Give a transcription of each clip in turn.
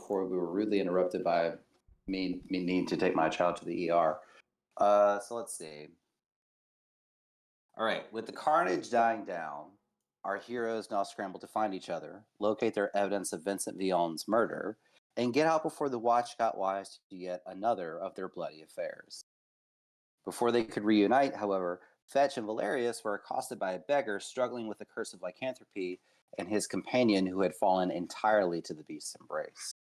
before we were rudely interrupted by me needing to take my child to the ER. So let's see. All right, with the carnage dying down, our heroes now scramble to find each other, locate their evidence of Vincent Villon's murder, and get out before the Watch got wise to yet another of their bloody affairs. Before they could reunite, however, Fetch and Valerius were accosted by a beggar struggling with the curse of lycanthropy and his companion who had fallen entirely to the beast's embrace.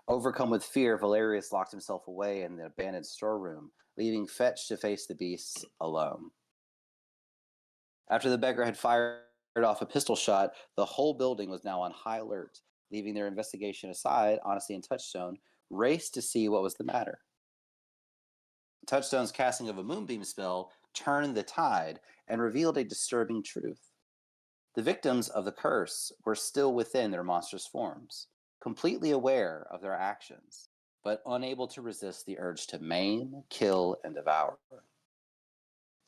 Overcome with fear, Valerius locked himself away in the abandoned storeroom, leaving Fetch to face the beasts alone. After the beggar had fired off a pistol shot, the whole building was now on high alert. Leaving their investigation aside, Honesty and Touchstone raced to see what was the matter. Touchstone's casting of a moonbeam spell turned the tide and revealed a disturbing truth. The victims of the curse were still within their monstrous forms, completely aware of their actions, but unable to resist the urge to maim, kill, and devour.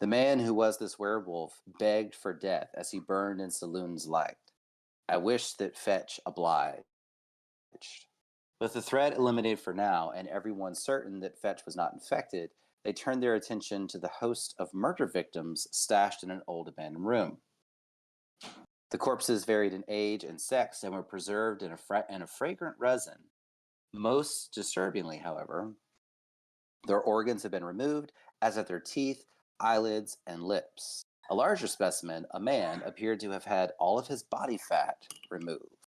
The man who was this werewolf begged for death as he burned in Saloon's light. I wish that Fetch obliged. With the threat eliminated for now, and everyone certain that Fetch was not infected, they turned their attention to the host of murder victims stashed in an old abandoned room. The corpses varied in age and sex and were preserved in a fragrant resin. Most disturbingly, however, their organs had been removed, as had their teeth, eyelids, and lips. A larger specimen, a man, appeared to have had all of his body fat removed.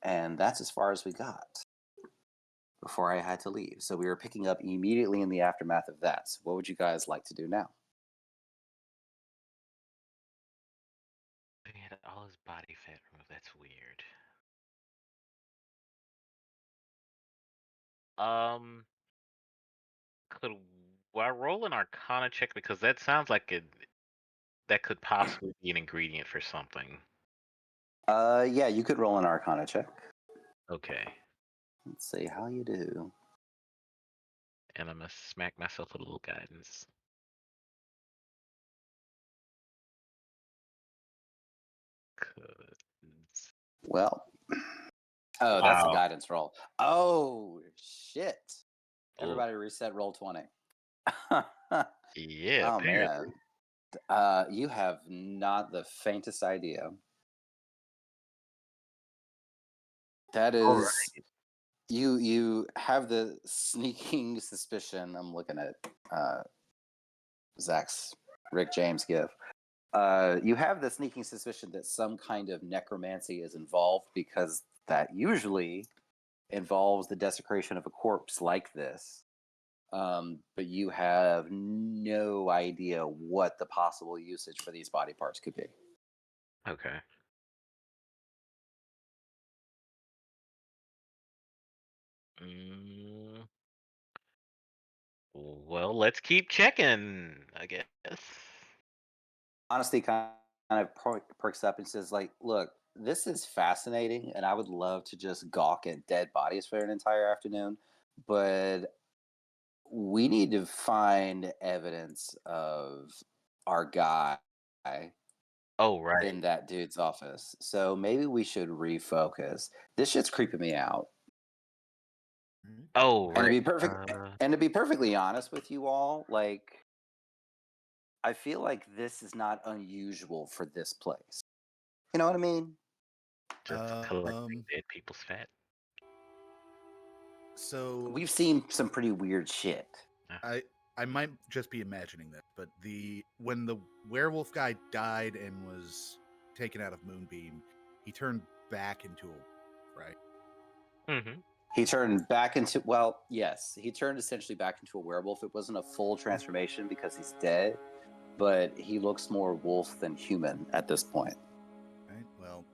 And that's as far as we got before I had to leave. So we were picking up immediately in the aftermath of that. So what would you guys like to do now? He had all his body fat removed. That's weird. Could I roll an Arcana check because that sounds like that could possibly be an ingredient for something. Yeah, you could roll an Arcana check. Okay. Let's see how you do. And I'm gonna smack myself with a little guidance. Well, oh, that's a guidance roll. Oh, shit. Everybody reset roll 20. Yeah, oh, apparently. man. You have not the faintest idea. That is... Alright. You have the sneaking suspicion. I'm looking at Zach's Rick James gif. You have the sneaking suspicion that some kind of necromancy is involved because that usually involves the desecration of a corpse like this. But you have no idea what the possible usage for these body parts could be. Okay. Well, let's keep checking, I guess. Honesty kind of perks up and says, like, look, this is fascinating, and I would love to just gawk at dead bodies for an entire afternoon, but we need to find evidence of our guy right. in that dude's office. So maybe we should refocus. This shit's creeping me out. Oh, And to right. be perfectly honest with you all, like, I feel like this is not unusual for this place. You know what I mean? Just collecting dead people's fat. So we've seen some pretty weird shit. I might just be imagining this, but when the werewolf guy died and was taken out of Moonbeam, he turned back into a right. Mm-hmm. He turned back into, well, yes, he turned essentially back into a werewolf. It wasn't a full transformation because he's dead, but he looks more wolf than human at this point. Right. Well,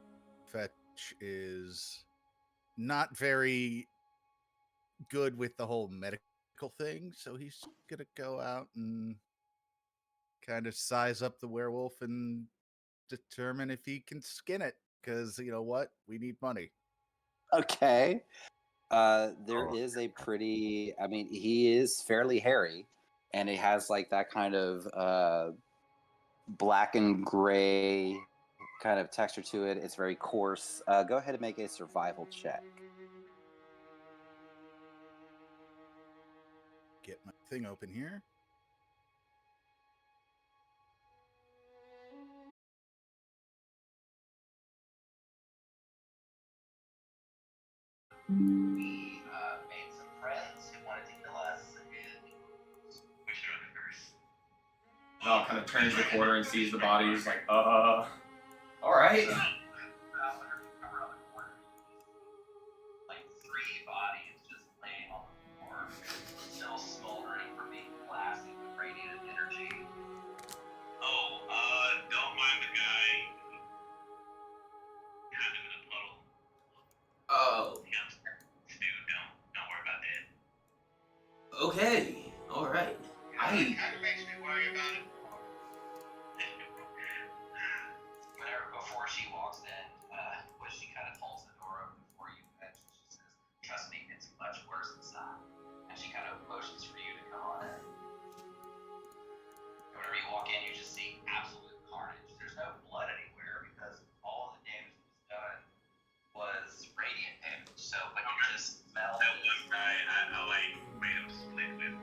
Fetch is not very good with the whole medical thing, so he's gonna go out and kind of size up the werewolf and determine if he can skin it, because you know what, we need money. Okay. There is a pretty, I mean, he is fairly hairy, and it has like that kind of black and gray kind of texture to it. It's very coarse. Go ahead and make a survival check. get my thing open here. We made some friends who wanted to kill us, and we should run the curse. Val kind of turns the corner and sees the body. He's like, all right. So, whenever you come around the corner, like 3 bodies just laying on the floor, still smoldering from being blasted with radiant energy. Oh, don't mind the guy kind of in a puddle. Oh, Yeah, Stu, don't worry about that. okay. All right. It kind of makes me worry about it more. Before she walks in, when she kind of holds the door open for you, and she says, "Trust me, it's much worse inside." And she kind of motions for you to come on in. And whenever you walk in, you just see absolute carnage. There's no blood anywhere because all the damage that was done was radiant damage. So, but you just smell That this. one guy, I like made him split with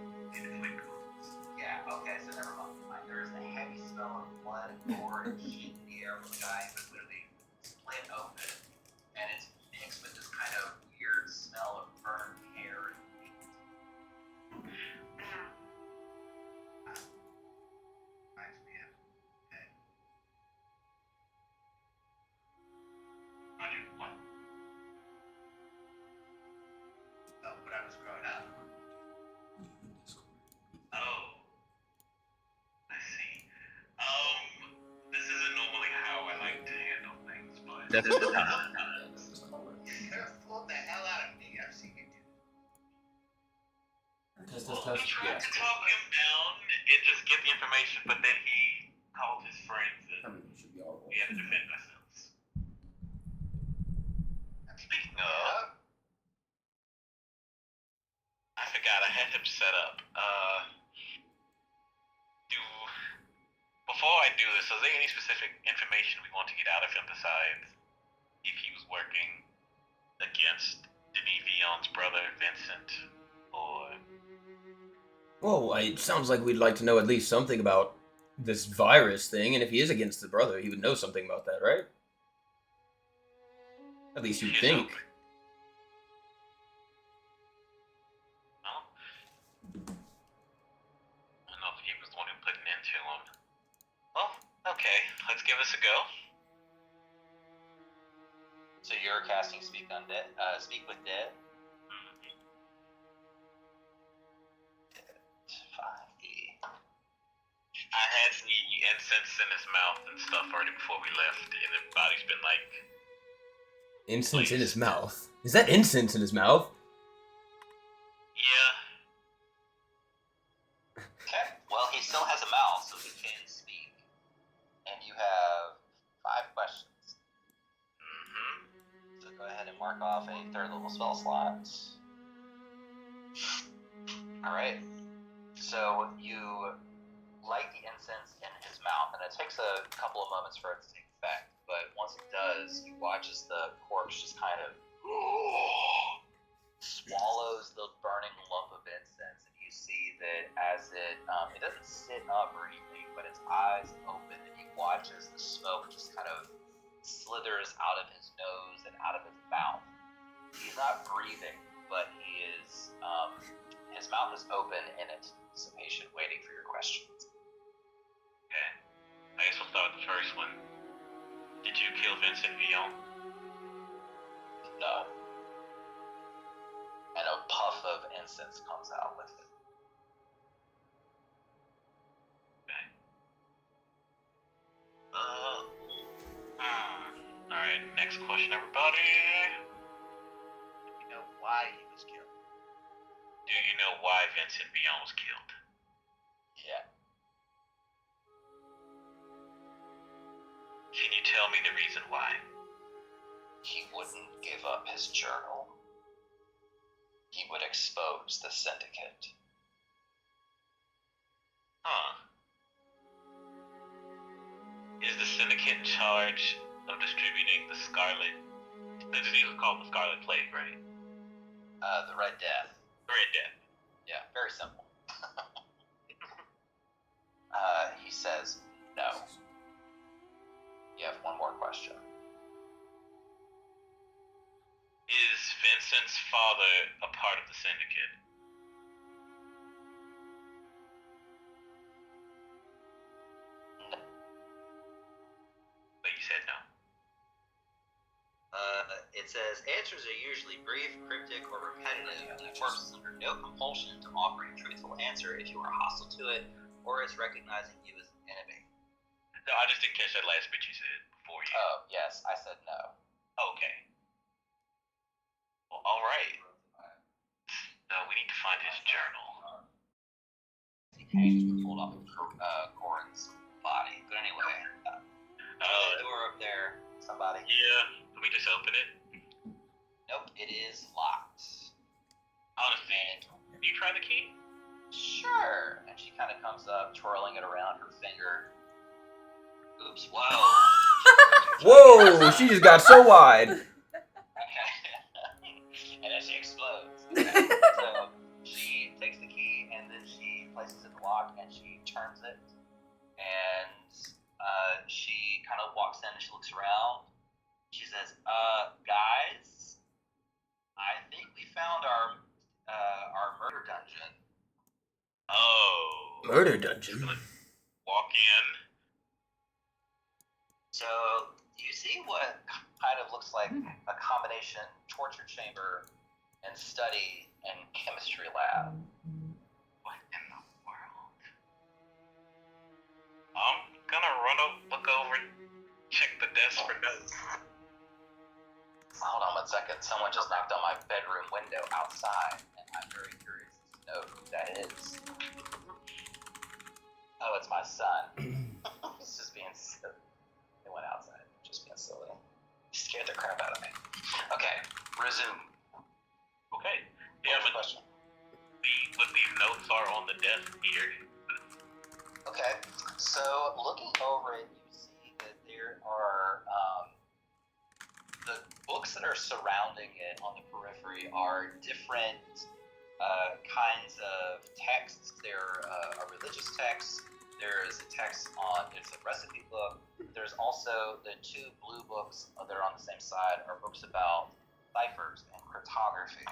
flame cones. Yeah, okay, so never mind. There is a heavy smell of blood and gore and shit in the air from the guy who was literally split open, and it's mixed with this kind of weird smell of burned hair and meat. Reminds me of that. Roger, what? Oh, when I was growing up. Oh. I see. This isn't normally how I like to handle things, but... That's Scared the hell out of me. I've seen you do. Test, Well, we tried to talk him down and just get the information, but then he called his friends and Should be all we had to defend ourselves. Speaking of, I forgot I had him set up. Before I do this, is there any specific information we want to get out of him besides if he was working against Denis Villon's brother Vincent, or Well, it sounds like we'd like to know at least something about this virus thing, and if he is against the brother, he would know something about that, right? At least you'd Yes, think. sir. Well, I don't know if he was the one who put an end to him. Well, okay, let's give this a go. So you're casting Speak Undead, Speak with Dead. 5e. I had the incense in his mouth and stuff already before we left, and the body's been like, Incense in his mouth. Is that incense in his mouth? yeah. Okay. Well, he still has a mouth, so he can speak. And you have 5 questions. So go ahead and mark off a 3rd level spell slot. Alright. So you light the incense in his mouth, and it takes a couple of moments for it to take effect. But once it does, you watch as the corpse just kind of swallows the burning lump of incense, and you see that as it doesn't sit up or anything, but its eyes open, and you watch as the smoke just kind of slithers out of his nose and out of his mouth. He's not breathing, but he is. His mouth is open in anticipation, waiting for your questions. Okay. I guess we'll start with the first one. Did you kill Vincent Villon? No. And a puff of incense comes out with it. Okay. Alright, next question, everybody. Do you know why he was killed? Do you know why Vincent Villon was killed? Yeah. Can you tell me the reason why? He wouldn't give up his journal. He would expose the syndicate. Huh. Is the syndicate in charge of distributing the the disease was called the Scarlet Plague, right? The Red Death. The Red Death. Yeah, very simple. He says, no. You have one more question. Is Vincent's father a part of the syndicate? No. But you said no. It says, answers are usually brief, cryptic, or repetitive, and the corpse is under no compulsion to offer a truthful answer if you are hostile to it, or is recognizing you as an enemy. No, I just didn't catch that last bit you said before you. Oh, yes, I said no. Okay. Well, all right. No, we need to find his journal. The pages were pulled off of Corin's body. But anyway, the door up there, somebody. Yeah. Can we just open it? Nope, it is locked. Honestly, can you try the key? Sure. And she kind of comes up, twirling it around her finger. Oops, whoa. Whoa, she just got so wide. Okay. And then she explodes. Okay. So she takes the key and then she places it in the lock and she turns it. And she kind of walks in and she looks around. She says, guys, I think we found our murder dungeon. Oh. Murder dungeon. Walk in. So you see what Kind of looks like a combination torture chamber and study and chemistry lab. What in the world? I'm gonna look over, check the desk for notes. Hold on one second. Someone just knocked on my bedroom window outside, and I'm very curious to know who that is. Oh, it's my son. He's just being silly. He went outside, just being silly. He scared the crap out of me. Okay, resume. Okay. Yeah, Yeah, but question. but these notes are on the desk here. Okay, so looking over it, you see that there are the books that are surrounding it on the periphery are different kinds of texts. There are religious texts. There is a text on, it's a recipe book. There's also the two blue books that are on the same side are books about ciphers and cryptography.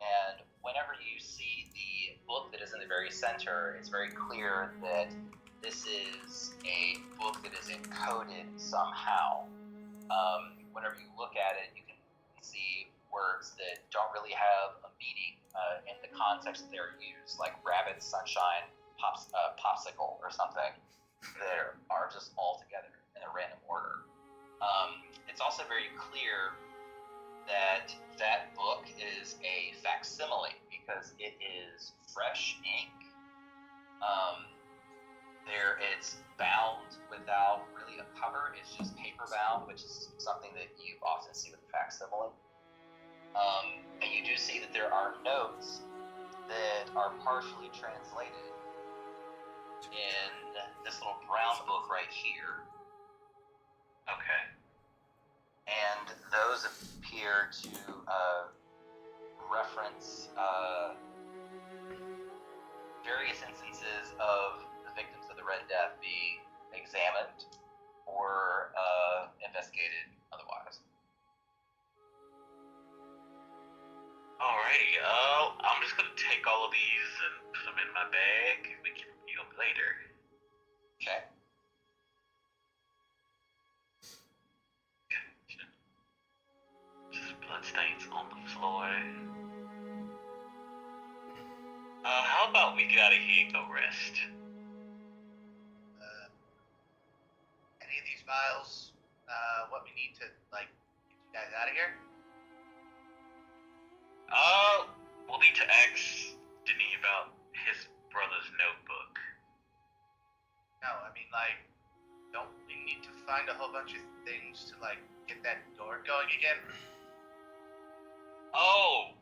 And whenever you see the book that is in the very center, it's very clear that this is a book that is encoded somehow. Whenever you look at it, you can see words that don't really have a meaning in the context that they're used, like rabbit, sunshine, popsicle, or something, that are just all together in a random order. It's also very clear that that book is a facsimile because it is fresh ink. It's bound without really a cover. It's just paper bound, which is something that you often see with a facsimile. And you do see that there are notes that are partially translated in this little brown book right here. Okay. And those appear to reference various instances of the victims of the Red Death being examined or investigated otherwise. Alrighty, I'm just gonna take all of these and put them in my bag. We can review them later. Okay. Just bloodstains on the floor. How about we get out of here and go rest? Any of these files, what we need to, get you guys out of here? We'll need to ask Denis about his brother's notebook. No, I mean, don't we need to find a whole bunch of things to, get that door going again? Oh!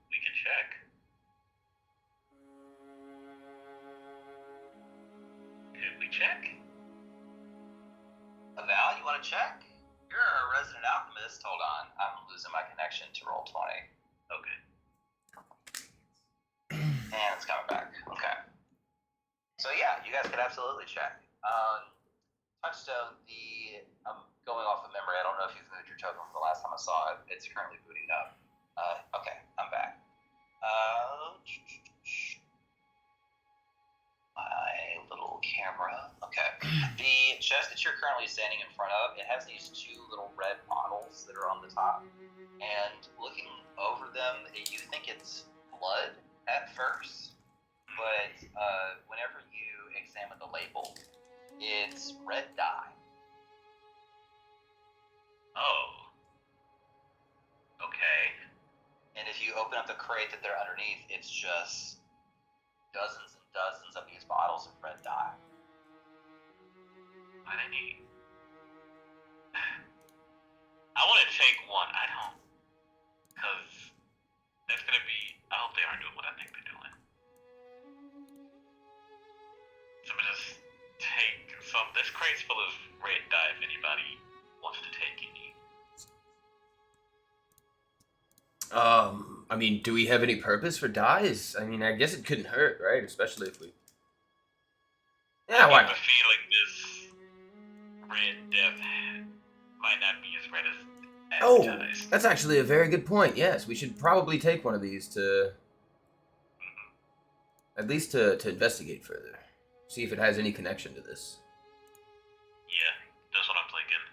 We can check. Could we check? Val, you want to check? You're a resident alchemist. Hold on. I'm losing my connection to Roll20. Okay. And it's coming back. Okay. So yeah, you guys could absolutely check. Touchstone, I'm going off of memory. I don't know if you've moved your token from the last time I saw it. It's currently booting up. Okay, I'm back. My little camera. Okay. The chest that you're currently standing in front of, it has these two little red bottles that are on the top. And looking over them, you think it's blood at first, but whenever you examine the label, it's red dye. Oh. Okay. And if you open up the crate that they're underneath, it's just dozens and dozens of these bottles of red dye. Why they need? I want to take one. I don't, because that's gonna be. I hope they aren't doing what I think they're doing. So I'm gonna just take some. This crate's full of red dye. If anybody wants to take any. I mean, do we have any purpose for dyes? I mean, I guess it couldn't hurt, right? Especially if we. Yeah, I why have not? a feeling this red death might not be as red as Oh, advertised. that's actually a very good point. Yes, we should probably take one of these to. At least to investigate further. See if it has any connection to this. Yeah, that's what I'm thinking.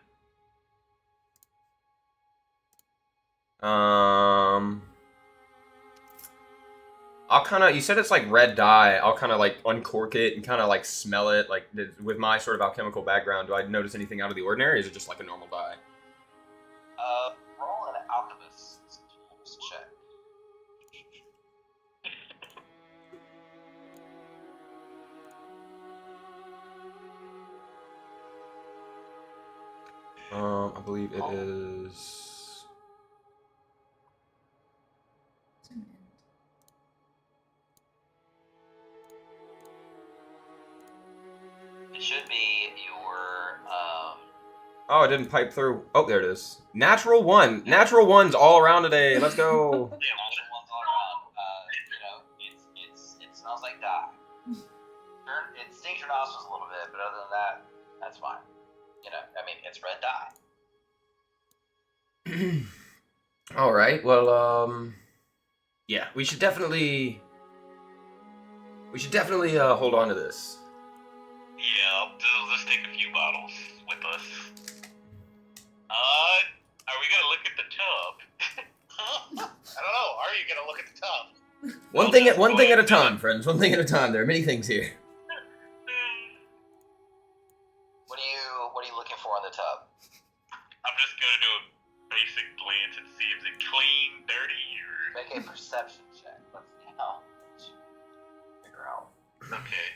I'll kind of, you said it's like red dye. I'll kind of like uncork it and kind of like smell it. Like with my sort of alchemical background, do I notice anything out of the ordinary? Or is it just like a normal dye? Roll an alchemist's tools check. I believe it is. It should be your Oh, it didn't pipe through. Oh, there it is. Natural one. Natural ones all around today. Let's go. yeah, magic ones all around. It smells like dye. It stings your nostrils a little bit, but other than that, that's fine. I mean, it's red dye. All right. Well, yeah, we should definitely hold on to this. Yeah, let's take a few bottles with us. Are we gonna look at the tub? I don't know. Are you gonna look at the tub? One thing at a time, friends. One thing at a time. There are many things here. What are you looking for in the tub? I'm just gonna do a basic glance and see if it's clean, dirty, or... Make a perception check. Let's see how figure out. Okay.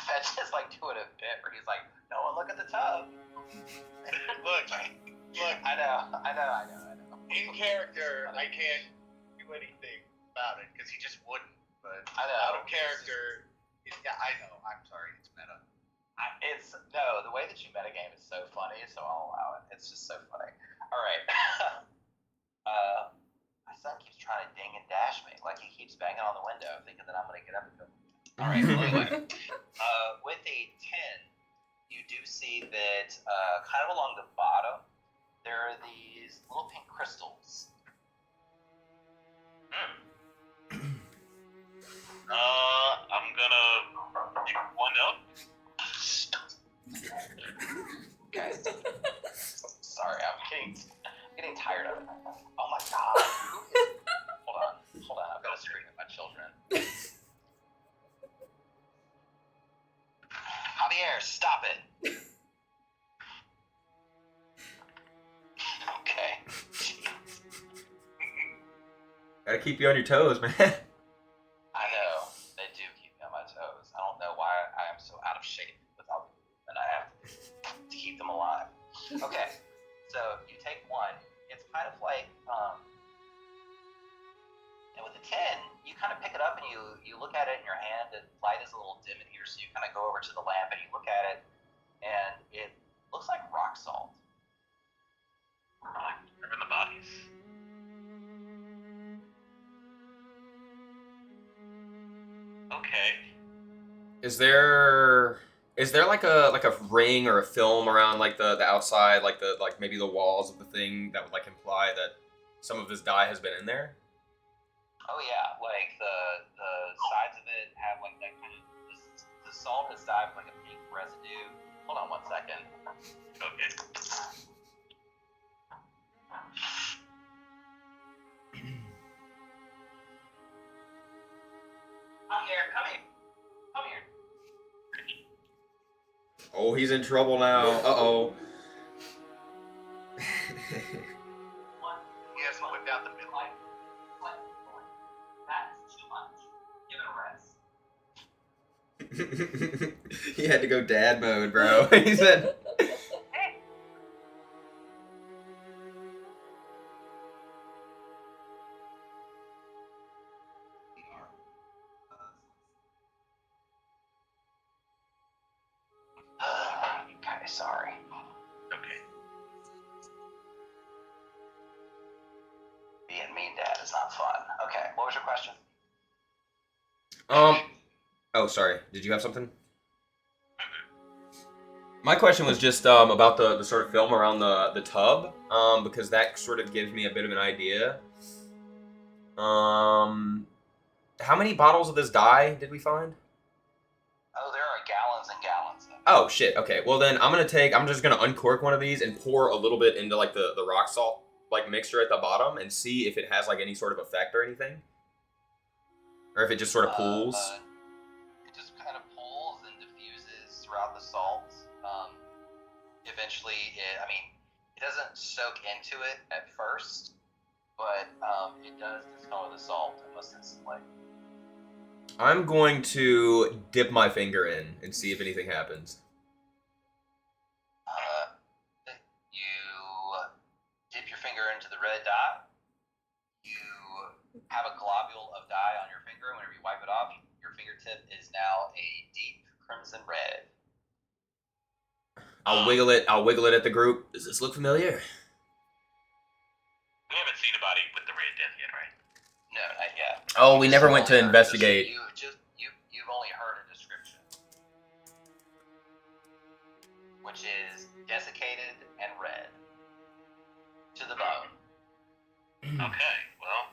That's just like doing a bit where he's like, "No one look at the tub." Look. I know. In character, I can't do anything about it because he just wouldn't. But I know. out of character, yeah, I know. I'm sorry, it's meta. The way that you metagame is so funny, so I'll allow it. It's just so funny. All right. My son keeps trying to ding and dash me, like he keeps banging on the window, thinking that I'm gonna get up and go. All right. Well, anyway, with a 10, you do see that kind of along the bottom there are these little pink crystals. I'm gonna pick one up. Okay. Sorry, I'm getting tired of it. Oh my god. Hold on. I've got to scream at my children. Javier, stop it. Okay. Gotta keep you on your toes, man. I know. They do keep me on my toes. I don't know why I am so out of shape without them, and I have to keep them alive. Okay. So you take one. It's kind of like, and with the 10, you kind of pick it up and you look at it in your hand. The light is a little dim in here, so you kind of go over to the lamp and you look at it, and it looks like rock salt. Like, in the bodies. Okay. Is there like a ring or a film around like the outside, like maybe the walls of the thing that would like imply that some of this dye has been in there? Oh yeah, like the sides of it have like that kind of the salt has dyed with like a pink residue. Hold on 1 second. Okay. Come here, come here, come here. Oh, he's in trouble now. Uh-oh. He hasn't whipped out the middle. That's too much. Give it a rest. He had to go dad mode, bro. He said. Okay, sorry. Okay. Being mean dad is not fun. Okay, what was your question? Oh, sorry. Did you have something? My question was just about the sort of film around the tub, because that sort of gives me a bit of an idea. How many bottles of this dye did we find? Oh, there are gallons and gallons of it. Oh shit. Okay. Well then I'm just gonna uncork one of these and pour a little bit into like the rock salt like mixture at the bottom and see if it has like any sort of effect or anything, or if it just sort of pools. It just kind of pools and diffuses throughout the salt. Eventually, it doesn't soak into it at first, but it does discolor the salt almost instantly. I'm going to dip my finger in and see if anything happens. You dip your finger into the red dye. You have a globule of dye on your finger. Whenever you wipe it off, your fingertip is now a deep crimson red. I'll wiggle it at the group. Does this look familiar? We haven't seen anybody with the Red Death yet, right? No, not yet. Oh, we never went to investigate. You've only heard a description, which is desiccated and red to the bone. Okay, well,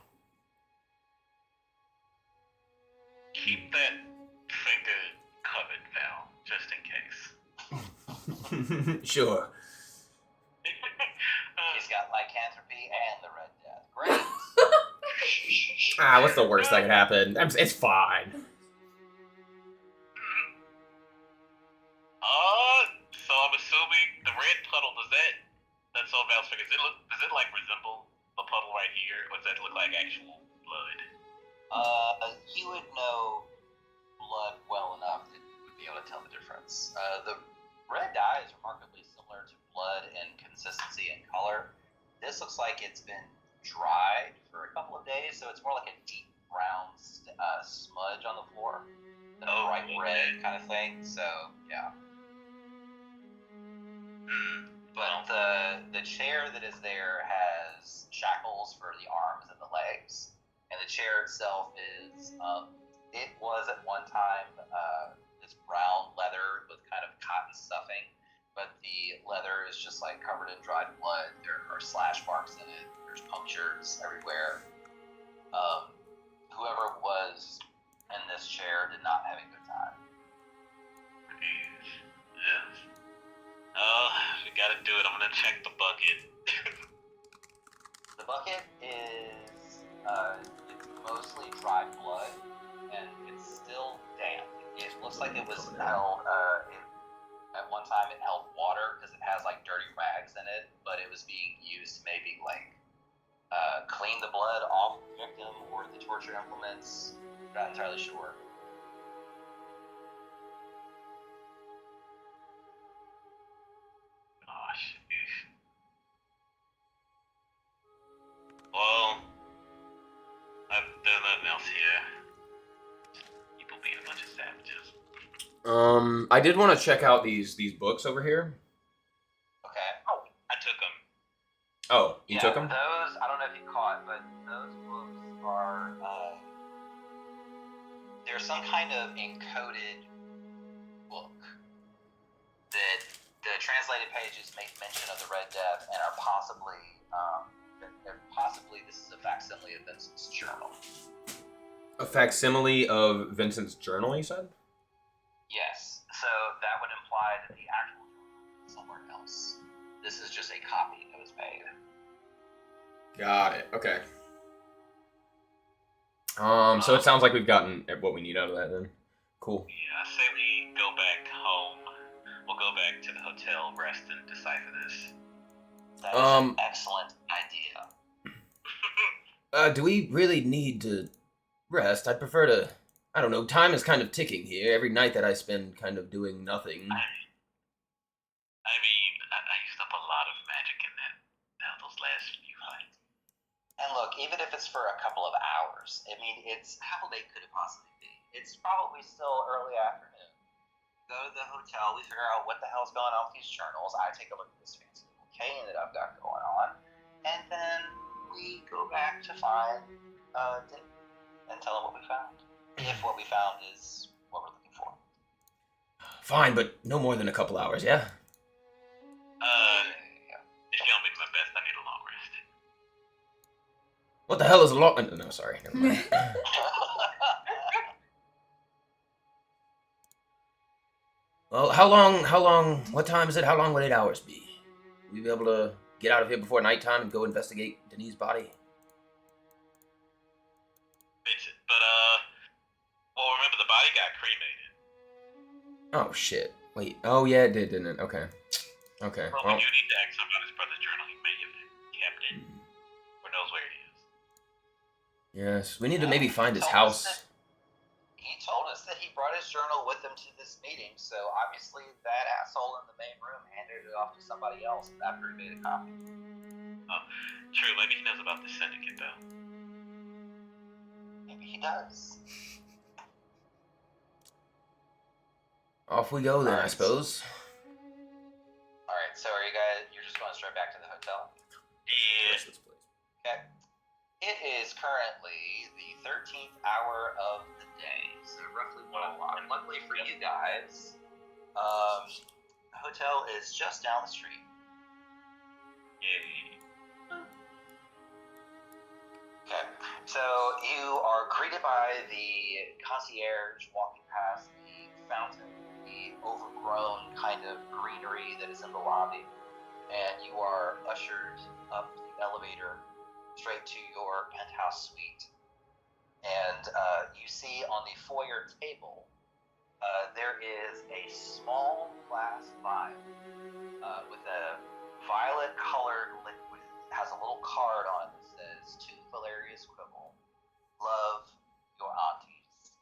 keep that finger covered, Val, just in case. Sure. He's got lycanthropy and the Red Death. Great. What's the worst that could happen? It's fine. So I'm assuming the red puddle, that's on Val's finger, does it like resemble a puddle right here, or does that look like actual blood? You would know blood well enough that you would be able to tell the difference. The red dye is remarkably similar to blood in consistency and color. This looks like it's been dried for a couple of days, so it's more like a deep brown smudge on the floor than a bright red kind of thing. So yeah. But the chair that is there has shackles for the arms and the legs, and the chair itself is it was at one time this brown leather with kind of cotton stuffing, but the leather is just like covered in dried blood. There are slash marks in it. There's punctures everywhere. Whoever was in this chair did not have a good time. Yes. Oh, we gotta do it. I'm gonna check the bucket. The bucket is it's mostly dried blood, and it's still damp. It looks like it was held. At one time, it held water because it has like dirty rags in it, but it was being used to maybe like clean the blood off the victim or the torture implements. Not entirely sure. Gosh. Well, there's nothing else here. People being a bunch of savages. I did want to check out these books over here. Okay. Oh, I took them. Oh, you took them? Those, I don't know if you caught, but those books are there's some kind of encoded book that the translated pages make mention of the Red Death and are possibly this is a facsimile of Vincent's journal. A facsimile of Vincent's journal, you said? Yes, so that would imply that the actual journal is somewhere else. This is just a copy that was made. Got it. Okay. So it sounds like we've gotten what we need out of that then. Cool. Yeah, I say we go back home. We'll go back to the hotel, rest, and decipher this. That is an excellent idea. Do we really need to rest? I'd prefer to... I don't know, time is kind of ticking here. Every night that I spend kind of doing nothing. I mean, I used up a lot of magic in those last few fights. And look, even if it's for a couple of hours, I mean, it's how late could it possibly be? It's probably still early afternoon. Go to the hotel, we figure out what the hell's going on with these journals. I take a look at this fancy little cane that I've got going on, and then we go back to find Denny and tell him what we found. If what we found is what we're looking for. Fine, but no more than a couple hours, yeah? If y'all make my best, I need a long rest. What the hell is a long... No, sorry. Never mind. Well, how long, what time is it? How long would 8 hours be? Will you be able to get out of here before nighttime and go investigate Denise' body? Vincent, but, well, remember the body got cremated. Oh, shit. Wait. Oh, yeah, it did, didn't it? Okay. Okay. Well, we do need to ask him about his brother's journal. He may have kept it, or knows where it is. Yes, we need to maybe find his house. He told us that he brought his journal with him to this meeting, so obviously that asshole in the main room handed it off to somebody else after he made a copy. Oh, true. Maybe he knows about the syndicate, though. Maybe he does. Off we go then, I suppose. Alright, so you're just going straight back to the hotel? Yeah. Okay. It is currently the 13th hour of the day, so roughly 1 o'clock. Luckily for you guys, the hotel is just down the street. Yay. Okay, so you are greeted by the concierge walking past the fountain, the overgrown kind of greenery that is in the lobby, and you are ushered up the elevator straight to your penthouse suite. And you see on the foyer table, there is a small glass vial with a violet colored liquid. It has a little card on it that says, "To Valerius Quibble, love, your aunties."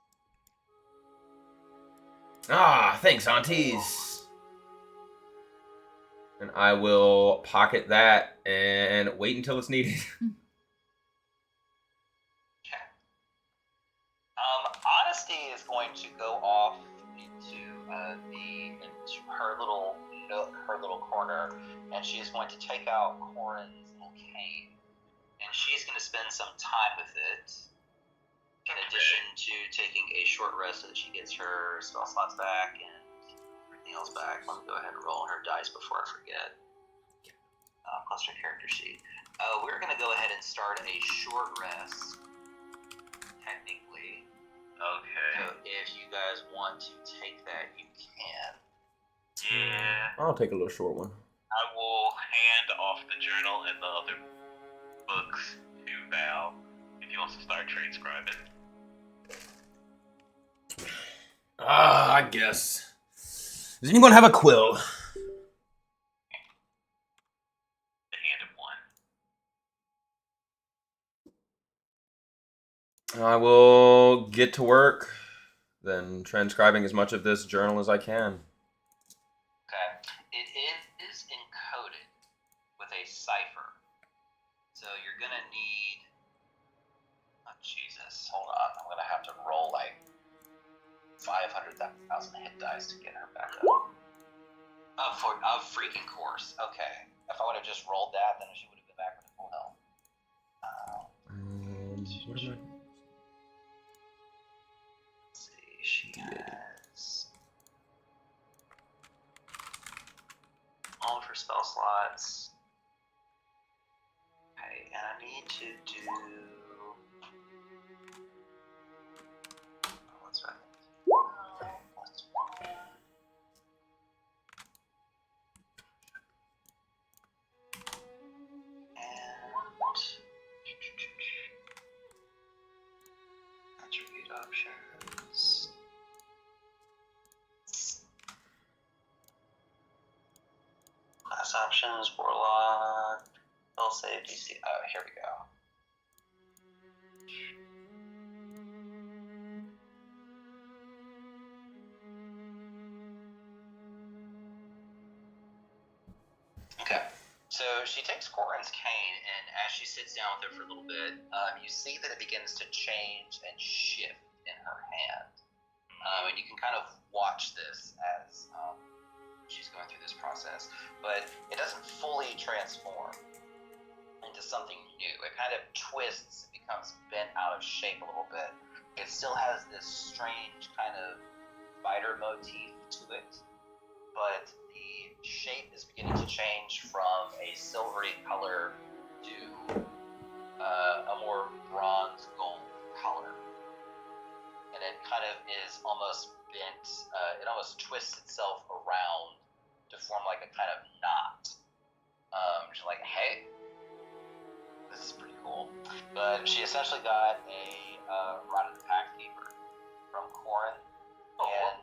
Ah, thanks, aunties. And I will pocket that and wait until it's needed. Honesty is going to go off into her little nook, her little corner, and she's going to take out Corin's little cane, and she's going to spend some time with it, in addition to taking a short rest so that she gets her spell slots back and everything else back. Let me go ahead and roll her dice before I forget. Plus her character sheet. We're going to go ahead and start a short rest, technically. Okay. So if you guys want to take that, you can. Yeah. I'll take a little short one. I will hand off the journal and the other books to Val if he wants to start transcribing. I guess. Does anyone have a quill? The hand of one. I will get to work, then transcribing as much of this journal as I can. Okay. It is encoded with a cipher. So you're going to need... Oh, Jesus. Hold on. I'm going to have to roll like 500,000 hit dice to get her back up. Of freaking course. Okay. If I would have just rolled that, then she would have been back with full health. What am I? Let's to do. What's right? Plus 1. Attribute options. Class options, Warlock, spell save, DC. Oh, here we go. Okay. So she takes Corin's cane, and as she sits down with it for a little bit, you see that it begins to change and shift in her hand. And you can kind of watch this as she's going through this process. But it doesn't fully transform into something new. It kind of twists, it becomes bent out of shape a little bit. It still has this strange kind of spider motif to it, but the shape is beginning to change from a silvery color to a more bronze gold color. And it kind of is almost bent, it almost twists itself around to form like a kind of knot. She's like, hey, this is pretty cool. But she essentially got a Rod of the Pack Keeper from Corin, and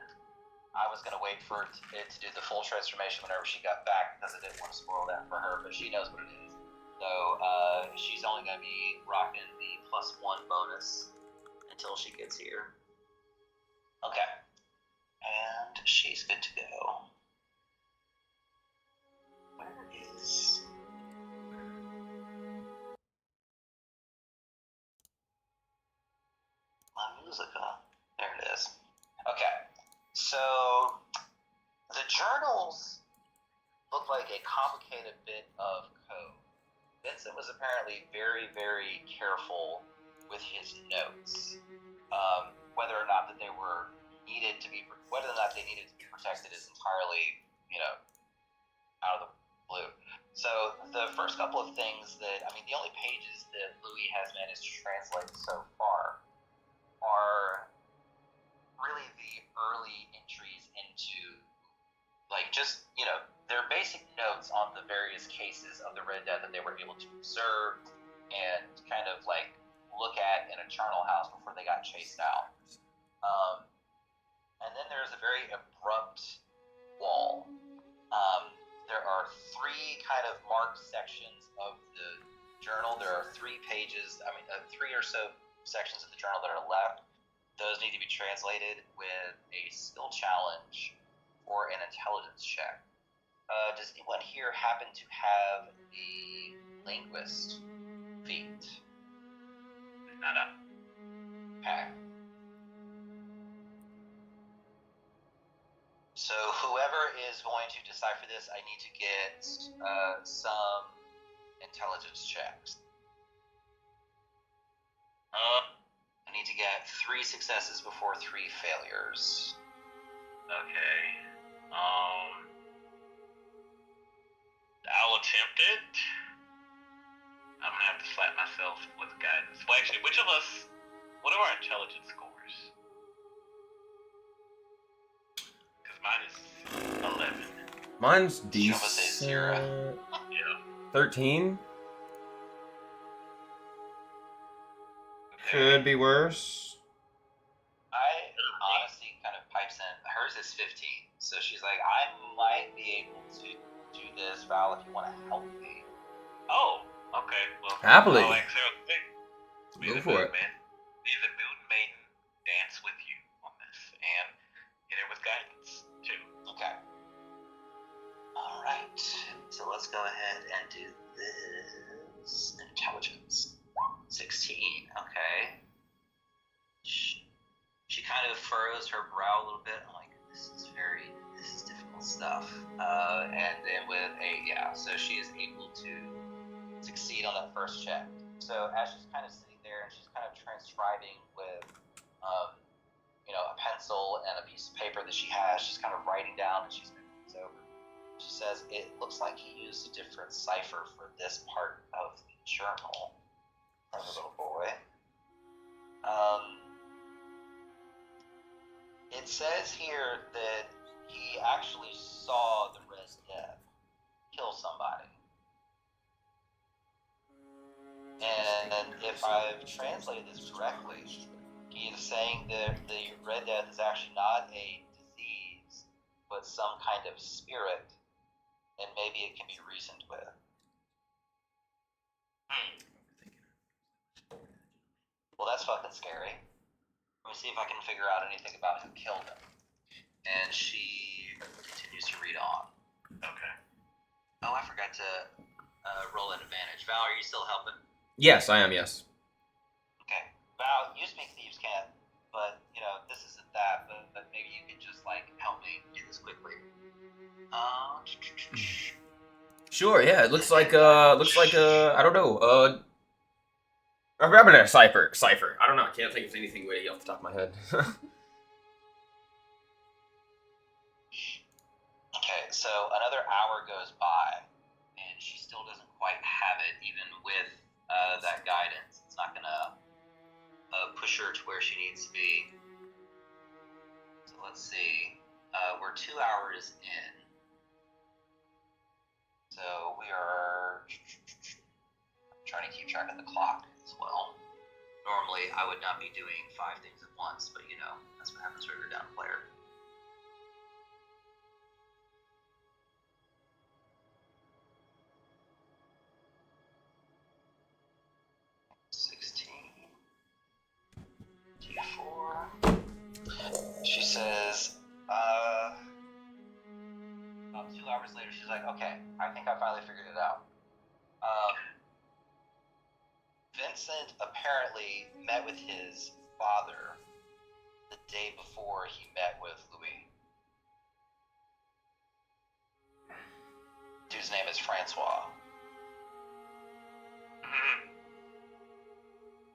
I was going to wait for it to do the full transformation whenever she got back because I didn't want to spoil that for her, but she knows what it is. So she's only going to be rocking the +1 bonus until she gets here. Okay. And she's good to go. Where is... my musica? There it is. Okay. So the journals look like a complicated bit of code. Vincent was apparently very, very careful with his notes. Whether or not that they were needed to be, whether or not they needed to be protected is entirely, out of the blue. So the first couple of things that, the only pages that Louis has managed to translate so far are really the early entries into, their basic notes on the various cases of the Red Death that they were able to observe and kind of look at in a charnel house before they got chased out. And then there's a very abrupt wall. There are 3 kind of marked sections of the journal. There are 3 pages, 3 or so sections of the journal that are left. Those need to be translated with a skill challenge or an intelligence check. Does anyone here happen to have the linguist feat? Nada. Okay. So whoever is going to decipher this, I need to get some intelligence checks. I need to get 3 successes before 3 failures. Okay. I'll attempt it. I'm gonna have to slap myself with guidance. Well, actually, what are our intelligence scores? Because mine is 11. Mine's Show us a 0. Yeah. 13. Okay. Could be worse. I honestly kind of pipes in. Hers is 15, so she's like, I might be able to do this, Val, if you want to help me. Oh, okay. Well, Happily. I'll accept it. Go for it. Be the moon maiden dance with you on this, and hit her with guidance too. Okay. All right. So let's go ahead and do this. Intelligence. 16. Okay. She kind of furrows her brow a little bit. I'm like, this is difficult stuff. And then with so she is able to succeed on that first check. So as she's kind of sitting there and she's kind of transcribing with, a pencil and a piece of paper that she has, she's kind of writing down and she's moving things over. She says, it looks like he used a different cipher for this part of the journal. Clever little boy. It says here that he actually saw the Res Death kill somebody. And if I've translated this correctly, he is saying that the Red Death is actually not a disease, but some kind of spirit, and maybe it can be reasoned with. Well, that's fucking scary. Let me see if I can figure out anything about who killed him. And she continues to read on. Okay. Oh, I forgot to roll an advantage. Val, are you still helping? Yes, I am. Yes. Okay. Val, you speak Thieves' Cant, but, this isn't that, but maybe you can just, help me do this quickly. Sure. Yeah. It looks like I don't know. A rabbit cipher. I don't know. I can't think of anything way off the top of my head. Okay, so another hour goes by, and she still doesn't quite have it, even with that guidance. It's not gonna push her to where she needs to be. So let's see. We're 2 hours in. So we are trying to keep track of the clock as well. Normally, I would not be doing 5 things at once, but that's what happens when you're down a player. D4. She says, about 2 hours later, she's like, okay, I think I finally figured it out. Vincent apparently met with his father the day before he met with Louis. Dude's name is Francois.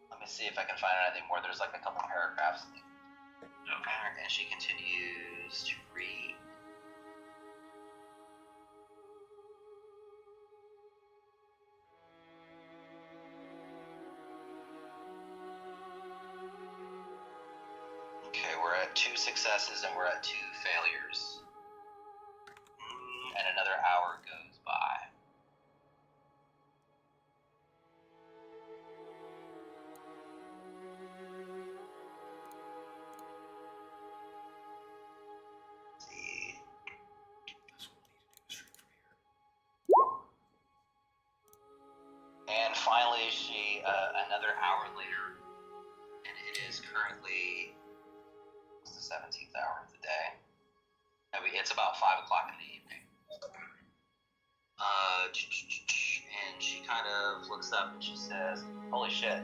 Let me see if I can find anything more. There's a couple paragraphs. Okay. And she continues to read. Okay, we're at 2 successes and we're at 2 failures. And another hour goes by. And finally, she, another hour later, and it is currently the 17th hour of the day. It's about 5 o'clock in the evening. And she kind of looks up and she says, holy shit.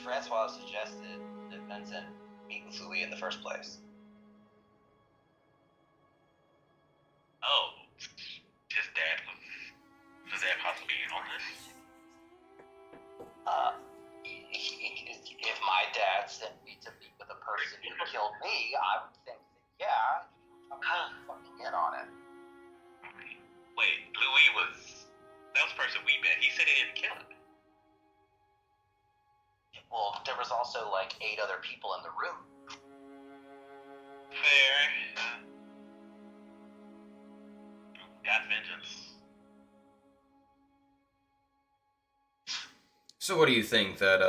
Francois suggested that Vincent meet with Louis in the first place. Oh, his dad was that possibly in on this? If my dad sent me to meet with a person who killed me, I would think that, yeah, I'm fucking in on it. Wait, Louis that was the person we met. He said he didn't kill him. Well, there was also 8 other people in the room. Fair. Got vengeance. So what do you think that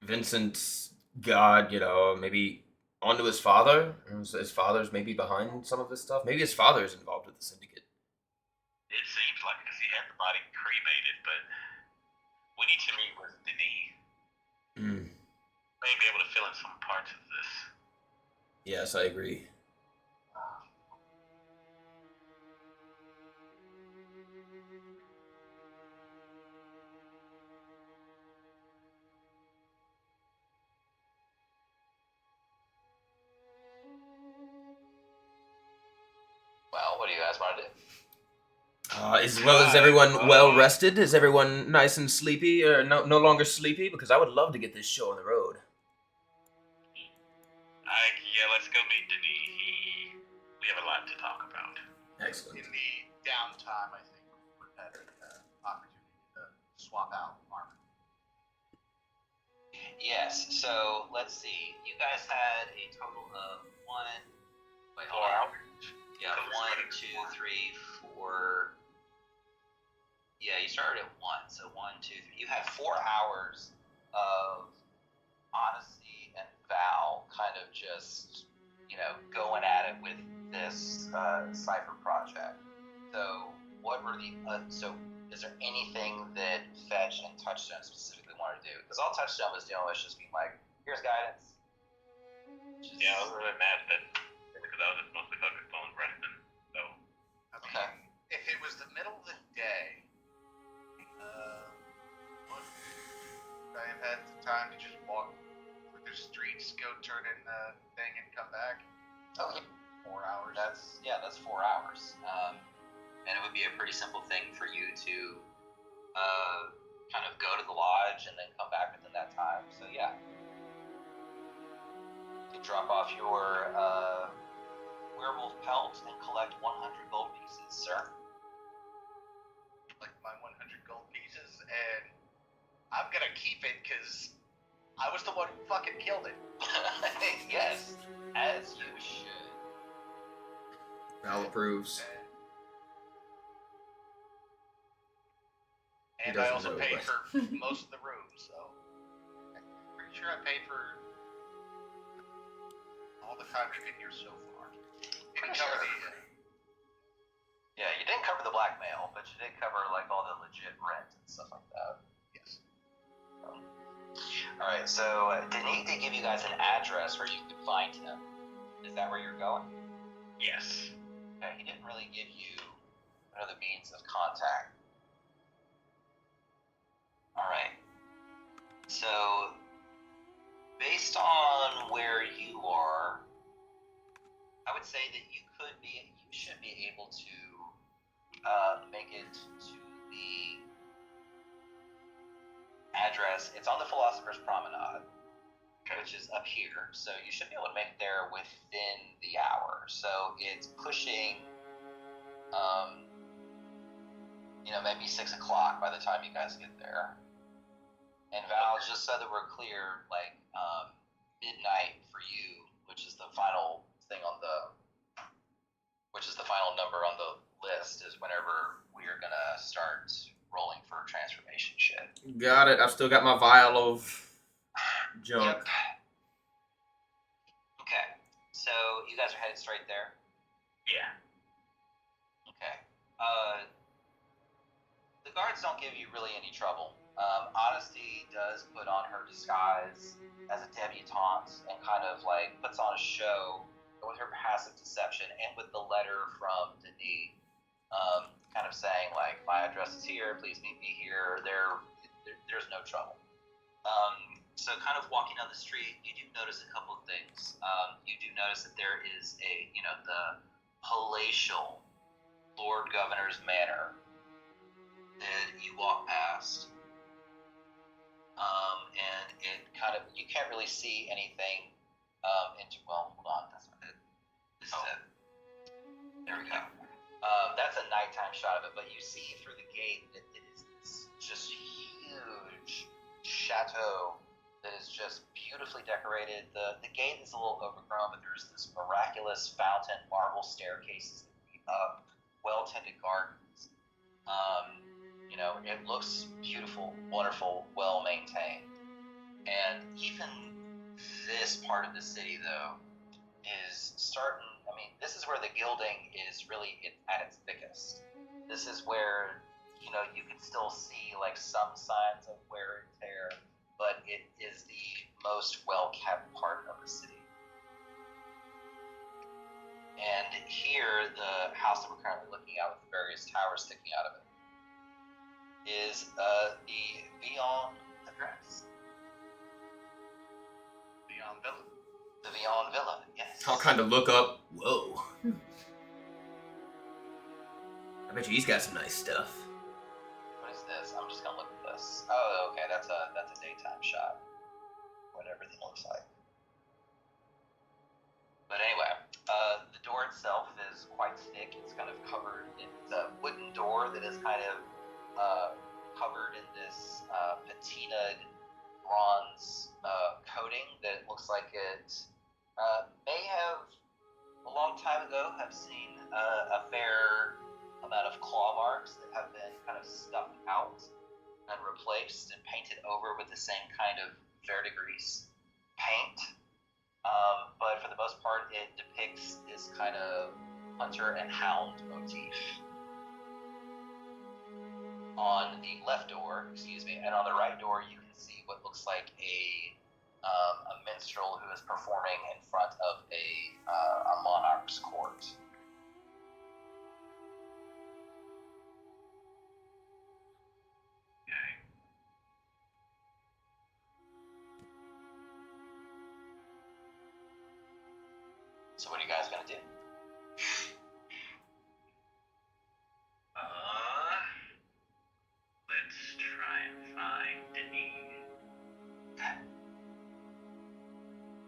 Vincent's God, maybe onto his father? His father's maybe behind some of this stuff. Maybe his father is involved with the syndicate. It seems like because he had the body cremated, but we need to meet with Denis. May be able to fill in some parts of this. Yes, I agree. Well, what do you guys want to do? Is everyone well rested? Is everyone nice and sleepy, or no longer sleepy? Because I would love to get this show on the road. Yeah, let's go meet Denis. We have a lot to talk about. Excellent. In the downtime, I think we're better. opportunity to swap out armor. Yes, so let's see. You guys had a total of 4 hours. Yeah, 1, 2, 3, 4. Yeah, you started at 1, so 1, 2, 3. You had 4 hours of honesty and Val kind of just, going at it with this cipher project. So, what were so is there anything that Fetch and Touchstone specifically wanted to do? Because all Touchstone was doing was just being like, here's guidance. Yeah, other than that, because I was just mostly focused on resting. So, I mean, if it was the middle of the day, would I have had the time to just walk through the streets, go turn in the thing, and come back? Oh, yeah. 4 hours. That's 4 hours. And it would be a pretty simple thing for you to kind of go to the lodge and then come back within that time. So yeah, you can drop off your werewolf pelt and collect 100 gold pieces, sir. Like my 100 gold pieces, and I'm gonna keep it because I was the one who fucking killed it. Yes, as you should. Val approves. And He I doesn't also know, paid but- for most of the rooms, so I'm pretty sure I paid for all the time we've been here so far. Didn't cover the Yeah, you didn't cover the blackmail, but you did cover like all the legit rent and stuff like that. yes. All right, so Denis did give you guys an address where you could find him. Is that where you're going? yes. Okay, he didn't really give you another means of contact. All right. So, based on where you are, I would say that you should be able to make it to the address. It's on the Philosopher's Promenade, which is up here. So you should be able to make it there within the hour. So it's pushing, maybe 6 o'clock by the time you guys get there. And Val, just so that we're clear, like midnight for you, which is the final number on the list, is whenever we are gonna start rolling for transformation shit. Got it. I've still got my vial of junk. Yep. Okay, so you guys are headed straight there. Yeah. Okay. The guards don't give you really any trouble. Honesty does put on her disguise as a debutante and kind of like puts on a show with her passive deception and with the letter from Denis, kind of saying like, my address is here, please meet me here. There's no trouble. So kind of walking down the street, you do notice a couple of things. You do notice that there is the palatial Lord Governor's manor that you walk past. And it kind of, you can't really see anything hold on, that's not it. This is it. There we go. That's a nighttime shot of it, but you see through the gate that it is this just huge chateau that is just beautifully decorated. The gate is a little overgrown, but there's this miraculous fountain, marble staircases that lead up, well-tended gardens. It looks beautiful, wonderful, well-maintained. And even this part of the city, though, is starting, this is where the gilding is really at its thickest. This is where, you can still see like some signs of wear and tear, but it is the most well-kept part of the city. And here, the house that we're currently looking at with the various towers sticking out of it is the Vion address. Vion Villa. The Vion Villa, yes. I'll kind of look up. Whoa. I bet you he's got some nice stuff. What is this? I'm just gonna look at this. Oh, okay, that's a daytime shot. What everything looks like. But anyway, the door itself is quite thick. It's kind of covered. It's a wooden door that is kind of covered in this patinaed bronze coating that looks like it may have, a long time ago, have seen a fair amount of claw marks that have been kind of stuck out and replaced and painted over with the same kind of verdigris paint. But for the most part, it depicts this kind of hunter and hound motif. On the left door, and on the right door, you can see what looks like a minstrel who is performing in front of a monarch's court. Okay. So what are you guys gonna do? Let's try and find Denise.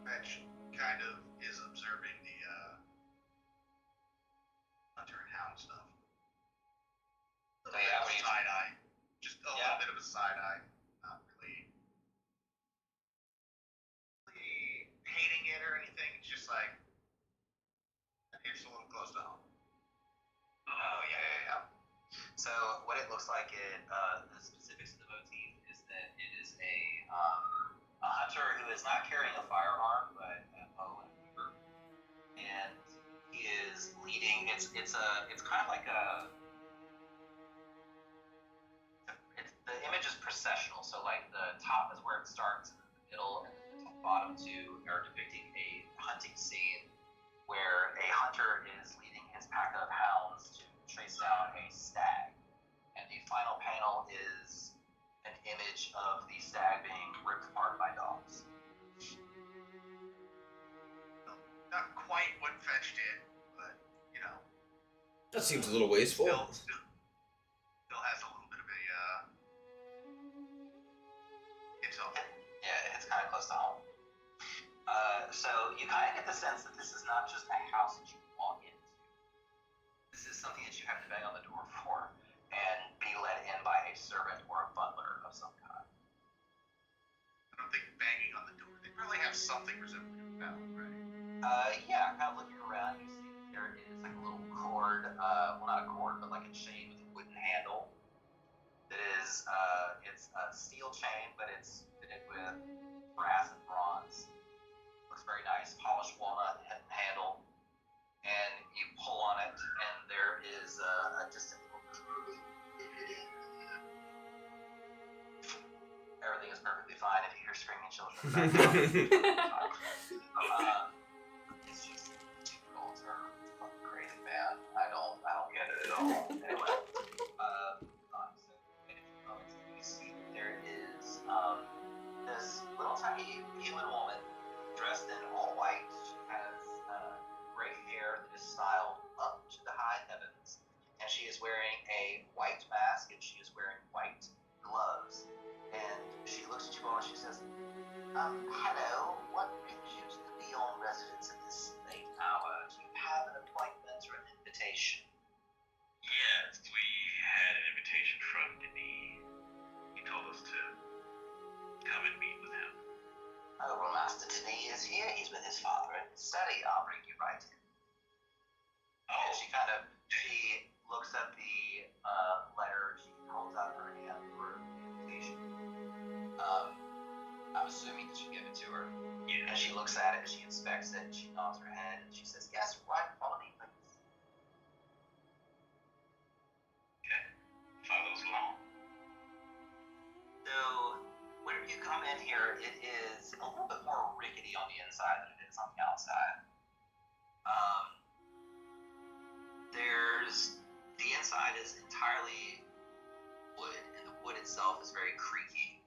Fetch kind of is observing the hunter and hound stuff. Oh, yeah, what do you- Side eye. Just a Yeah. little bit of a side eye. Not really hating it or anything. It's just like, it's a little close to home. Oh, yeah. So what it looks like, the specifics of the motif is that it is a hunter who is not carrying a firearm, but a bow and a quiver, and he is leading. It's kind of like the image is processional. So like the top is where it starts, and the middle and the bottom two are depicting a hunting scene where a hunter is leading his pack of hounds to chase down a stag. And the final panel is an image of the stag being ripped apart by dogs. Not quite what Fetch did, but That seems a little wasteful. still has a little bit of a it's home. Yeah, it's kind of close to home. So you kind of get the sense that this is not just a house that you can walk into. This is something that you have to bang on the door for and be let in by a servant or a butler of some kind. I don't think banging on the door. They probably have something resembling a bell, right? Yeah, kind of looking around, you see there is like a little cord, well not a cord, but like a chain with a wooden handle. That is, it's a steel chain, but it's fitted with brass and bronze. Looks very nice, polished walnut handle. And you pull on it, and there is a distant little... Everything is perfectly fine if you hear screaming children in the background. It's just two girls are fucking crazy, man. I don't get it at all. Anyway, so in a few moments you see there is this little tiny human woman dressed in all white. She has gray hair that is styled up to the high heavens, and she is wearing a white mask and she is wearing white gloves. And she looks at you all and she says, hello, what brings you to the Beyond residence at this late hour? Do you have an appointment or an invitation? Yes, we had an invitation from Denis. He told us to come and meet with him. Oh, well, Master Denis is here. He's with his father in his study. I'll bring you right in. And she looks at the letter. She holds out her hand for the invitation. I'm assuming that you give it to her. Yeah. And she looks at it, and she inspects it, and she nods her head, and she says, yes, right, follow me, please. Okay. Follows along. So, whenever you come in here, it is a little bit more rickety on the inside than it is on the outside. The inside is entirely wood, and the wood itself is very creaky.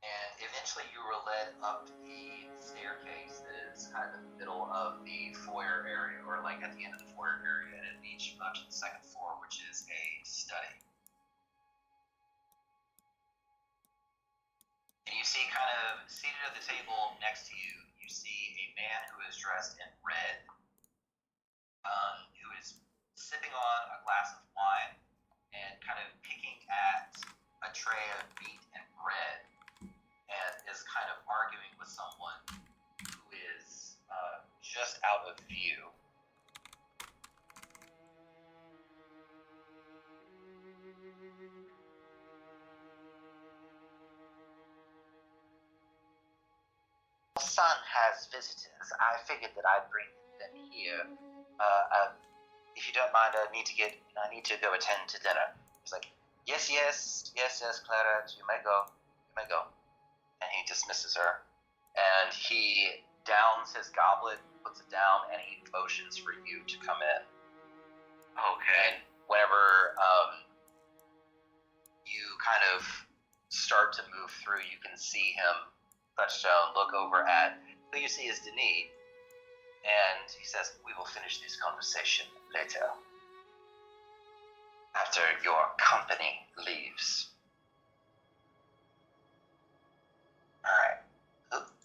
And eventually you were led up the staircase that is kind of in the middle of the foyer area, or like at the end of the foyer area, and it leads you up to the second floor, which is a study. And you see, kind of seated at the table next to you, you see a man who is dressed in red, who is sipping on a glass of wine of view. Son has visitors. I figured that I'd bring them here. If you don't mind, I need to go attend to dinner. He's like, yes, Clara, you may go. And he dismisses her. And he downs his goblet, puts it down, and he motions for you to come in. Okay. And whenever you kind of start to move through, you can see him, Touchstone, look over at who you see is Denis, and he says, we will finish this conversation later, after your company leaves. Alright.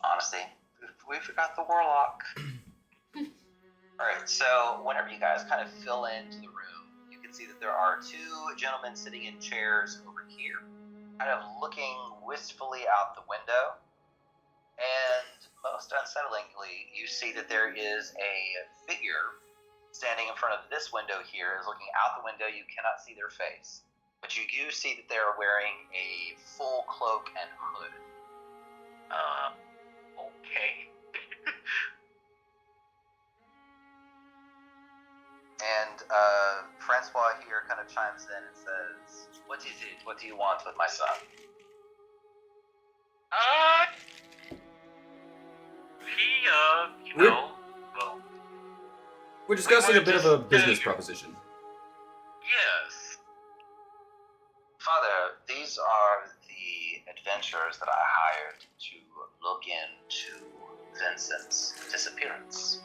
Honestly, we forgot the Warlock. Alright, so whenever you guys kind of fill into the room, you can see that there are two gentlemen sitting in chairs over here, kind of looking wistfully out the window. And most unsettlingly, you see that there is a figure standing in front of this window here, is looking out the window. You cannot see their face, but you do see that they are wearing a full cloak and hood. Okay. And Francois here kind of chimes in and says, what is it? What do you want with my son? We're discussing a bit of a business Yeah. proposition. Yes. Father, these are the adventurers that I hired to look into Vincent's disappearance.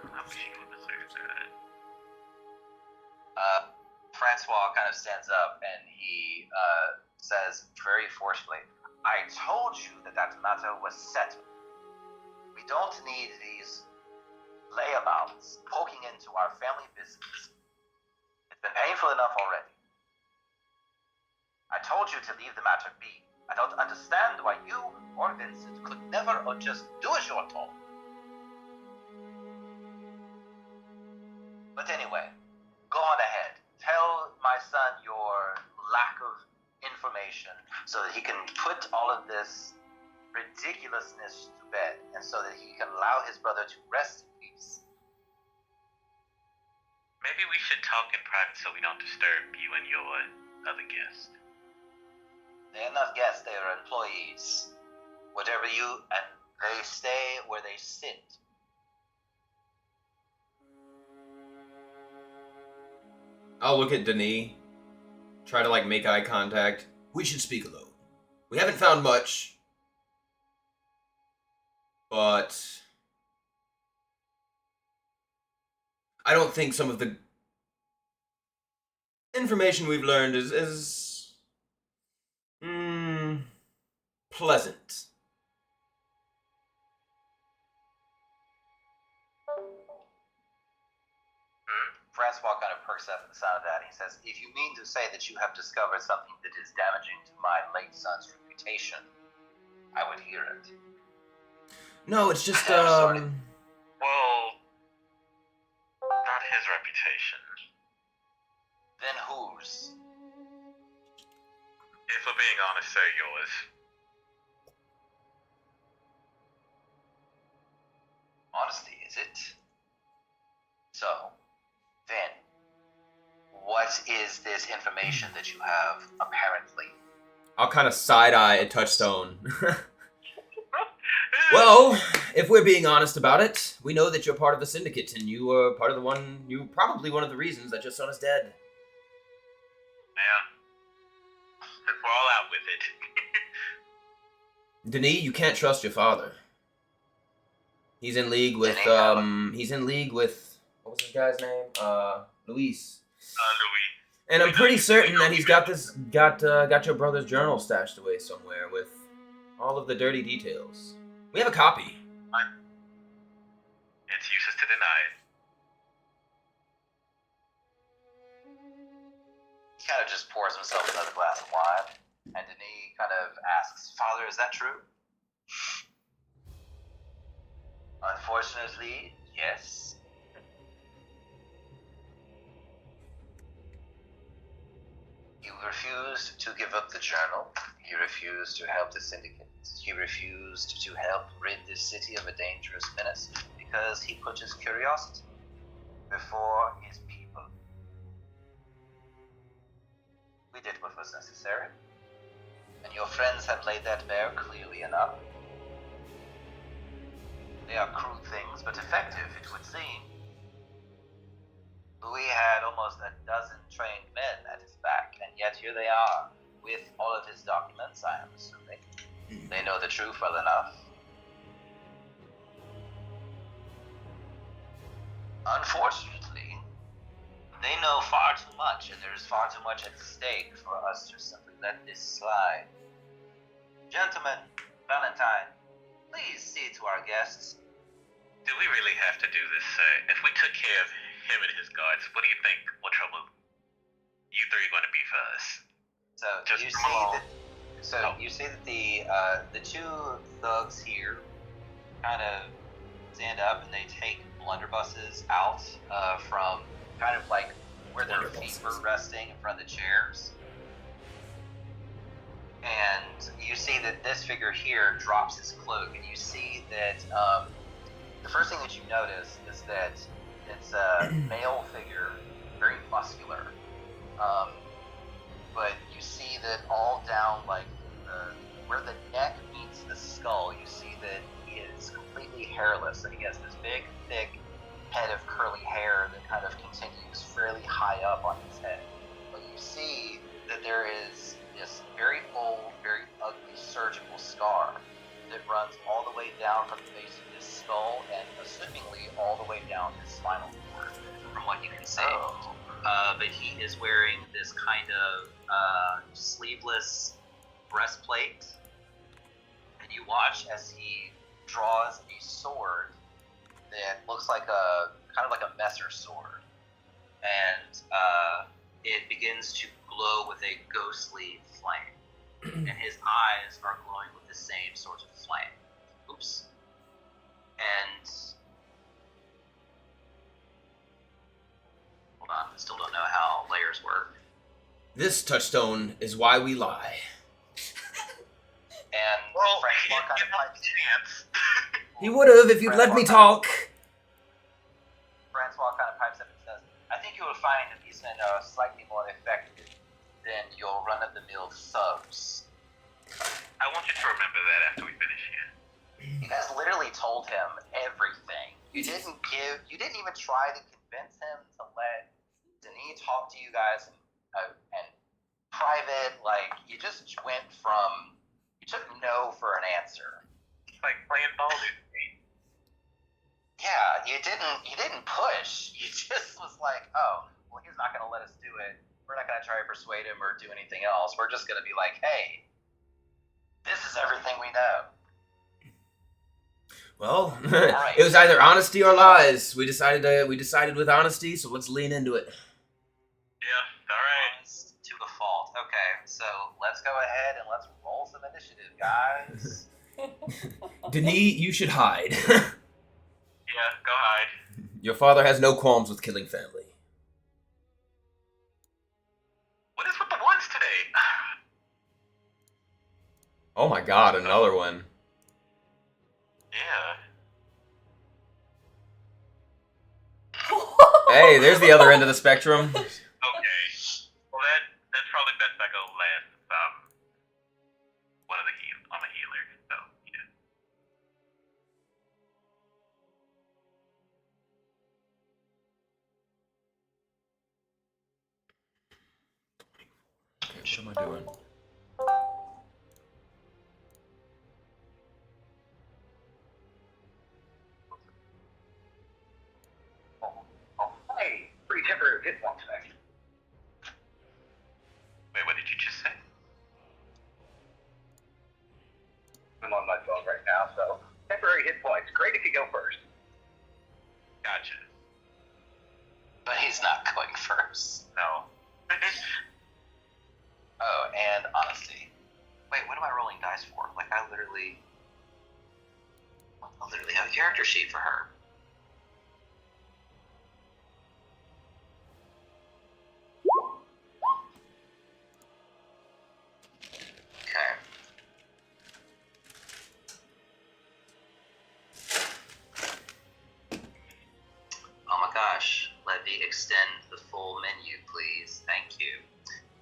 I wish you would deserve that. Francois kind of stands up and he says very forcefully, I told you that matter was settled. We don't need these layabouts poking into our family business. It's been painful enough already. I told you to leave the matter be. I don't understand why you or Vincent could never or just do as you're told. But anyway, go on ahead. Tell my son your lack of information so that he can put all of this ridiculousness to bed and so that he can allow his brother to rest in peace. Maybe we should talk in private so we don't disturb you and your other guest. They're not guests, they are employees. Whatever you, and they stay where they sit. I'll look at Denis, try to make eye contact. We should speak alone. We haven't found much, but I don't think some of the information we've learned is pleasant. Francois kind of perks up at the sound of that. He says, if you mean to say that you have discovered something that is damaging to my late son's reputation, I would hear it. No, it's just, Well, not his reputation. Then whose? If we're being honest, they're yours. Honesty, is it? So, then, what is this information that you have, apparently? I'll kind of side-eye at Touchstone. Well, if we're being honest about it, we know that you're part of the syndicate, and you are probably one of the reasons that your son is dead. Yeah. If we're all out with it. Denis, you can't trust your father. He's in league with, what was his guy's name? Luis. Louis. And I'm pretty certain that he's got your brother's journal stashed away somewhere with all of the dirty details. We have a copy. It's useless to deny it. He kind of just pours himself another glass of wine, and Denis kind of asks, Father, is that true? Unfortunately, yes. He refused to give up the journal. He refused to help the syndicate. He refused to help rid this city of a dangerous menace because he put his curiosity before his people. We did what was necessary, and your friends have laid that bare clearly enough. They are crude things, but effective, it would seem. Louis had almost a dozen trained men at his back, and yet here they are, with all of his documents, I am assuming. They know the truth well enough. Unfortunately, they know far too much, and there is far too much at stake for us to simply let this slide. Gentlemen, Valentine, please see to our guests. Do we really have to do this, sir? If we took care of him and his guards, what do you think? What trouble you three are going to be for us? So Just you come see along. that. So you see that the two thugs here kind of stand up and they take blunderbusses out from kind of like where their feet were resting in front of the chairs. And you see that this figure here drops his cloak, and you see that the first thing that you notice is that it's a male figure, very muscular. But you see that all down, like, where the neck meets the skull, you see that he is completely hairless, and he has this big, thick head of curly hair that kind of continues fairly high up on his head. But you see that there is this very old, very ugly surgical scar that runs all the way down from the base of his skull and assumingly all the way down his spinal cord, from what you can see. But he is wearing this kind of sleeveless breastplate, and you watch as he draws a sword that looks like a kind of like a messer sword, and it begins to glow with a ghostly flame, and his eyes are glowing with the same sort of flame. Oops. And hold on, I still don't know how layers work. This touchstone is why we lie. And Well, he Francois didn't kind give of us a chance. He would have if you'd let me talk. Francois kind of pipes up and says, "I think you will find that these men are slightly more effective than your run-of-the-mill thugs." I want you to remember that after we finish here. You guys literally told him everything. You didn't even try to convince him to let Denis talk to you guys and private. Like, you just went from, you took no for an answer. It's like playing Baldur's Gate. Yeah, you didn't push. You just was like, oh, well, he's not going to let us do it. We're not going to try to persuade him or do anything else. We're just going to be like, hey, this is everything we know. Well, Right. it was either honesty or lies. We decided with honesty, so let's lean into it. Yeah, alright. Honest to a fault. Okay, so let's go ahead and let's roll some initiative, guys. Denis, you should hide. Yeah, go hide. Your father has no qualms with killing family. What is with the ones today? Oh my god, another one. Yeah. Hey, there's the other end of the spectrum. Okay. Well, that's probably best I go last. One of the I'm a healer, so yeah. Okay, what am I doing? Hey, pretty temporary hit points back. Wait, what did you just say? I'm on my phone right now, so temporary hit points. Great if you go first. Gotcha. But he's not going first. No. Oh, and honesty. Wait, what am I rolling dice for? Like, I literally... What the I literally have a character sheet for her. Okay. Oh my gosh. Let me extend the full menu, please. Thank you.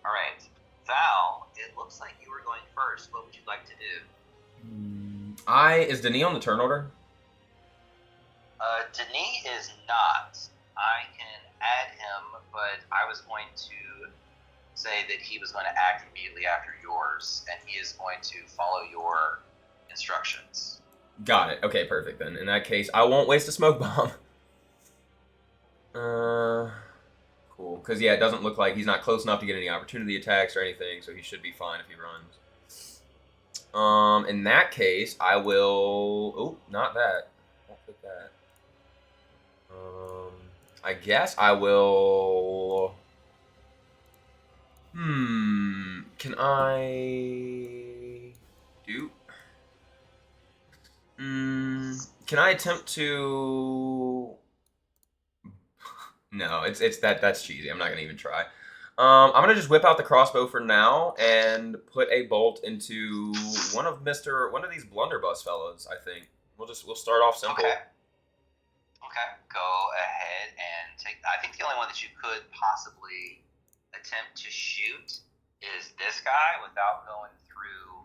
All right. Val, it looks like you were going first. What would you like to do? Is Denis on the turn order? Denis is not. I can add him, but I was going to say that he was going to act immediately after yours, and he is going to follow your instructions. Got it. Okay, perfect then. In that case, I won't waste a smoke bomb. Cool. Because, yeah, it doesn't look like he's not close enough to get any opportunity attacks or anything, so he should be fine if he runs. In that case, I will... Oh, not that. Won't click that. I guess I will... Can I... do... Can I attempt to... No, it's that's cheesy. I'm not gonna even try. I'm gonna just whip out the crossbow for now and put a bolt into one of these blunderbuss fellows. I think we'll start off simple. Okay. Go ahead and take. I think the only one that you could possibly attempt to shoot is this guy without going through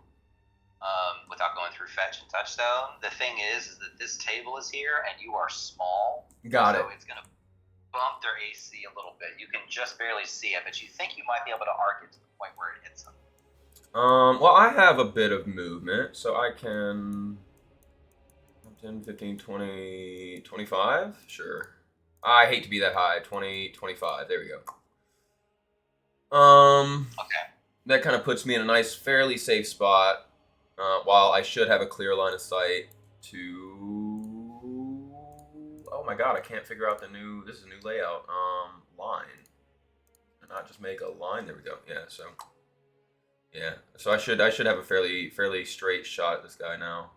fetch and touchstone. The thing is that this table is here and you are small. Got it. So it's gonna bump their AC a little bit. You can just barely see it, but you think you might be able to arc it to the point where it hits them. Well, I have a bit of movement, so I can 10, 15, 20, 25? Sure. I hate to be that high. 20, 25. There we go. Okay. That kind of puts me in a nice, fairly safe spot, while I should have a clear line of sight to... Oh my god, I can't figure out this is a new layout. Line. Not just make a line. There we go. Yeah, so... Yeah, so I should have a fairly straight shot at this guy now.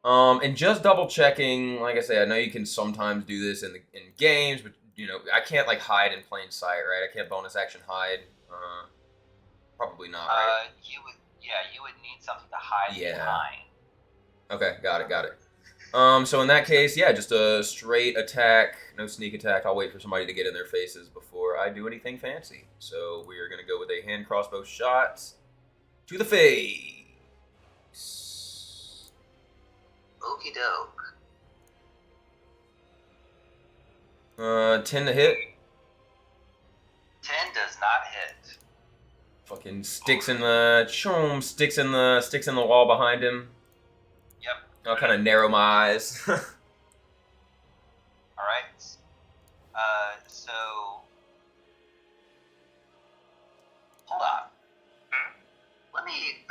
And just double checking, like I say, I know you can sometimes do this in games, but you know, I can't like hide in plain sight, right? I can't bonus action hide. Probably not, right? You would need something to hide behind. Okay, got it. So in that case, yeah, just a straight attack, no sneak attack. I'll wait for somebody to get in their faces before I do anything fancy. So we are going to go with a hand crossbow shot to the face. Okie doke. 10 to hit. 10 does not hit. Fucking sticks in the wall behind him. Yep. I'll kind of narrow my eyes. All right. So hold on. Let me.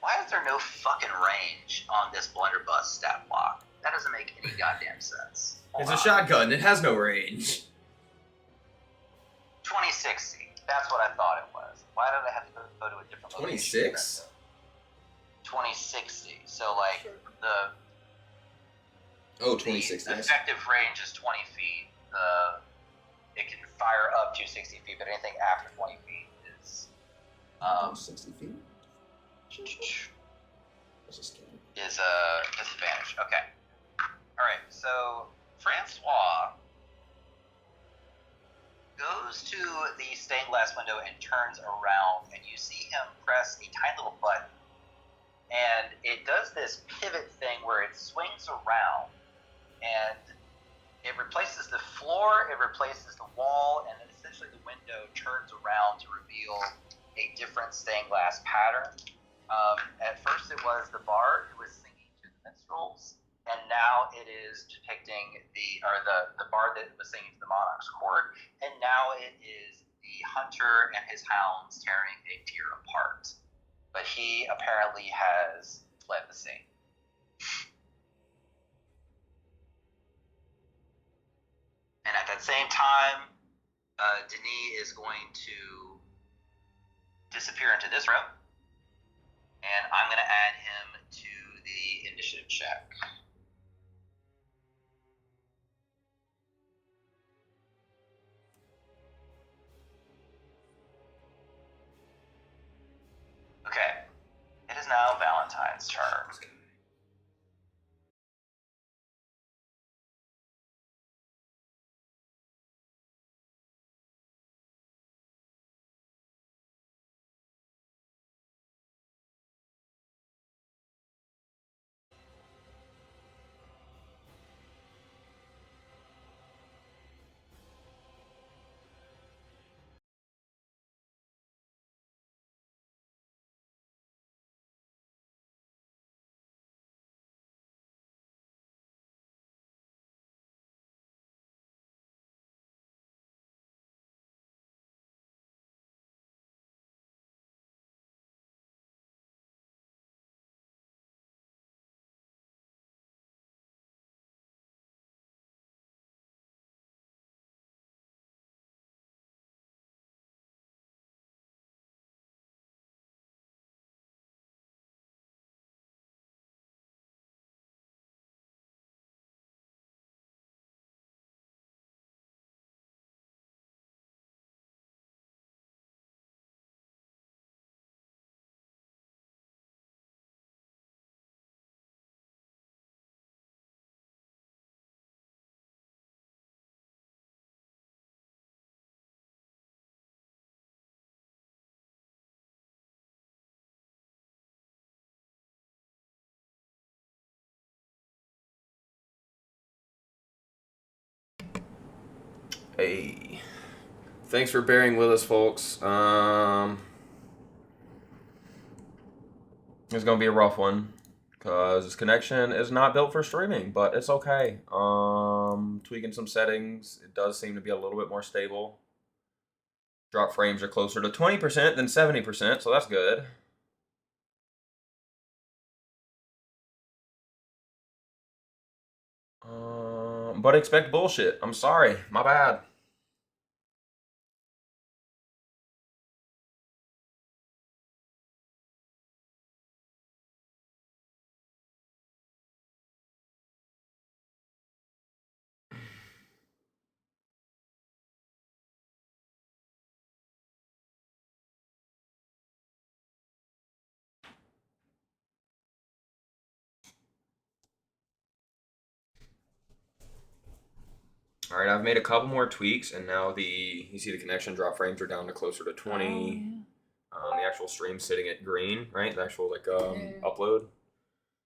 Why is there no fucking range on this blunderbuss stat block? That doesn't make any goddamn sense. It's a shotgun. It has no range. 2060. That's what I thought it was. Why did I have to go to a different location? 26? 2060. So like the 2060. The effective range is 20 feet. It can fire up to 60 feet, but anything after 20 feet is 60 feet. Is a disadvantage. Okay. All right. So Francois goes to the stained glass window and turns around, and you see him press a tiny little button, and it does this pivot thing where it swings around, and it replaces the floor, it replaces the wall, and then essentially the window turns around to reveal a different stained glass pattern. At first it was the bard who was singing to the minstrels, and now it is depicting the bard that was singing to the monarch's court, and now it is the hunter and his hounds tearing a deer apart. But he apparently has fled the scene. And at that same time, Denis is going to disappear into this room. And I'm going to add him to the initiative check. Okay. It is now Valentine's turn. Hey. Thanks for bearing with us, folks. It's going to be a rough one because this connection is not built for streaming, but it's okay. Tweaking some settings. It does seem to be a little bit more stable. Drop frames are closer to 20% than 70%, so that's good. But expect bullshit. I'm sorry. My bad. All right, I've made a couple more tweaks, and now you see the connection drop frames are down to closer to 20. The actual stream sitting at green, right? The actual upload.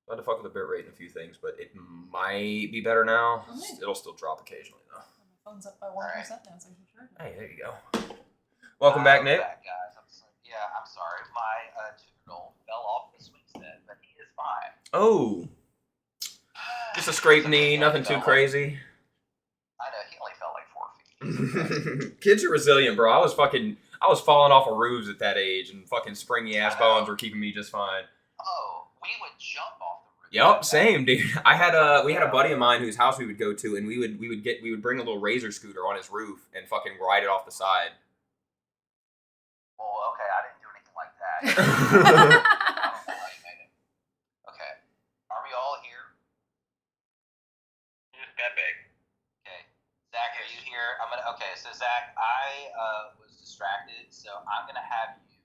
I had to fuck with the bitrate and a few things, but it might be better now. It'll still drop occasionally though. My phone's up by 1% now, so you sure. Hey, there you go. Welcome back, Nick. Back, guys. I'm sorry. My 2-year-old fell off the swing set, but he is fine. Oh, just a scraped knee, nothing too crazy. I know, he only fell like 4 feet. Kids are resilient, bro. I was falling off of roofs at that age, and fucking springy ass bones were keeping me just fine. Oh, we would jump off the roof. Yep, same, dude. We had a buddy of mine whose house we would go to, and we would bring a little razor scooter on his roof and fucking ride it off the side. Well, okay, I didn't do anything like that. I don't know how you made it. Okay, are we all here? That big. Okay, Zach, are you here? Okay, so Zach, I was distracted, so I'm gonna have you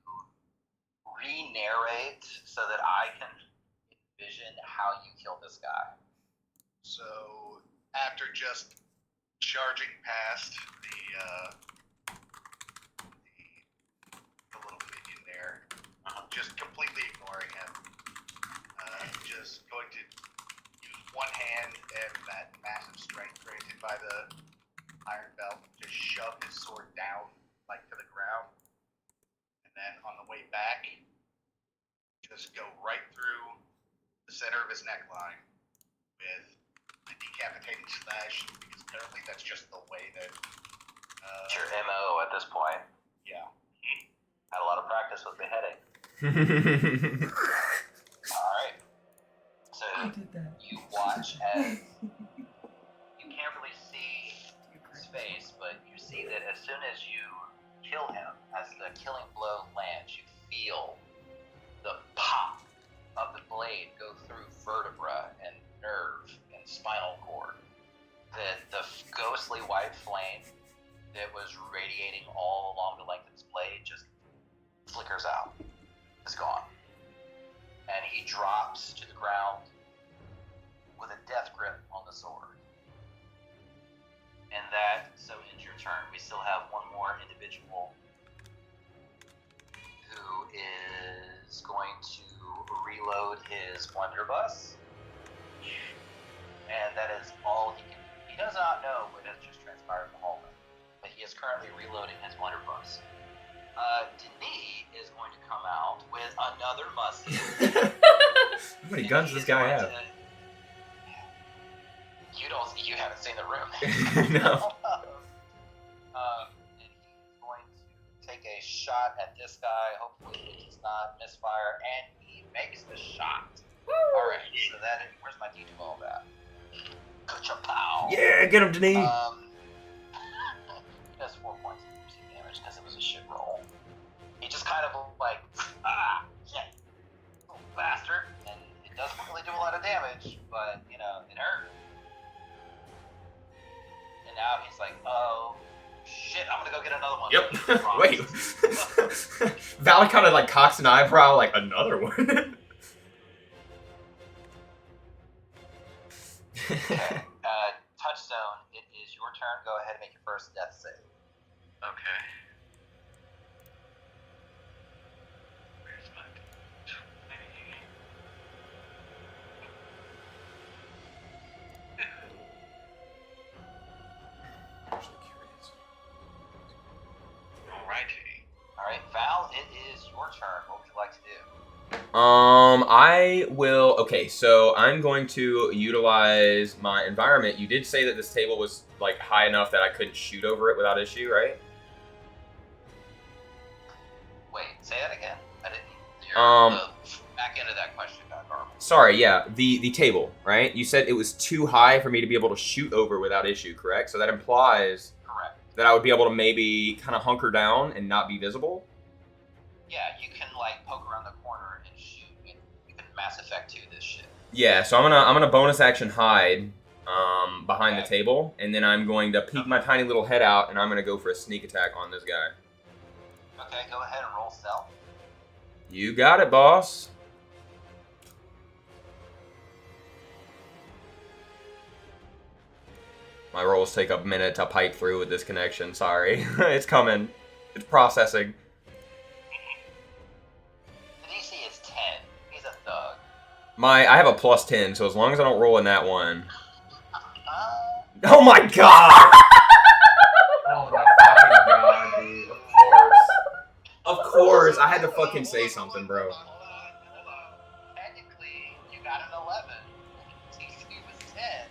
re-narrate so that I can envision how you killed this guy. So after just charging past the little minion there, just completely ignoring him, just going to use one hand and that massive strength granted by the iron belt, just shove his sword down like to the ground, and then on the way back, just go right through the center of his neckline with the decapitating slash, because apparently that's just the way that. It's your MO at this point. Yeah. Had a lot of practice with beheading. All right. So you watch as you can't really see his face, but you see that as soon as you kill him, as the killing blow lands, you feel the pop vertebra and nerve and spinal cord. The ghostly white flame that was radiating all along the length of his blade just flickers out. It's gone. And he drops to the ground with a death grip on the sword. And that, so ends your turn. We still have one more individual who is going to reload his blunderbuss. And that is all he can do. He does not know what has just transpired in the hallway, but he is currently reloading his blunderbuss. Denis is going to come out with another musket. How many guns does this guy have? You haven't seen the room. No. And he's going to take a shot at this guy. Hopefully he does not misfire, and he makes the shot. All right, so where's my D12 at? Ka-chow. Yeah, get him, Denis. He does 4 points of piercing damage because it was a shit roll. He just kind of like, shit, little bastard, and it doesn't really do a lot of damage, but it hurt. And now he's like, oh shit, I'm gonna go get another one. Yep. Wait. Val kind of like cocks an eyebrow, like another one. Okay. Touchstone, it is your turn. Go ahead and make your first death save. Okay. Where's my D20? Alrighty. Alright, Val, it is your turn. What would you like to do? I will. Okay, so I'm going to utilize my environment. You did say that this table was like high enough that I couldn't shoot over it without issue, right? Wait, say that again. I didn't. The back end of that question got garbled. Sorry, yeah, the table, right? You said it was too high for me to be able to shoot over without issue, correct? So that implies Correct. that I would be able to maybe kind of hunker down and not be visible. Yeah, you can like poke around the corner and shoot. You can Mass Effect 2 this shit. Yeah, so I'm gonna bonus action hide behind the table, and then I'm going to peek my tiny little head out, and I'm gonna go for a sneak attack on this guy. Okay, go ahead and roll stealth. You got it, boss. My rolls take a minute to pipe through with this connection. Sorry, it's coming. It's processing. The DC is 10. He's a thug. I have a plus 10, so as long as I don't roll in that one. Oh my god! Oh my fucking god, dude. Of course. Of course, I had to fucking say something, bro. Hold on. Technically, you got an 11. DC was 10.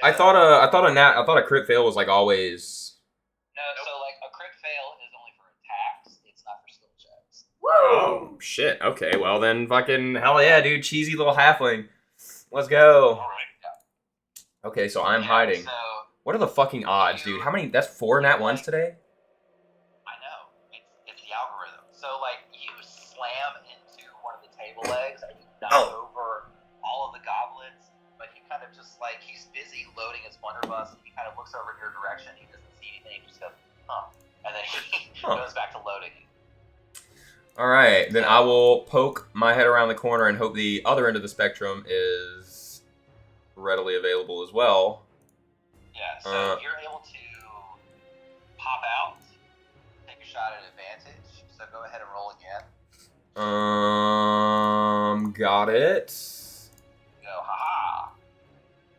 I thought a crit fail was like always. No, so like a crit fail is only for attacks. It's not for skill checks. Oh shit. Okay, well then, fucking hell yeah, dude. Cheesy little halfling. Let's go. Alright. Okay, so I'm hiding. So, What are the fucking odds, dude? How many? That's 4 nat ones today. I know. It's the algorithm. So like you slam into one of the table legs and you knock over all of the goblets, but he kind of just like he's busy loading his blunderbuss and he kind of looks over in your direction, he doesn't see anything, he just goes, and then he goes back to loading. Alright, then I will poke my head around the corner and hope the other end of the spectrum is readily available as well. Yeah, so if you're able to pop out, take a shot at advantage, so go ahead and roll again. Got it. Go, haha.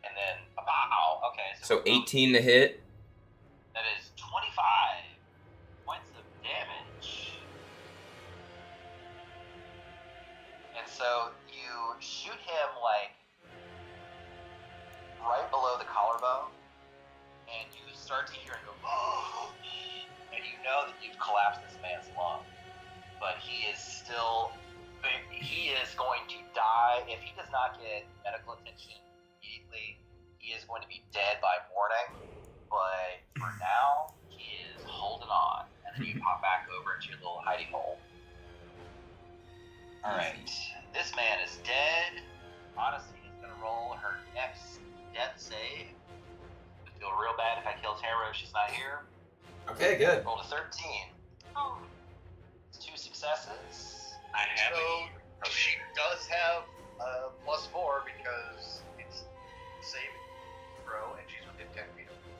And then, pow. Okay, So 18 to hit. That is 25 points of damage. And so you shoot him like right below the collarbone, and you start to hear him go, oh, and you know that you've collapsed this man's lung. But he is going to die. If he does not get medical attention immediately, he is going to be dead by morning. But for now, he is holding on. And then you pop back over into your little hidey hole. Alright. This man is dead. Odyssey is bad if I kill Tara if she's not here. Okay, good. Rolled a 13. Oh. 2 successes. I have So she does have a +4 because it's saving throw and she's within 10 feet of me.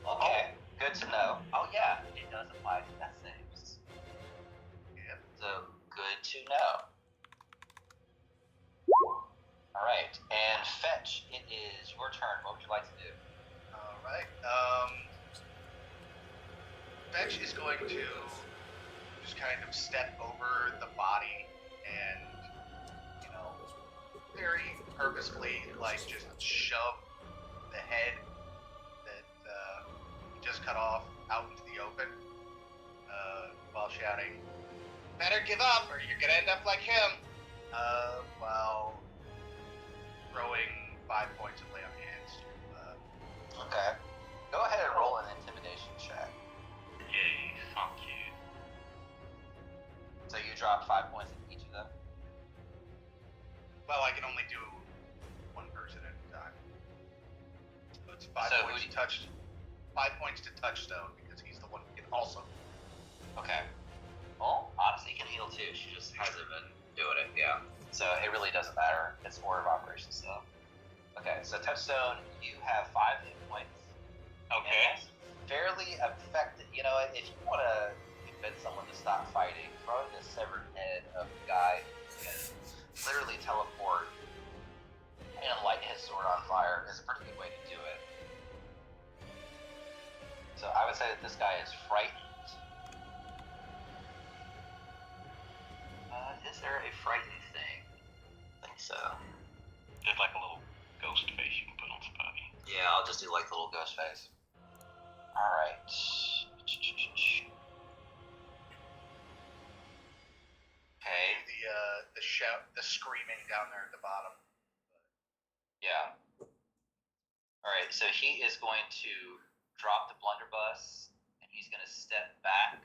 Okay, good to know. Oh yeah, it does apply to death saves. Yep. So good to know. Alright, and Fetch, it is your turn. What would you like to do? Alright. Fetch is going to just kind of step over the body and, very purposefully, just shove the head that he just cut off out into the open while shouting, "Better give up or you're gonna end up like him," while throwing 5 points of lay on hands to Okay. Go ahead and roll an intimidation check. Yay, thank you. So you drop 5 points in each of them. well, I can only do one person at a time. So it's 5 So points touched. 5 points to touchstone because he's the one who can also. Okay. Well, honestly, you can heal too. She just hasn't been doing it, yeah. So it really doesn't matter. It's more of operations stuff. Okay, so touchstone, you have 5 hit points. Okay. And it's fairly effective. You know, if you want to convince someone to stop fighting, throwing the severed head of the guy who can literally teleport and light his sword on fire is a pretty good way to do it. So I would say that this guy is frightened. Is there a frightened thing? I think so. There's like a little ghost face you can put on somebody. Yeah, I'll just do like the little ghost face. Alright. Okay. The screaming down there at the bottom. Yeah. Alright, so he is going to drop the blunderbuss and he's going to step back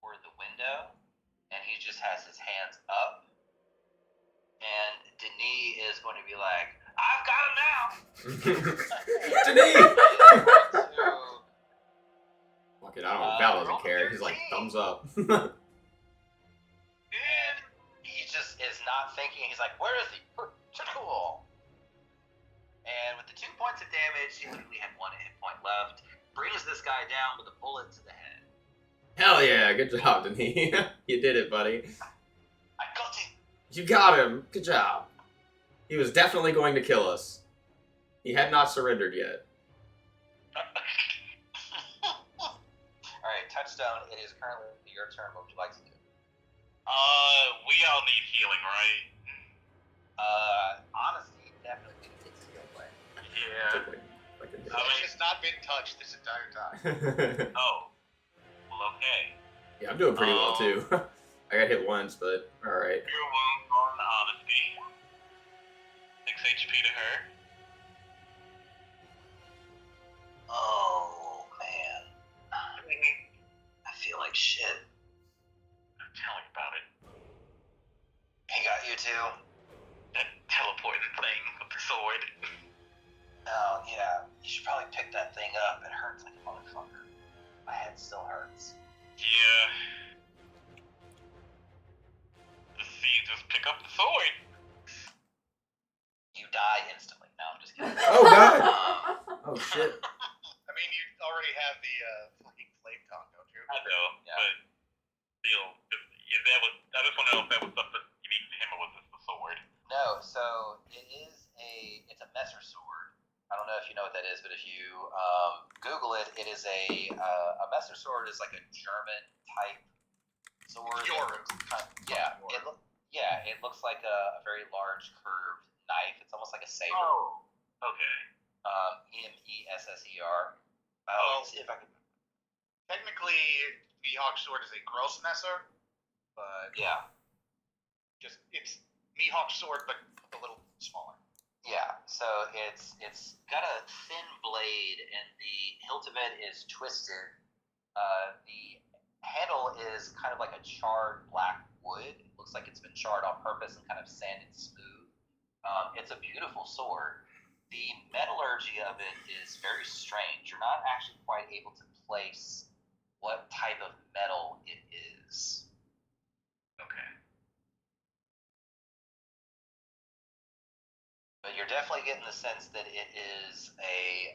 toward the window and he just has his hands up. And Denis is going to be like, "I've got him now!" Denis! Fuck it, I don't know. Val doesn't care. He's like, thumbs up. And he just is not thinking. He's like, "Where is he? Cool." And with the 2 points of damage, he literally had 1 hit point left. Brings this guy down with a bullet to the head. Hell yeah, good job, Denis. You did it, buddy. I got him. You got him. Good job. He was definitely going to kill us. He had not surrendered yet. Alright, touchstone, it is currently your turn. What would you like to do? We all need healing, right? Honestly, definitely it's skill play. Yeah. He's just not been touched this entire time. Oh. Well, okay. Yeah, I'm doing pretty well too. I got hit once, but alright. Your wound on honesty. 6 HP to her. Oh, man. I feel like shit. Tell me about it. He got you too? That teleporting thing with the sword. Oh, yeah. You should probably pick that thing up. It hurts like a motherfucker. My head still hurts. Yeah. Just pick up the sword. You die instantly. No, I'm just kidding. Oh, God! Oh, shit. I mean, you already have the fucking flame tongue, don't you? I know, Yeah. but still, I just want to know if that was something unique to him or was this the sword? No, so it's a messer sword. I don't know if you know what that is, but if you Google it, it is a messer sword is like a German type sword. It looks like a very large curved knife. It's almost like a saber. Oh, okay. Messer. Let's see if I can. Technically, Mihawk sword is a Grossmesser, but Yeah. it's Mihawk sword, but a little smaller. Yeah, so it's got a thin blade, and the hilt of it is twisted. The handle is kind of like a charred black wood. It looks like it's been charred on purpose and kind of sanded smooth. It's a beautiful sword. The metallurgy of it is very strange. You're not actually quite able to place what type of metal it is. Okay. But you're definitely getting the sense that it is a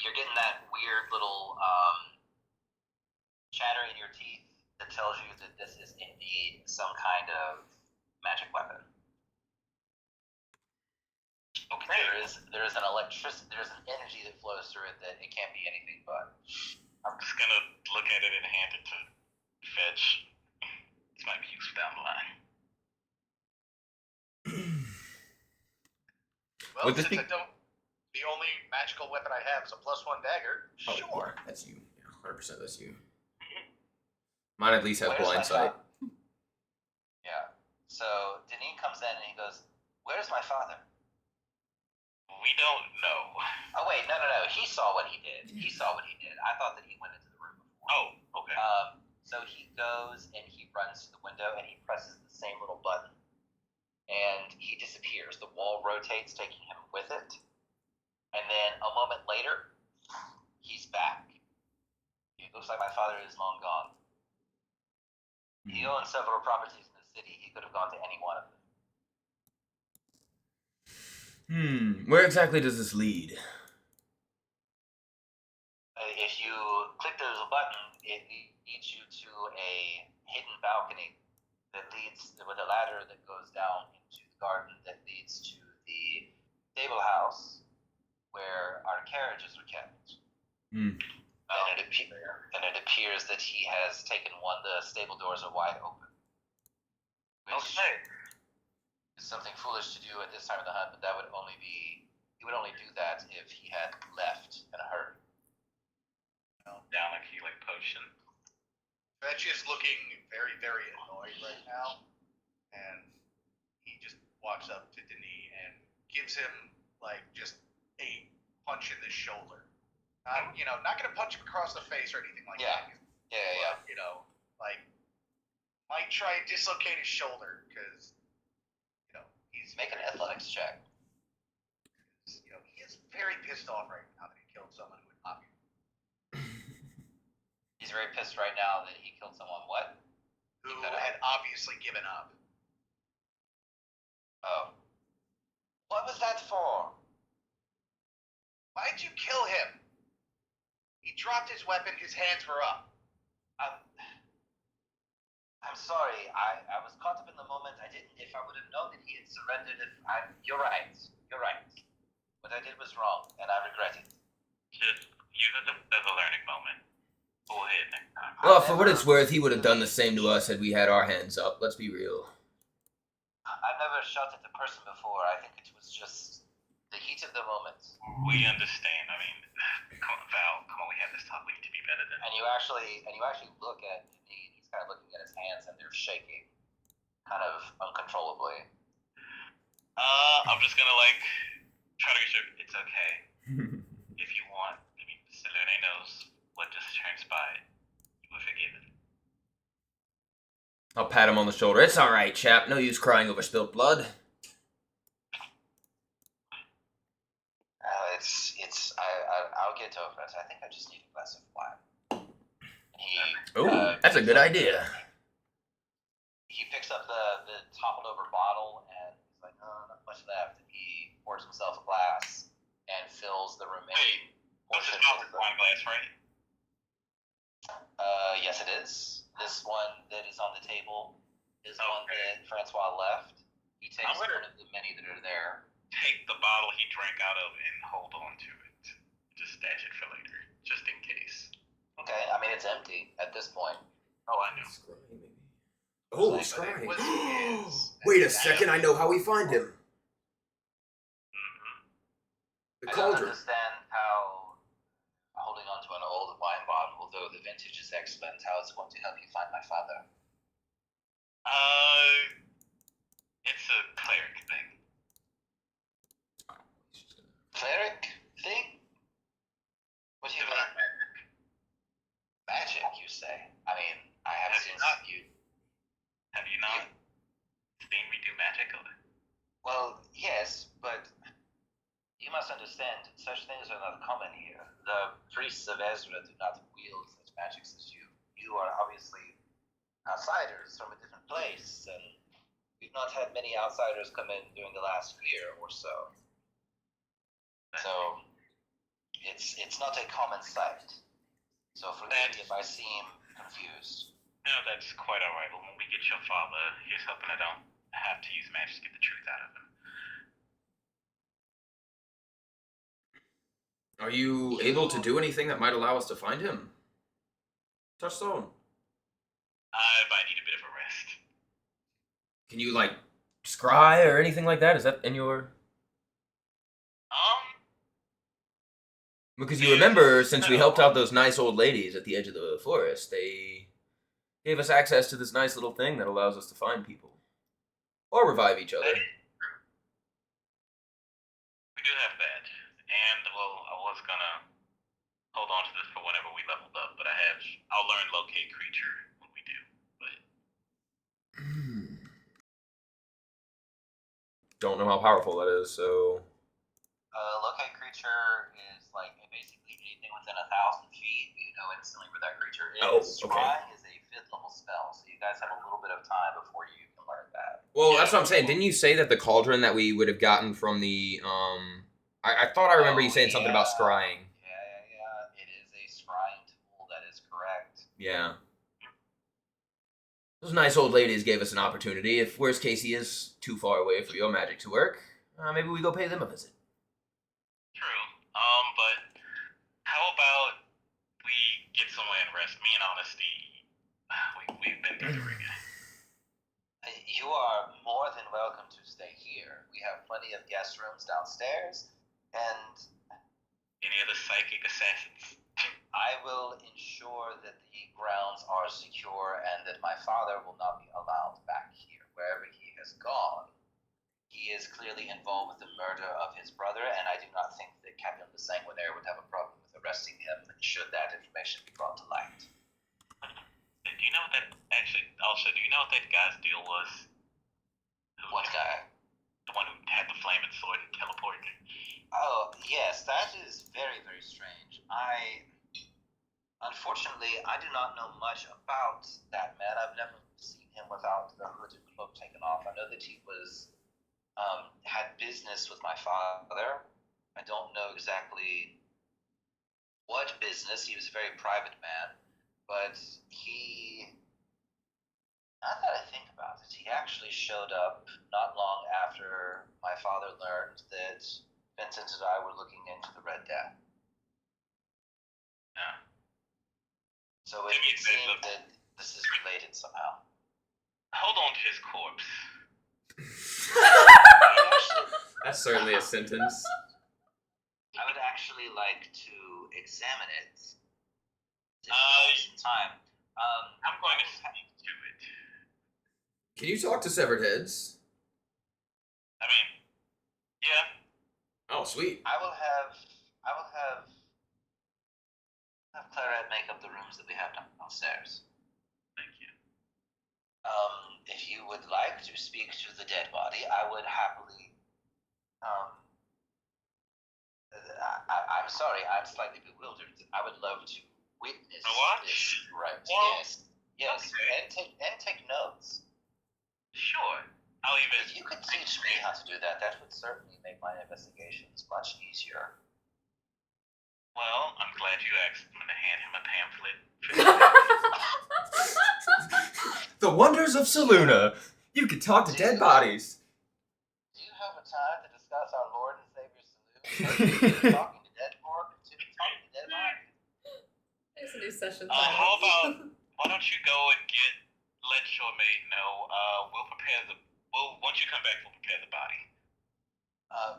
you're getting that weird little chatter in your teeth that tells you that this is indeed some kind of magic weapon. Okay. There is an energy that flows through it that it can't be anything but. I'm just gonna look at it and hand it to Fetch. This might be useful down the line. Well, Would this since be- the only magical weapon I have is a +1 dagger, Oh, sure. yeah, that's you. Yeah, 100% that's you. Mine at least has Where's blind my sight. Yeah. So Denis comes in and he goes, "Where's my father?" We don't know. Oh wait, no. He saw what he did. I thought that he went into the room before. Oh, okay. So he goes and he runs to the window and he presses the same little button, and he disappears. The wall rotates, taking him with it. And then a moment later, he's back. It looks like my father is long gone. He owns several properties in the city. He could have gone to any one of them. Where exactly does this lead? If you click the little button, it leads you to a hidden balcony that leads with a ladder that goes down into the garden that leads to the stable house where our carriages are kept. And it appears that he has taken one. The stable doors are wide open. Which is something foolish to do at this time of the hunt, but that would only be he would only do that if he had left in a hurry. Down a healing potion. Fetch is looking very, very annoyed right now, and he just walks up to Denis and gives him like just a punch in the shoulder. Not gonna punch him across the face or anything like that. Yeah. Like might try and dislocate his shoulder because he's Make an athletics check. he is very pissed off right now that he killed someone who would not be. He's very pissed right now that he killed someone. What? Who had obviously given up. Oh. What was that for? Why'd you kill him? He dropped his weapon, his hands were up. I'm sorry. I was caught up in the moment. I didn't. If I would have known that he had surrendered, you're right. What I did was wrong, and I regret it. Just use it as a learning moment. Go ahead next time. Well, for what it's worth, he would have done the same to us had we had our hands up. Let's be real. I've never shot at a person before. I think it was just the heat of the moment. We understand. I mean, come on, Val. Come on, we had this talk. We need to be better than. And you actually look at Denis. He's kind of looking at his hands, and they're shaking, kind of uncontrollably. I'm just gonna try to get you. It's okay. If you want, I mean, Selene knows what just transpired. You were forgiven. I'll pat him on the shoulder. It's all right, chap. No use crying over spilled blood. I'll get over it. I think I just need a glass of wine. That's a good idea. He picks up the toppled over bottle and he's like, not much left. And he pours himself a glass and fills the remaining portion. This is wine glass, right? Yes, it is. This one that is on the table is one that Francois left. He takes one of the many that are there. Take the bottle he drank out of and hold on to it. Just stash it for later, just in case. Okay, I mean it's empty at this point. Oh, I know. Oh, Scry. Wait a second, I know how we find him. The I don't cauldron. understand how holding on to an old wine bottle, although the vintage is excellent, how it's going to help you find my father. It's a cleric thing. Cleric thing? What do you mean? Magic, you say? I mean, I haven't seen you. Have you not seen me do magic? Well, things are not common here. The priests of Ezra do not wield such magics as you. You are obviously outsiders from a different place, and we've not had many outsiders come in during the last year or so. So it's not a common sight. So forgive me if I seem confused. No, that's quite alright. But when we get your father, here's hoping I don't have to use magic to get the truth out of him. Are you able to do anything that might allow us to find him? Touchstone. I might need a bit of a rest. Can you, like, scry or anything like that? Is that in your... Because you remember, since we helped out those nice old ladies at the edge of the forest, they gave us access to this nice little thing that allows us to find people. Or revive each other. We do have that. And, well, I was gonna hold on to this for whenever we leveled up, but I'll learn locate creature when we do, but... Don't know how powerful that is, so... Locate creature is like basically anything within 1,000 feet. You know instantly where that creature is. Oh, okay. Scrying is a 5th level spell, so you guys have a little bit of time before you can learn that. Well, that's what I'm saying. Didn't you say that the cauldron that we would have gotten from the, I thought I remember you saying something about scrying. Yeah. It is a scrying tool, that is correct. Yeah. Those nice old ladies gave us an opportunity. If worst case he is too far away for your magic to work, maybe we go pay them a visit. True. But how about we get somewhere and rest? Me and Honesty, we've been through the ringer. You are more than welcome to stay here. We have plenty of guest rooms downstairs, and... Any other psychic assassins? I will ensure that the grounds are secure and that my father will not be allowed back here. Wherever he has gone, he is clearly involved with the murder of his brother, and I do not think that Captain the Sanguinaire would have a problem with arresting him should that information be brought to light. Do you know what that, actually, also, do you know what that guy's deal was? What guy? The one who had the flaming sword and teleported. Oh, yes, that is very, very strange. Unfortunately, I do not know much about that man. I've never seen him without the hood and cloak taken off. I know that he was, had business with my father. I don't know exactly what business. He was a very private man, but now that I think about it, he actually showed up not long after my father learned that Vincent and I were looking into the Red Death. Yeah. So it would seem that this is related somehow. Hold on to his corpse. That's certainly a sentence. I would actually like to examine it. Some time. I'm going to speak to it. Can you talk to severed heads? I mean, yeah. Oh, sweet. I will have Claret make up the rooms that we have downstairs. Thank you. If you would like to speak to the dead body, I would happily. I'm sorry, I'm slightly bewildered. I would love to witness this. Right. Well, yes. Okay. And take notes. Sure. I'll even... If you could teach me how to do that, that would certainly make my investigations much easier. Well, I'm glad you asked. I'm going to hand him a pamphlet. The wonders of Saluna. You can talk to dead bodies. Do you have a time to discuss our Lord and Savior Saluna? Talking to dead pork and talking to dead bodies. There's a new session. How about, why don't you go and let your maid know, once you come back, we'll prepare the body.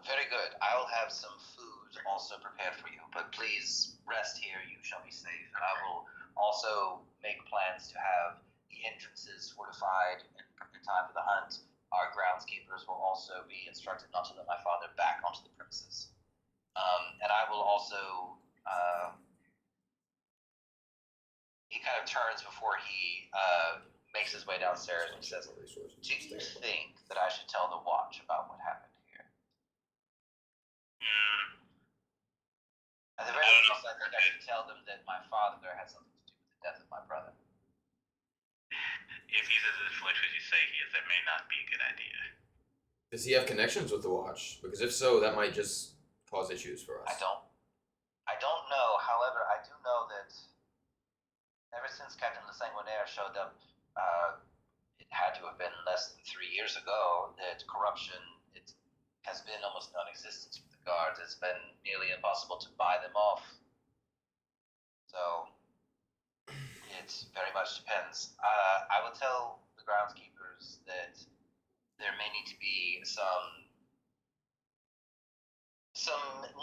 Very good. I'll have some food also prepared for you, but please rest here. You shall be safe. And I will also make plans to have the entrances fortified in time for the hunt. Our groundskeepers will also be instructed not to let my father back onto the premises. And I will also... he kind of turns before he makes his way downstairs and says, do you think that I should tell the watch about what happened here? think I should tell them that my father had something to do with the death of my brother. If he's as influential as you say he is, that may not be a good idea. Does he have connections with the Watch? Because if so, that might just cause issues for us. I don't know. However, I do know that ever since Captain Le Sanguinaire showed up, it had to have been less than 3 years ago, that corruption has been almost non-existent with the guards. It's been nearly impossible to buy them off. So it very much depends. I will tell the groundskeepers that there may need to be some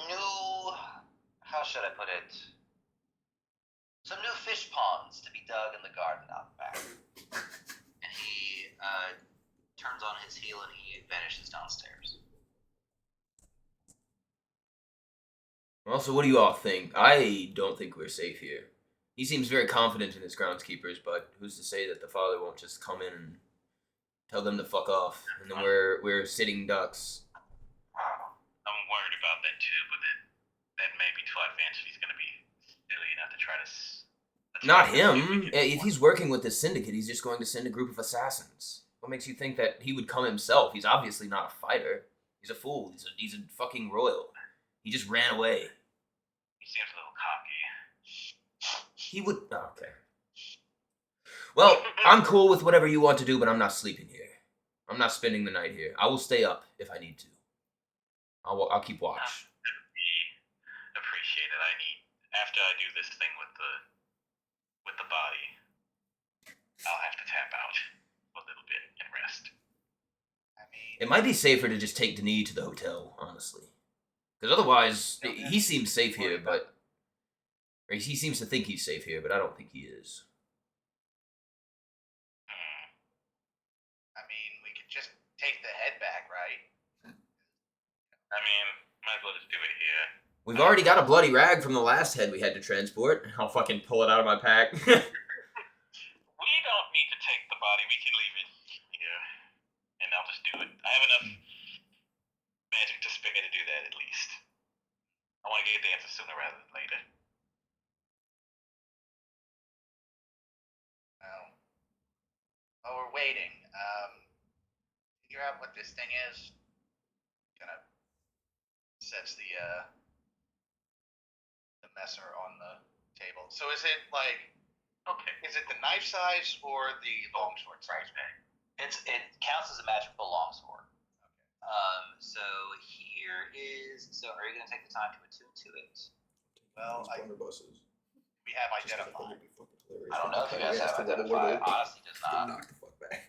new, how should I put it? Some new fish ponds to be dug in the garden out back. And he turns on his heel and he vanishes downstairs. Well, so what do you all think? I don't think we're safe here. He seems very confident in his groundskeepers, but who's to say that the father won't just come in and tell them to fuck off, and then we're sitting ducks. I'm worried about that too, but that may be too advanced. He's gonna be silly enough to try to. Not him. If he's working with this syndicate, he's just going to send a group of assassins. What makes you think that he would come himself? He's obviously not a fighter. He's a fool. He's a fucking royal. He just ran away. He seems a little cocky. He would. Oh, okay. Well, I'm cool with whatever you want to do, but I'm not sleeping here. I'm not spending the night here. I will stay up if I need to. I'll keep watch. That would be appreciated. After I do this thing with the body, I'll have to tap out a little bit and rest. I mean, It might be safer to just take Denis to the hotel, honestly. Because otherwise, he seems safe here, but... Or he seems to think he's safe here, but I don't think he is. I mean, we could just take the head back, right? I mean, might as well just do it here. We've already got a bloody rag from the last head we had to transport. I'll fucking pull it out of my pack. We don't need to take the body. We can leave it here, and I'll just do it. I have enough magic to spare to do that at least. I want to get the answer sooner rather than later. Well, while we're waiting, figure out what this thing is. Kind of sets the messer on the table. So is it like, Okay. is it the knife size or the longsword size? it counts as a magical longsword. So here is. So are you going to take the time to attune to it? Well, buses. we have identified. I don't know if you guys have identified. Honesty does not. Knock the fuck back.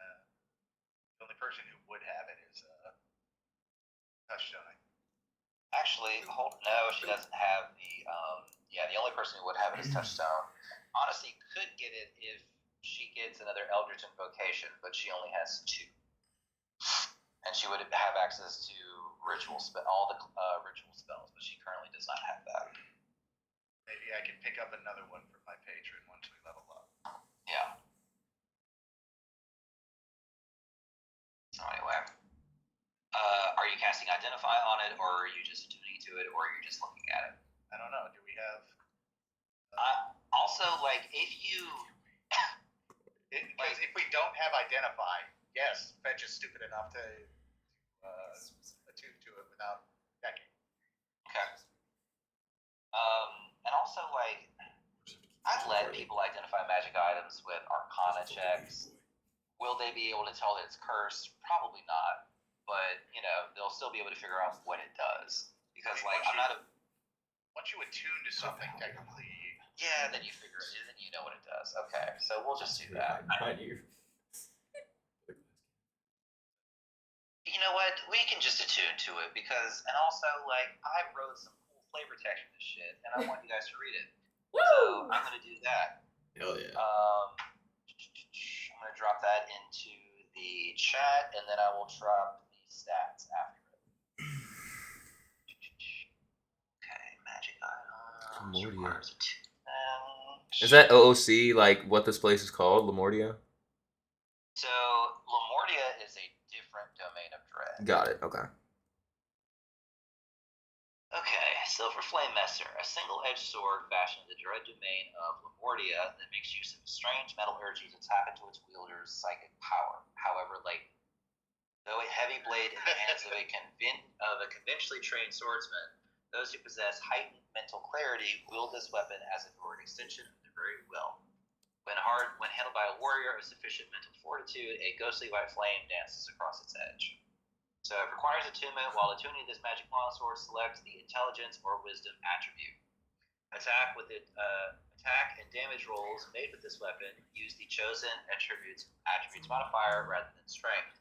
The only person who would have it is Touchstone. Actually, no, she doesn't have the. The only person who would have it is Touchstone. Honesty could get it if she gets another Eldritch Invocation, but she only has 2. And she would have access to all the ritual spells, but she currently does not have that. Maybe I can pick up another one from my patron once we level up. Yeah. So anyway, are you casting Identify on it, or are you just attuning to it, or are you just looking at it? I don't know. Do we have? Also, like, if you... Because if we don't have Identify, yes, Fetch is stupid enough to attune to it without checking. Okay. And also, like, I let people identify magic items with Arcana checks. Will they be able to tell that it's cursed? Probably not. But, they'll still be able to figure out what it does. Because, like, I'm not a... Once you attune to something, technically... Yeah, then you figure it, then you know what it does. Okay, so we'll just do that. You know what? We can just attune to it because, and also, like, I wrote some cool flavor text for this shit, and I want you guys to read it. So I'm gonna do that. Hell yeah. I'm gonna drop that into the chat, and then I will drop the stats after it. Okay, magic items. Requires attunement. Is that OOC, like, what this place is called? Lamortia? So, Lamortia is a different domain of dread. Got it, okay. Okay, Silver Flame Messer, a single-edged sword fashioned in the dread domain of Lamortia that makes use of a strange metallurgy to tap into its wielder's psychic power. However, though a heavy blade in the hands of a conventionally trained swordsman, those who possess heightened mental clarity wield this weapon as if it were an extension of their very will. When handled by a warrior of sufficient mental fortitude, a ghostly white flame dances across its edge. So it requires attunement. While attuning this magic longsword, select the intelligence or wisdom attribute. Attack and damage rolls made with this weapon use the chosen attributes modifier rather than strength.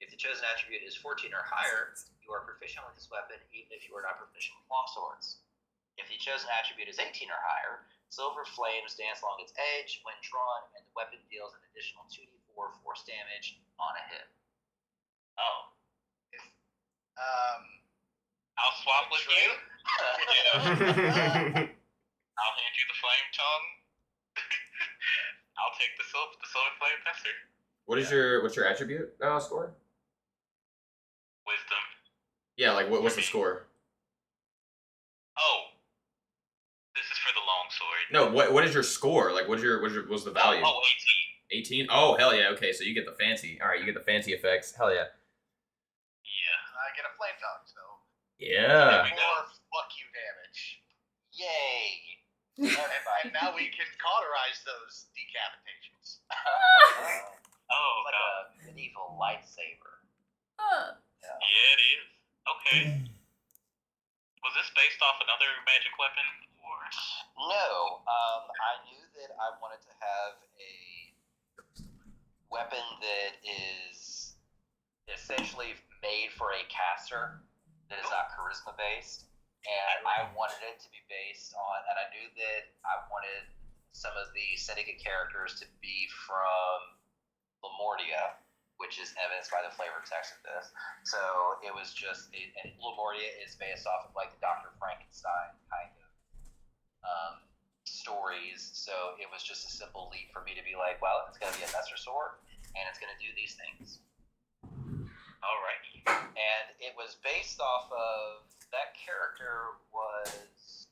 If the chosen attribute is 14 or higher, you are proficient with this weapon even if you are not proficient with longswords. If the chosen attribute is 18 or higher, silver flames dance along its edge when drawn, and the weapon deals an additional 2d4 force damage on a hit. Oh. I'll swap with you. I'll hand you the flame tongue. I'll take the silver flame messer. What's your attribute score? Wisdom. Yeah, what's the score? Oh. This is for the long sword. No, what is your score? What's the value? Oh, 18. 18? Oh, hell yeah. Okay, so you get the fancy. All right, you get the fancy effects. Hell yeah. Yeah. I get a flame tongue, so Yeah. more fuck you damage. Yay! And now we can cauterize those decapitations. Oh, Like a medieval lightsaber. yeah, it is. Okay. Was this based off another magic weapon, or? No, I knew that I wanted to have a weapon that is essentially made for a caster that is not charisma based, and I wanted it to be based on, and I knew that I wanted some of the syndicate characters to be from Lamortia, which is evidenced by the flavor text of this. So it was just, and Lamortia is based off of the Dr. Frankenstein kind of stories. So it was just a simple leap for me to be like, well, it's going to be a Messer sword, and it's going to do these things. Alrighty. And it was based off of, that character was,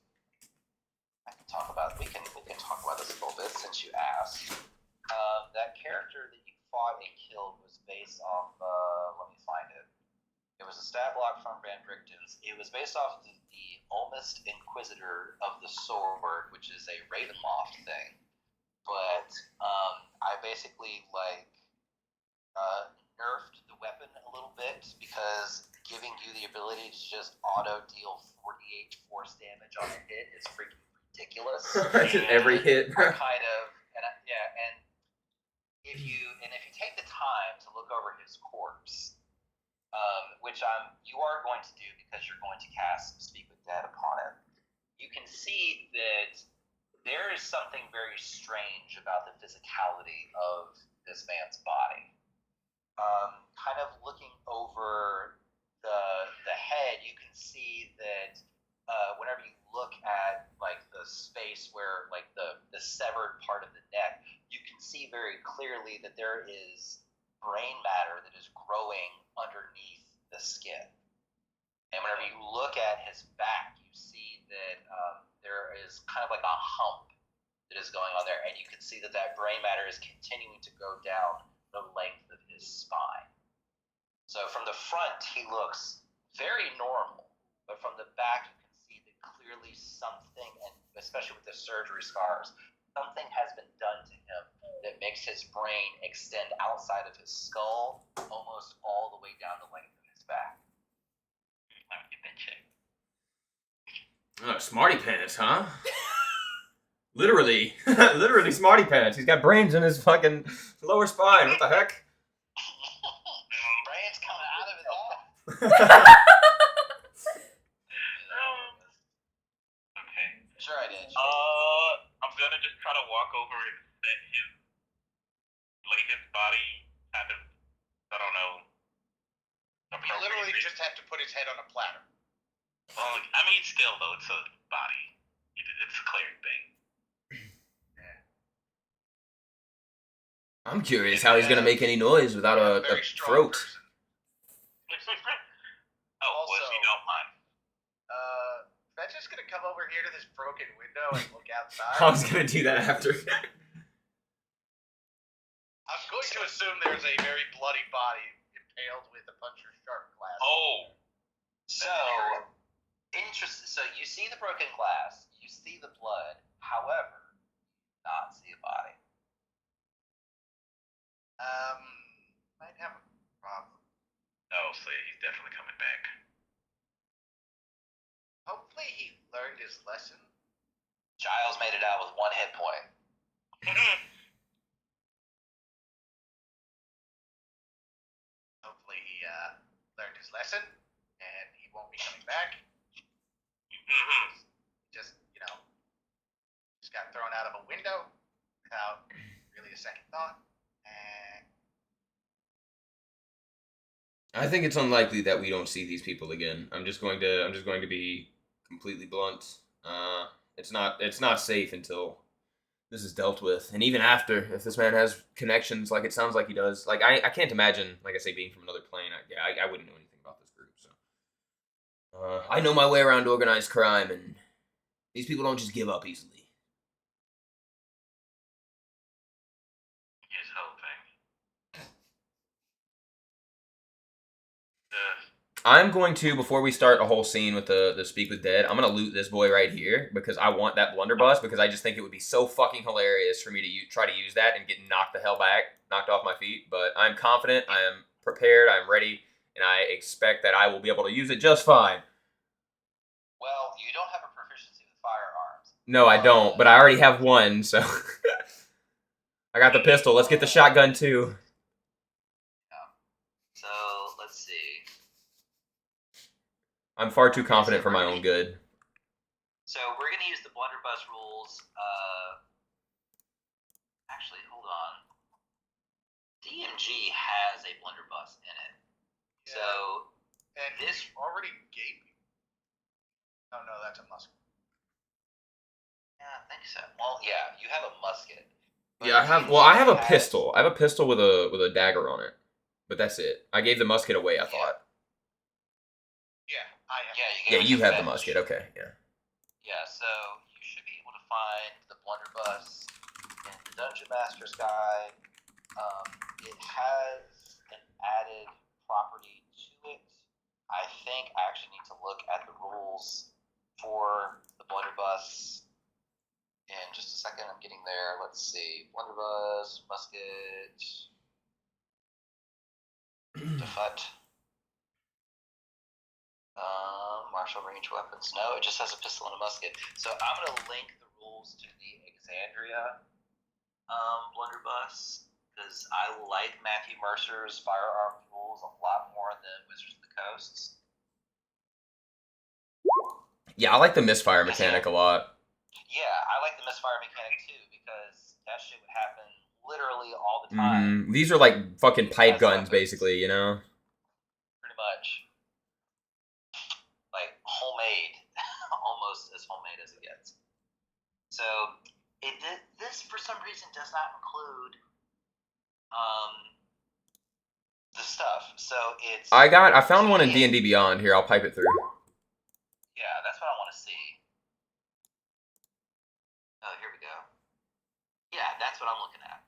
we can talk about this a little bit since you asked. That character that you fought and killed was based off, let me find it. It was a stat block from Van Brichten's. It was based off the Almost Inquisitor of the Sword, which is a Ravenloft thing. But I basically nerfed the weapon a little bit because giving you the ability to just auto deal 48 force damage on a hit is freaking ridiculous. Just every hit. And if you take the time to look over his corpse, which you are going to do because you're going to cast Speak with Dead upon it, you can see that there is something very strange about the physicality of this man's body. Kind of looking over the head, you can see that whenever you look at the space where the severed part of the neck, you can see very clearly that there is brain matter that is growing underneath the skin. And whenever you look at his back, you see that there is kind of like a hump that is going on there, and you can see that brain matter is continuing to go down the length of his spine. So from the front, he looks very normal, but from the back, you can see that clearly something, and especially with the surgery scars, something has been done to him that makes his brain extend outside of his skull, almost all the way down the length of his back. Let me get that checked. Oh, smarty pants, huh? Literally smarty pants. He's got brains in his fucking lower spine. What the heck? Brains coming out of his ass. Okay. Sure I did. I'm gonna just try to walk over and lay his body kind of, I don't know. You literally just have to put his head on a platter. Well, I mean, still though, it's a body. It's a clearing thing. I'm curious how he's gonna make any noise without a throat. Oh, well, if you don't mind. I just gonna come over here to this broken window and look outside? I was gonna do that after. I'm going to assume there's a very bloody body impaled with a puncher's sharp glass. Oh, So, interesting. So you see the broken glass, you see the blood. However, not see a body. Might have a problem. no, so he's definitely coming back. Hopefully he learned his lesson. Giles made it out with 1 hit point. Hopefully he learned his lesson, and he won't be coming back. Just, just got thrown out of a window without really a second thought. And I think it's unlikely that we don't see these people again. I'm just going to be completely blunt. It's not safe until this is dealt with, and even after, if this man has connections like it sounds like he does. Like I can't imagine, like I say, being from another plane. I wouldn't know anything about this group. So I know my way around organized crime, and these people don't just give up easily. His whole thing. I'm going to, before we start a whole scene with the Speak with Dead, I'm going to loot this boy right here because I want that blunderbuss, because I just think it would be so fucking hilarious for me to try to use that and get knocked the hell back, knocked off my feet. But I'm confident, I am prepared, I'm ready, and I expect that I will be able to use it just fine. Well, you don't have a proficiency with firearms. No, I don't, but I already have one, so... I got the pistol. Let's get the shotgun, too. So, let's see. I'm far too confident for my own good. So, we're going to use the blunderbuss rules. Actually, hold on. DMG has a blunderbuss in it. Yeah. So, and this already gave you. Oh no, that's a musket. Yeah, I think so. Well, yeah, you have a musket. Yeah, I have a pistol. I have a pistol with a dagger on it. But that's it. I gave the musket away, I thought. Yeah, I have. Yeah, you have the musket. Okay, yeah. Yeah, so you should be able to find the blunderbuss in the Dungeon Master's Guide. It has an added property to it. I think I actually need to look at the rules for the blunderbuss in just a second. I'm getting there. Let's see. Blunderbuss, musket, defut. Martial range weapons. No, it just has a pistol and a musket. So I'm going to link the rules to the Exandria blunderbuss, because I like Matthew Mercer's firearm rules a lot more than Wizards of the Coast's. Yeah, I like the misfire mechanic a lot. Yeah, I like the misfire mechanic too, because that shit would happen literally all the time. These are like fucking pipe guns, basically, you know? Pretty much. Like, homemade. Almost as homemade as it gets. So, this, for some reason, does not include the stuff. So, it's... I found one in D&D Beyond. Here, I'll pipe it through. Yeah, that's what I want to see. Oh, here we go. Yeah, that's what I'm looking at.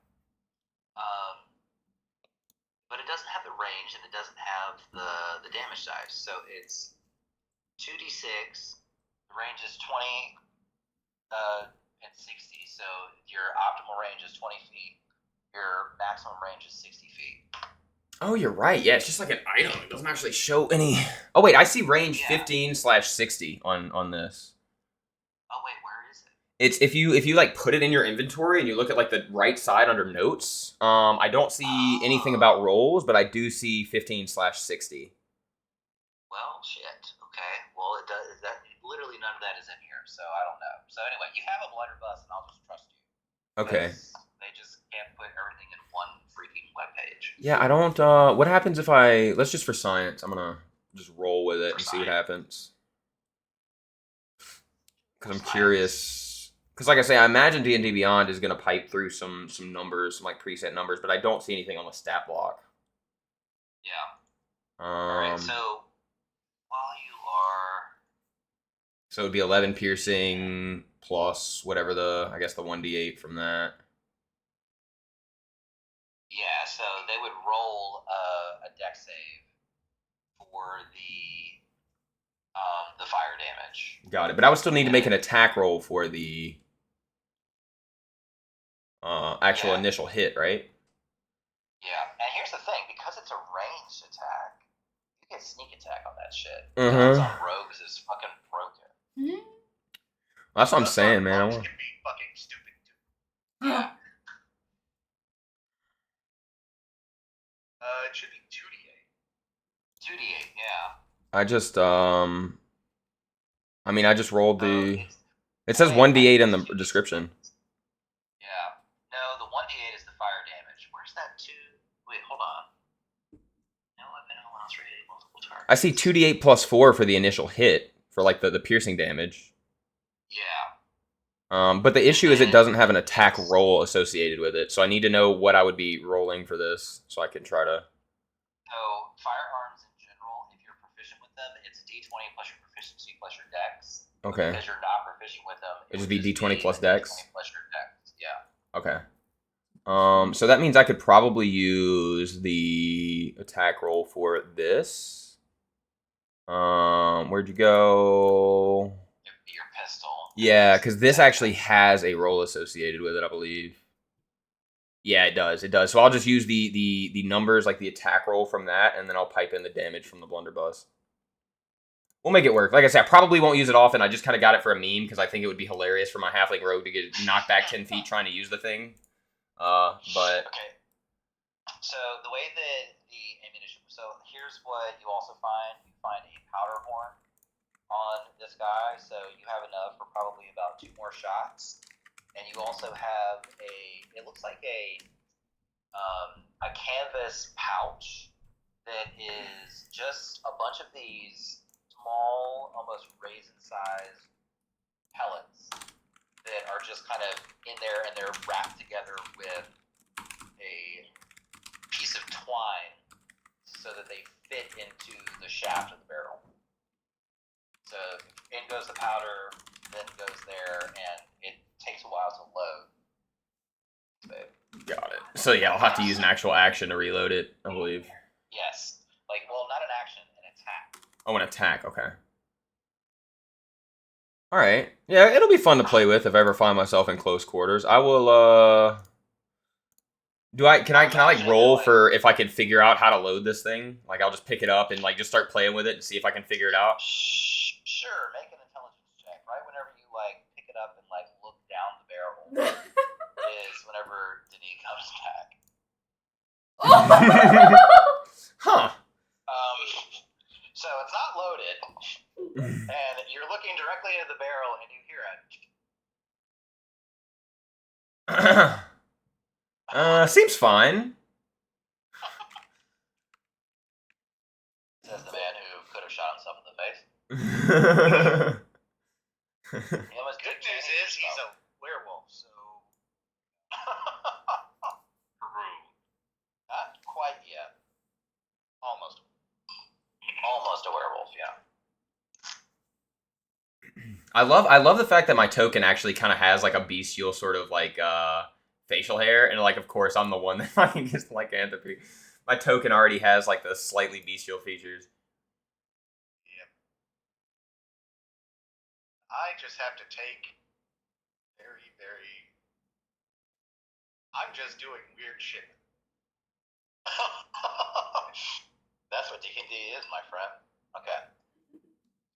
But it doesn't have the range, and it doesn't have the damage dice. So it's 2d6. The range is 20 and 60. So your optimal range is 20 feet. Your maximum range is 60 feet. Oh, you're right. Yeah, it's just like an item. It doesn't actually show any... Oh, wait, I see range 15/60 on this. Oh, wait, where is it? It's if you like put it in your inventory and you look at like the right side under notes. I don't see anything about rolls, but I do see 15/60. Well, shit. Okay. Well, it does. That literally none of that is in here, so I don't know. So anyway, you have a blunderbuss, and I'll just trust you. Okay. They just can't put everything in one freaking webpage. Yeah, I don't. What happens if I? Let's just for science. I'm gonna just roll with it and see what happens. Because I'm curious. Because like I say, I imagine D&D Beyond is gonna pipe through some numbers, some like preset numbers, but I don't see anything on the stat block. Yeah. All right. So while you are So it would be 11 piercing plus whatever I guess the 1d8 from that. Yeah, so they would roll a dex save for the fire damage. Got it. But I would still need to make an attack roll for the actual initial hit, right? Yeah, and here's the thing, because it's a ranged attack, you get sneak attack on that shit. Mm-hmm. Guns on rogues is fucking broken. That's what I'm saying, man. Rogues can be fucking stupid too. Yeah. It should be 2d8. 2d8, yeah. I just I mean, I just rolled the. It says 1d8 in the description. Yeah. No, the 1d8 is the fire damage. Where's that 2? Wait, hold on. No weapon allows for hitting multiple targets. I see 2d8 plus 4 for the initial hit for like the piercing damage. Yeah. But the issue is it doesn't have an attack roll associated with it, so I need to know what I would be rolling for this, so I can try to. So firearms in general, if you're proficient with them, it's d20 plus your proficiency plus your dex. Okay. Because you're not proficient with them, It'd just be d20 plus dex. D20 plus your dex. Yeah. Okay. So that means I could probably use the attack roll for this. Where'd you go? Your pistol. Yeah, because this actually has a roll associated with it, I believe. Yeah, it does. It does. So I'll just use the numbers, like the attack roll from that, and then I'll pipe in the damage from the blunderbuss. We'll make it work. Like I said, I probably won't use it often. I just kind of got it for a meme because I think it would be hilarious for my halfling rogue to get knocked back 10 feet trying to use the thing. But okay. So the way that the ammunition. So here's what you also find. You find a powder horn on this guy, so you have enough for probably about 2 more shots. And you also have it looks like a canvas pouch that is just a bunch of these small, almost raisin-sized pellets that are just kind of in there, and they're wrapped together with a piece of twine so that they fit into the shaft of the barrel. So in goes the powder, then goes there, and it takes a while to load. got it. So yeah, I'll have to use an actual action to reload it, I believe. Yes. Not an action, an attack. Oh, an attack, okay. Alright. Yeah, it'll be fun to play with if I ever find myself in close quarters. I will, Can I like roll for if I can figure out how to load this thing? Like I'll just pick it up and like just start playing with it and see if I can figure it out. Sure, make an intelligence check. Right whenever you like pick it up and like look down the barrel is whenever Denis comes back. Huh. So it's not loaded, and you're looking directly into the barrel, and you hear it. Seems fine. Says the man who could have shot himself in the face. Good news is he's a werewolf, so. Not quite yet. Almost. Almost a werewolf, yeah. I love the fact that my token actually kind of has like a bestial sort of like facial hair, and like of course I'm the one that fucking gets lycanthropy. My token already has like the slightly bestial features. Yep. I just have to take very, very. I'm just doing weird shit. That's what D&D is, my friend. Okay.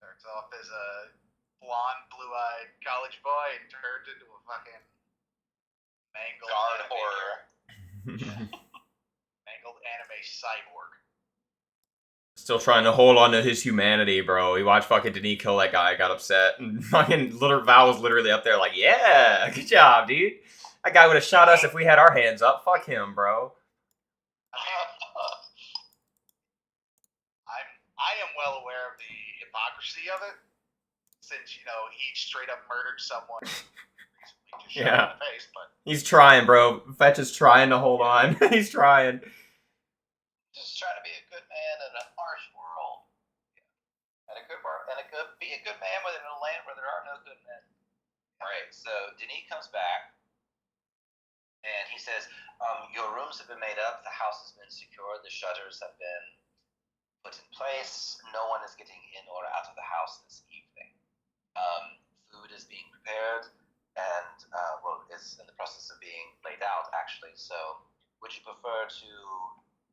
Starts off as a blonde, blue-eyed college boy and turns into a fucking mangled Guard anime horror. mangled anime cyborg. Still trying to hold on to his humanity, bro. He watched fucking Denis kill that guy, got upset, and fucking Val was literally up there like, yeah, good job, dude. That guy would have shot us if we had our hands up. Fuck him, bro. I am well aware of the hypocrisy of it, since he straight up murdered someone recently, just shot him in the face. But He's trying, bro. Fetch is trying to hold on. He's trying. Just trying to be a good man in a harsh world. And a be a good man within a land where there are no good men. Right. So Denis comes back, and he says, "Your rooms have been made up. The house has been secured. The shutters have been put in place. No one is getting in or out of the house this evening. Food is being prepared, and is in the process of being laid out, actually. So, would you prefer to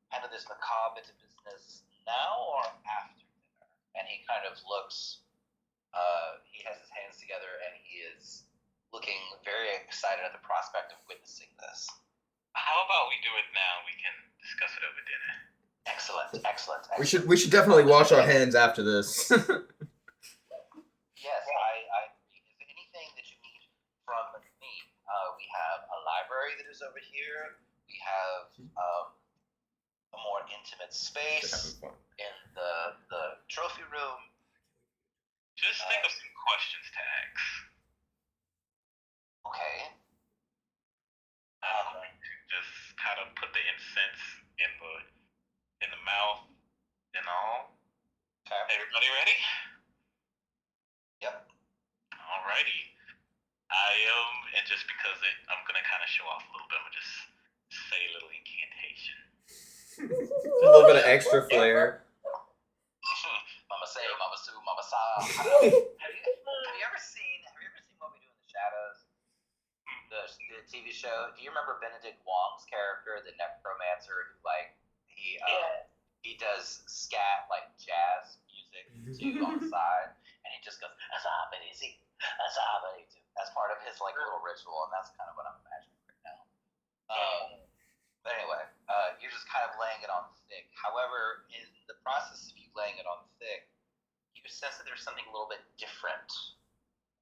handle this macabre bit of business now or after dinner?" And he kind of looks. He has his hands together, and he is looking very excited at the prospect of witnessing this. How about we do it now? We can discuss it over dinner. Excellent. We should definitely wash our hands after this. Yes, I is there anything that you need from me? We have a library that is over here. We have a more intimate space in the trophy room. Just think of some questions to ask. Okay. I'm going to just kind of put the incense in the mouth and all. Okay. Everybody ready? Yep. Alrighty. And just because I'm gonna kind of show off a little bit, I'm gonna just say a little incantation. A little bit of extra flair. Mama say, Mama Sue, Mama Sa. Have you ever seen What We Do in the Shadows? The TV show. Do you remember Benedict Wong's character, the necromancer, who he does scat like jazz music too on the side, and he just goes as part of his like little ritual, and that's kind of what I'm imagining right now. But anyway, you're just kind of laying it on thick. However, in the process of you laying it on thick, you sense that there's something a little bit different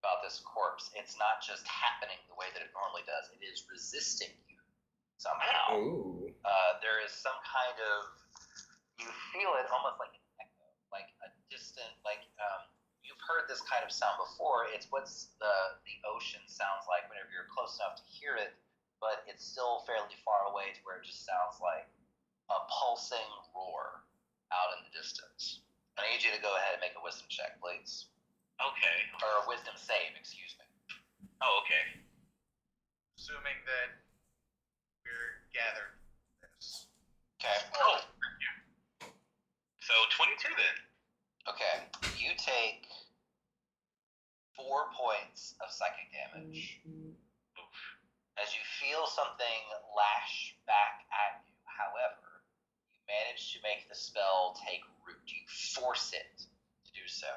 about this corpse. It's not just happening the way that it normally does. It is resisting you somehow. Ooh. There is some kind of, you feel it almost like an echo, like a distant, you've heard this kind of sound before. It's what's the ocean sounds like whenever you're close enough to hear it, but it's still fairly far away to where it just sounds like a pulsing roar out in the distance. I need you to go ahead and make a wisdom check, please. Okay. Or a wisdom save, excuse me. Oh, okay. Assuming that we're gathered for this. Okay. Oh, thank you. So 22 then. Okay. You take 4 points of psychic damage as you feel something lash back at you. However, you manage to make the spell take root. You force it to do so.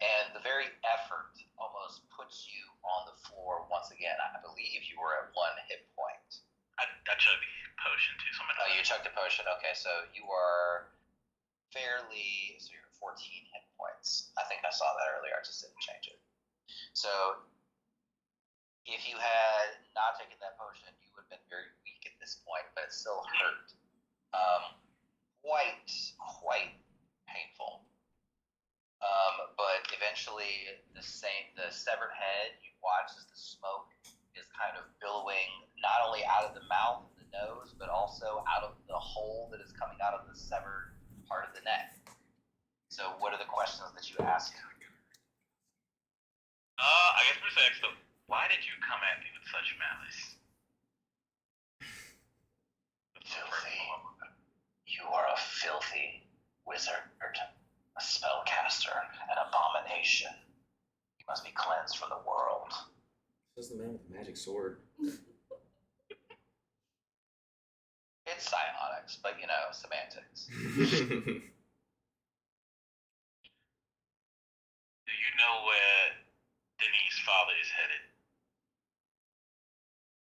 And the very effort almost puts you on the floor once again. I believe you were at 1 hit point. I chugged the potion too, so I'm gonna. Oh, you chugged a potion. Okay, so you are so you're at 14 hit points. I think I saw that earlier. I just didn't change it. So if you had not taken that potion, you would have been very weak at this point, but it still hurt. Quite painful. But eventually, the severed head, you watch as the smoke is kind of billowing not only out of the mouth and the nose, but also out of the hole that is coming out of the severed part of the neck. So, what are the questions that you ask? I guess we're saying, so why did you come at me with such malice? Filthy. You are a filthy wizard, a spellcaster, an abomination. You must be cleansed from the world. This is the man with the magic sword. It's psionics, but semantics. Do you know where Denis' father is headed?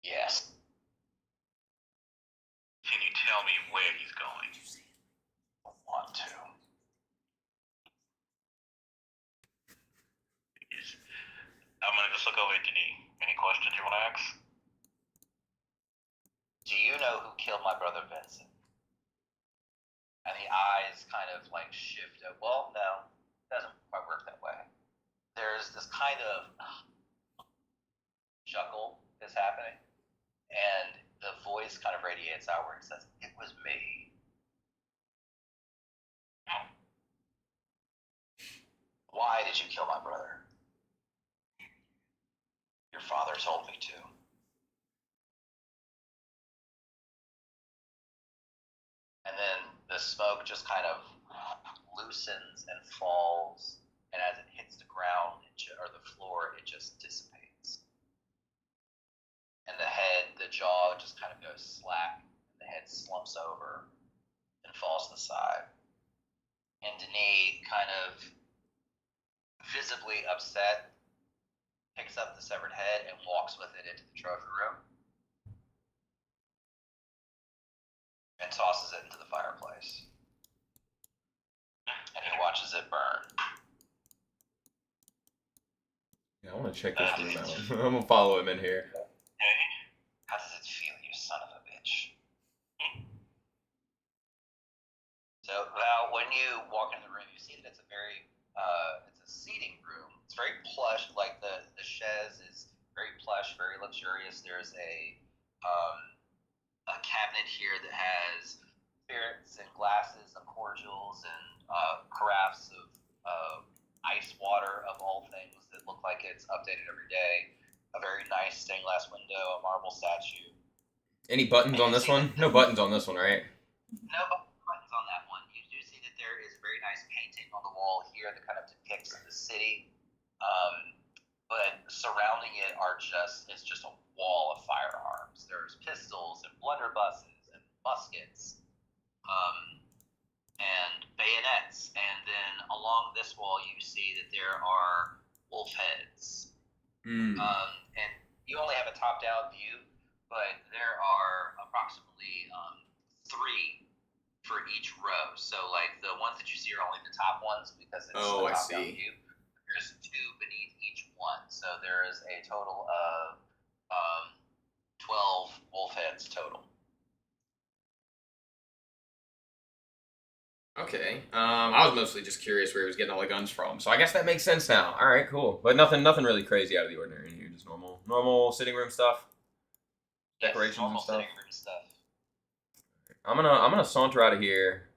Yes. Can you tell me where he's going? I want to. Yes. I'm gonna just look over at Denis. Any questions you want to ask? Do you know who killed my brother Vincent? And the eyes kind of shift. Well, no, it doesn't quite work that way. There's this kind of chuckle that's happening, and the voice kind of radiates outward and says, "It was me." Why did you kill my brother? Your father told me to. And then the smoke just kind of loosens and falls, and as it hits the ground or the floor, it just dissipates. And the jaw just kind of goes slack, and the head slumps over and falls to the side. And Denis, kind of visibly upset, picks up the severed head and walks with it into the trophy room and tosses it into the fireplace. And he watches it burn. Yeah, I want to check this room out. I'm gonna follow him in here. Hey, how does it feel, you son of a bitch? So, Val, when you walk into the room, you see that it's a very, it's a seating room. It's very plush, like the chaise is very plush, very luxurious. There's a cabinet here that has spirits and glasses and cordials and carafes of ice water of all things that look like it's updated every day. A very nice stained glass window, a marble statue. Any buttons on this one? No buttons on this one, right? No buttons on that one. You do see that there is a very nice painting on the wall here that kind of depicts the city. But surrounding it is just a wall of firearms. There's pistols and blunderbusses and muskets, and bayonets. And then along this wall, you see that there are wolf heads. And you only have a top-down view, but there are approximately 3 for each row. So, like, the ones that you see are only the top ones because it's a top-down view. There's 2 beneath each one. So there is a total of 12 wolf heads total. Okay. I was mostly just curious where he was getting all the guns from, so I guess that makes sense now. All right, cool. But nothing really crazy out of the ordinary in here. Just normal sitting room stuff, decorations and stuff. Sitting room stuff. I'm gonna saunter out of here,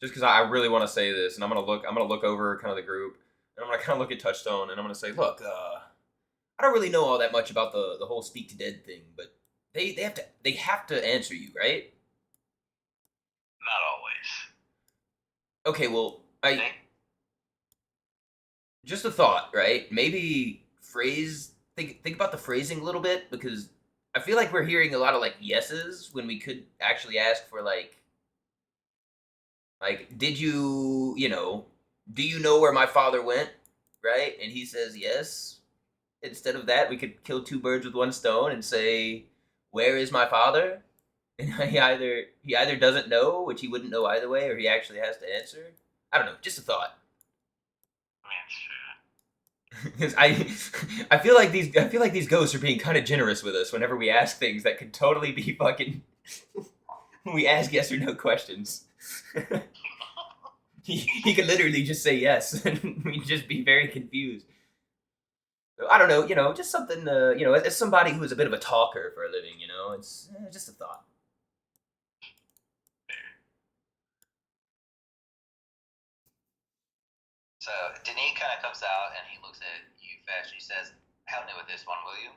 just because I really want to say this, and I'm gonna look over kind of the group, and I'm gonna kind of look at Touchstone, and I'm gonna say, look, I don't really know all that much about the whole speak to dead thing, but they have to answer you, right? Not always. Okay, well, just a thought, right? Maybe think about the phrasing a little bit, because I feel like we're hearing a lot of like yeses when we could actually ask for like did you do you know where my father went, right? And he says yes. Instead of that, we could kill 2 birds with 1 stone and say, where is my father? And he either doesn't know, which he wouldn't know either way, or he actually has to answer. I don't know, just a thought. Because I feel like these ghosts are being kind of generous with us whenever we ask things that could totally be fucking. We ask yes or no questions. he could literally just say yes, and we'd just be very confused. So, I don't know, just something. As somebody who is a bit of a talker for a living, it's just a thought. So Denis kind of comes out and he looks at you, Fetch. He says, "Help me with this one, will you?"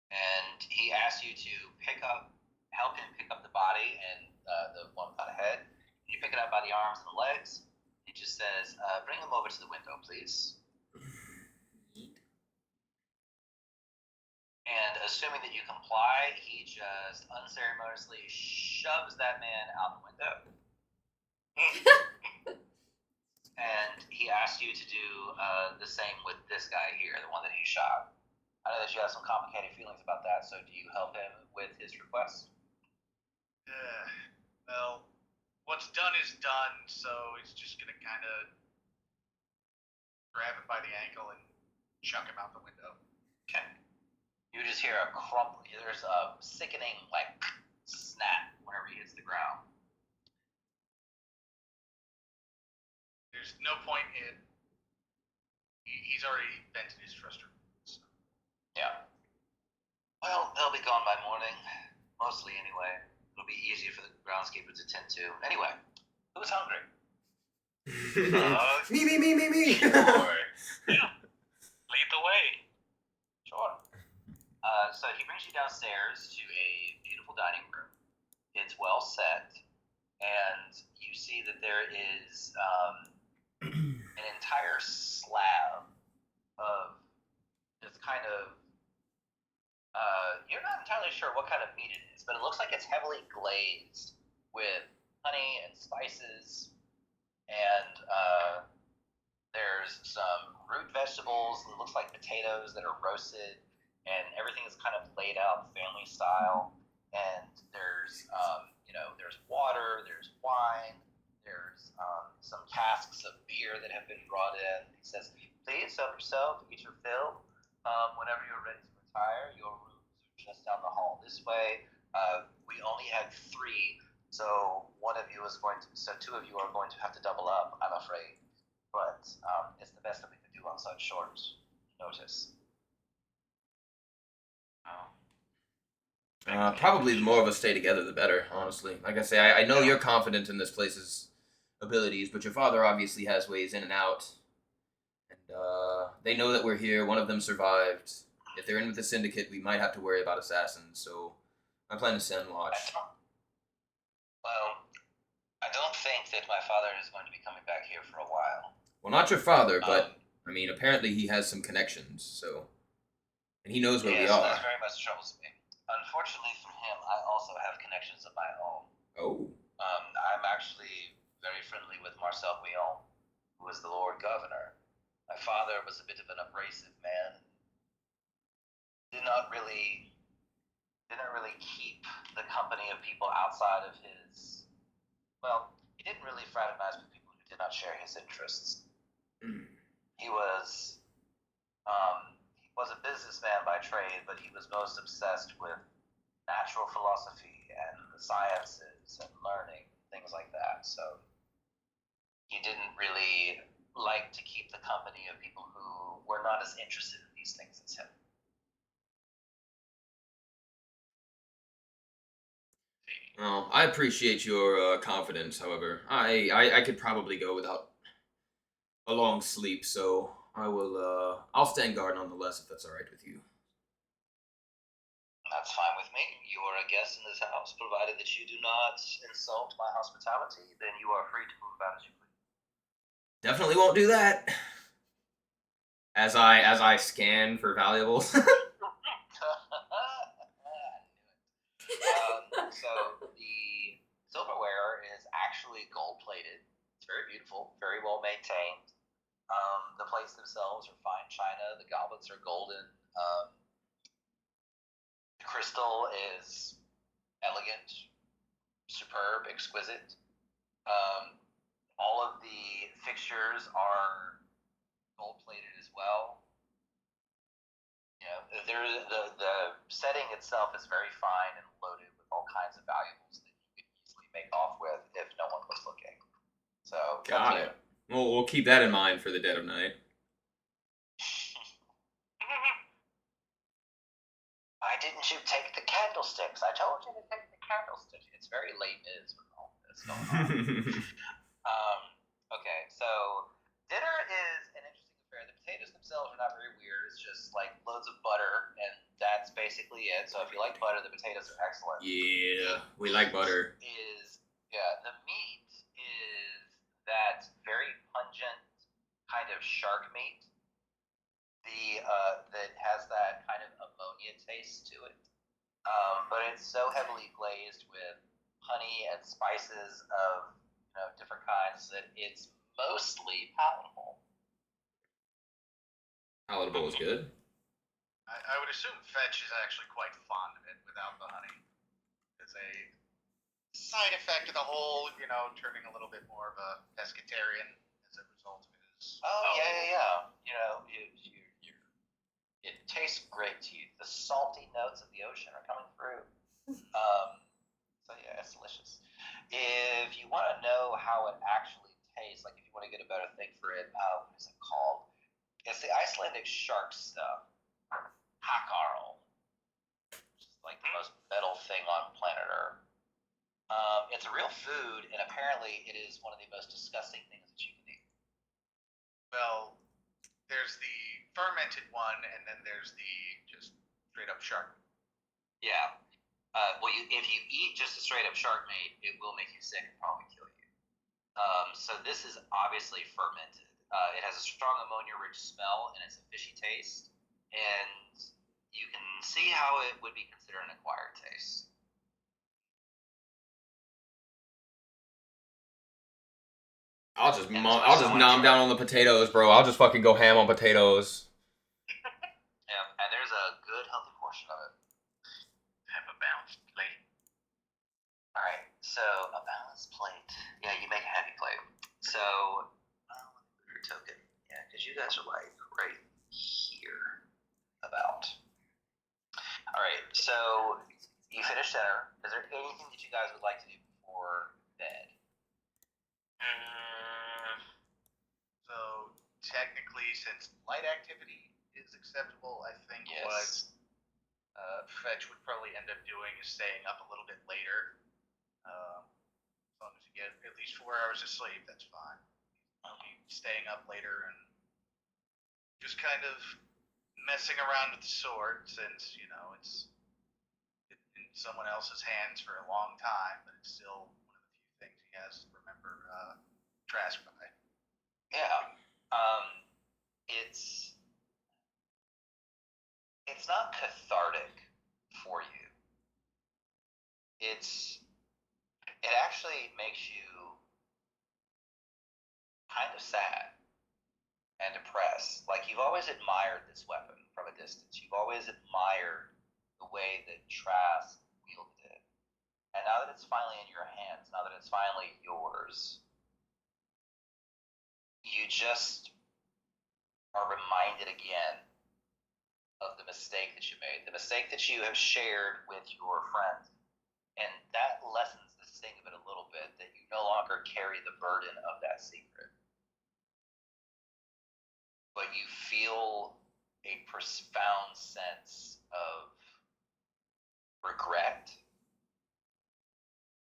And he asks you to help him pick up the body and the one without a head. And you pick it up by the arms and the legs. He just says, "Bring him over to the window, please." And assuming that you comply, he just unceremoniously shoves that man out the window. And he asked you to do the same with this guy here, the one that he shot. I know that you have some complicated feelings about that, so do you help him with his request? Well, what's done is done, so he's just gonna kind of grab him by the ankle and chuck him out the window. Okay. You just hear a crumple. There's a sickening, snap whenever he hits the ground. There's no point in. He's already vented his frustration. So. Yeah. Well, they'll be gone by morning. Mostly, anyway. It'll be easier for the groundskeeper to tend to. Anyway, who's hungry? Me. Sure. Yeah. Lead the way. Sure. So he brings you downstairs to a beautiful dining room. It's well set, and you see that there is an entire slab of this kind of you're not entirely sure what kind of meat it is, but it looks like it's heavily glazed with honey and spices, and there's some root vegetables. It looks like potatoes that are roasted, and everything is kind of laid out family style. And there's there's water, there's wine, there's some casks of beer that have been brought in. He says, "Please help yourself, eat your fill. Whenever you're ready to retire, your rooms are just down the hall this way. We only had 3, so two of you are going to have to double up, I'm afraid. But it's the best that we could do on such short notice." Probably the more of us stay together, the better, honestly. Like I say, I know you're confident in this place's abilities, but your father obviously has ways in and out. And they know that we're here. One of them survived. If they're in with the syndicate, we might have to worry about assassins, so I plan to send watch. Well, I don't think that my father is going to be coming back here for a while. Well, not your father, but, I mean, apparently he has some connections, so... And he knows where we are. That very much troubles me. Unfortunately for him, I also have connections of my own. Oh. I'm actually very friendly with Marcel Guillaume, who is the Lord Governor. My father was a bit of an abrasive man. Didn't really keep the company of people outside of his. Well, he didn't really fraternize with people who did not share his interests. He was a businessman by trade, but he was most obsessed with natural philosophy and the sciences and learning, things like that. So he didn't really like to keep the company of people who were not as interested in these things as him. Well, I appreciate your confidence, however. I could probably go without a long sleep, so I'll stand guard nonetheless, if that's alright with you. That's fine with me. You are a guest in this house, provided that you do not insult my hospitality, then you are free to move about as you please. Definitely won't do that. As I scan for valuables. So the silverware is actually gold-plated. It's very beautiful, very well maintained. The plates themselves are fine china. The goblets are golden. The crystal is elegant, superb, exquisite. All of the fixtures are gold-plated as well. You know, the setting itself is very fine and loaded with all kinds of valuables that you could easily make off with if no one was looking. So got it. Well, we'll keep that in mind for the dead of night. Why didn't you take the candlesticks? I told you to take the candlesticks. It's very late is with all this going on. Okay, so dinner is an interesting affair. The potatoes themselves are not very weird. It's just like loads of butter, and that's basically it. So if you like butter, the potatoes are excellent. Yeah, we like butter. The meat is that very pungent kind of shark meat. That has that kind of ammonia taste to it. But it's so heavily glazed with honey and spices of different kinds that it's mostly palatable. Palatable is good. I would assume Fetch is actually quite fond of it without the honey. It's a side effect of the whole, turning a little bit more of a pescatarian as a result of his. Yeah. It tastes great to you. The salty notes of the ocean are coming through. So yeah, it's delicious. If you want to know how it actually tastes, like if you want to get a better thing for it, what is it called? It's the Icelandic shark stuff, hakarl, which is like the most metal thing on planet Earth. It's a real food, and apparently it is one of the most disgusting things that you can Well, there's the fermented one, and then there's the just straight up shark. Yeah. Well, if you eat just a straight up shark meat, it will make you sick and probably kill you. So this is obviously fermented. It has a strong ammonia-rich smell and it's a fishy taste, and you can see how it would be considered an acquired taste. I'll just nom down on the potatoes, bro. I'll just fucking go ham on potatoes. Yeah, and there's a good healthy portion of it. Have a balanced plate. All right, so a balanced plate. Yeah, you make a heavy plate. So, your token. Yeah, because you guys are like right here, about. All right, so you finished dinner. Is there anything that you guys would like to do before bed? So technically, since light activity is acceptable, I think Yes. what Fetch would probably end up doing is staying up a little bit later. As long as you get at least 4 hours of sleep, that's fine. Staying up later and just kind of messing around with the sword, since it's in someone else's hands for a long time, but it's still one of the few things he has to remember Trask by. Yeah. It's not cathartic for you. It actually makes you kind of sad and depressed. Like, you've always admired this weapon from a distance. You've always admired the way that Trask wielded it. And now that it's finally in your hands, now that it's finally yours, you just are reminded again of the mistake that you made, the mistake that you have shared with your friend. And that lessens the sting of it a little bit, that you no longer carry the burden of that secret. But you feel a profound sense of regret.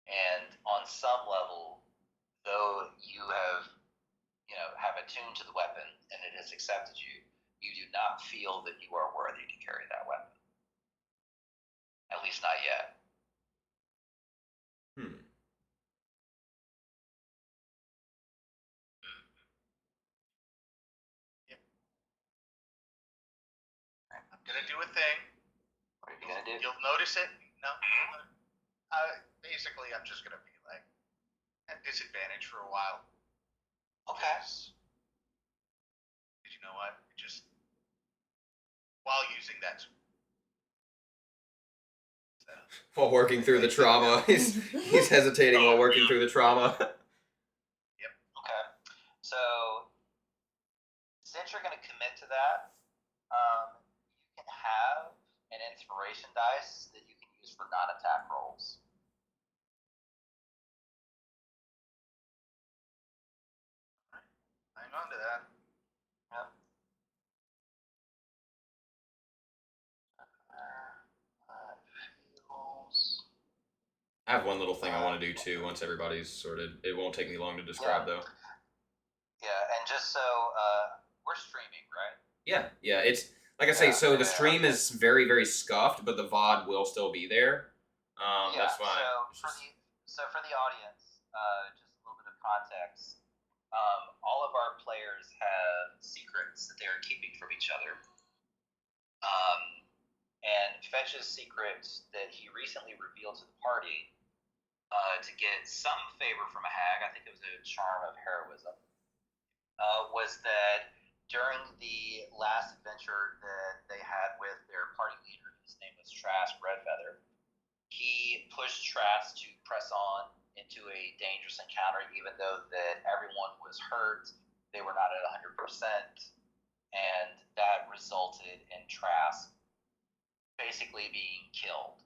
And on some level, though you have attuned to the weapon and it has accepted you, you do not feel that you are worthy to carry that weapon. At least not yet. I'm gonna do a thing. What are you gonna do? You'll notice it. No. Basically, I'm just gonna be like at disadvantage for a while. Okay. Because you know what? Just while using that. While working through the trauma, he's hesitating while working through the trauma. Yep. Okay. So since you're going to commit to that, you can have an inspiration dice that you can use for non-attack rolls. Hang on to that. Yep. I have one little thing I want to do too once everybody's sorted. It won't take me long to describe though. Yeah, and just so we're streaming, right? Yeah. It's like I say. So the stream is very, very scuffed, but the VOD will still be there. That's why. So for the audience, just a little bit of context. All of our players have secrets that they are keeping from each other. And Fetch's secret that he recently revealed to the party to get some favor from a hag, I think it was a charm of heroism, was that during the last adventure that they had with their party leader, his name was Trask Redfeather, he pushed Trask to press on into a dangerous encounter, even though that everyone was hurt, they were not at 100%, and that resulted in Trask basically being killed.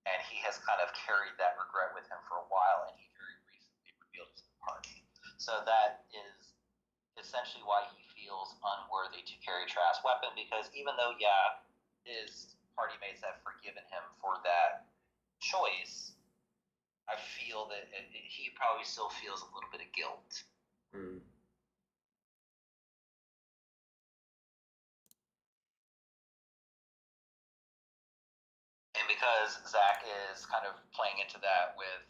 And he has kind of carried that regret with him for a while, and he very recently revealed it to the party. So that is essentially why he feels unworthy to carry Trask's weapon, because even though, his party mates have forgiven him for that choice, I feel that he probably still feels a little bit of guilt. And because Zach is kind of playing into that with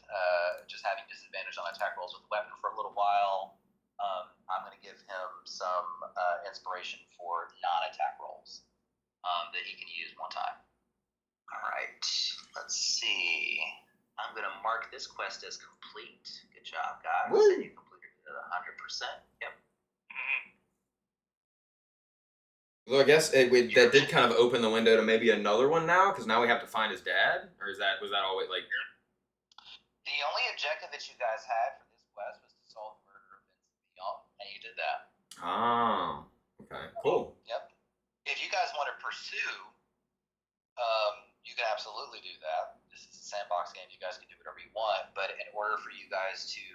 just having disadvantage on attack rolls with the weapon for a little while, I'm going to give him some inspiration for non-attack rolls that he can use one time. All right, let's see. I'm going to mark this quest as complete. Good job, guys. Woo. And you completed it at 100%. Yep. So I guess that did kind of open the window to maybe another one now, because now we have to find his dad, or was that always like? The only objective that you guys had for this quest was to solve the murder of Vincent Young, and you did that. Oh, okay, cool. Yep. If you guys want to pursue, you can absolutely do that. This is a sandbox game. You guys can do whatever you want, but in order for you guys to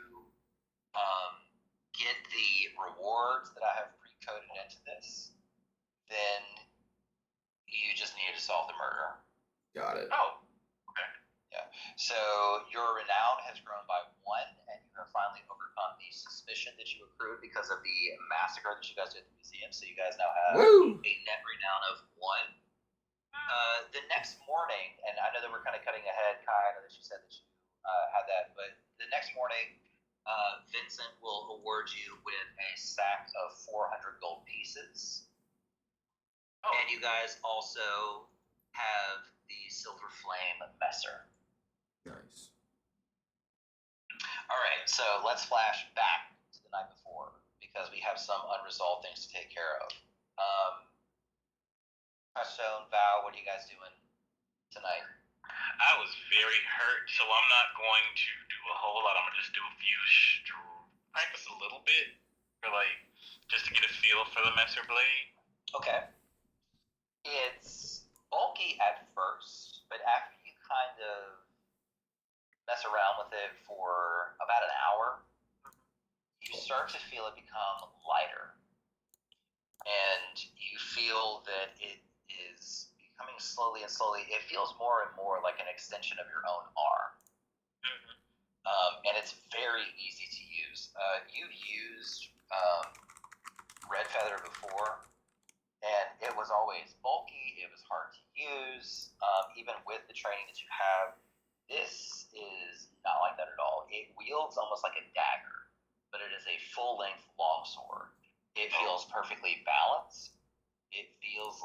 get the rewards that I have pre-coded into this, then you just need to solve the murder. Got it. Oh, okay. Yeah. So your renown has grown by 1, and you have finally overcome the suspicion that you accrued because of the massacre that you guys did at the museum. So you guys now have Woo. a net renown of 1. The next morning, and I know that we're kind of cutting ahead, Kai. I know that you said that you had that, but the next morning, Vincent will award you with a sack of 400 gold pieces. Oh. And you guys also have the Silver Flame Messer. Nice. All right, so let's flash back to the night before because we have some unresolved things to take care of. Touchstone, Val, what are you guys doing tonight? I was very hurt, so I'm not going to do a whole lot. I'm gonna just do a few practice a little bit for just to get a feel for the Messer Blade. Okay. It's bulky at first, but after you kind of mess around with it for about an hour, you start to feel it become lighter. And you feel that it is becoming slowly and slowly, it feels more and more like an extension of your own arm. And it's very easy to use. You've used Red Feather before, and it was always bulky, it was hard to use. Even with the training that you have, this is not like that at all. It wields almost like a dagger, but it is a full-length longsword. It feels perfectly balanced. It feels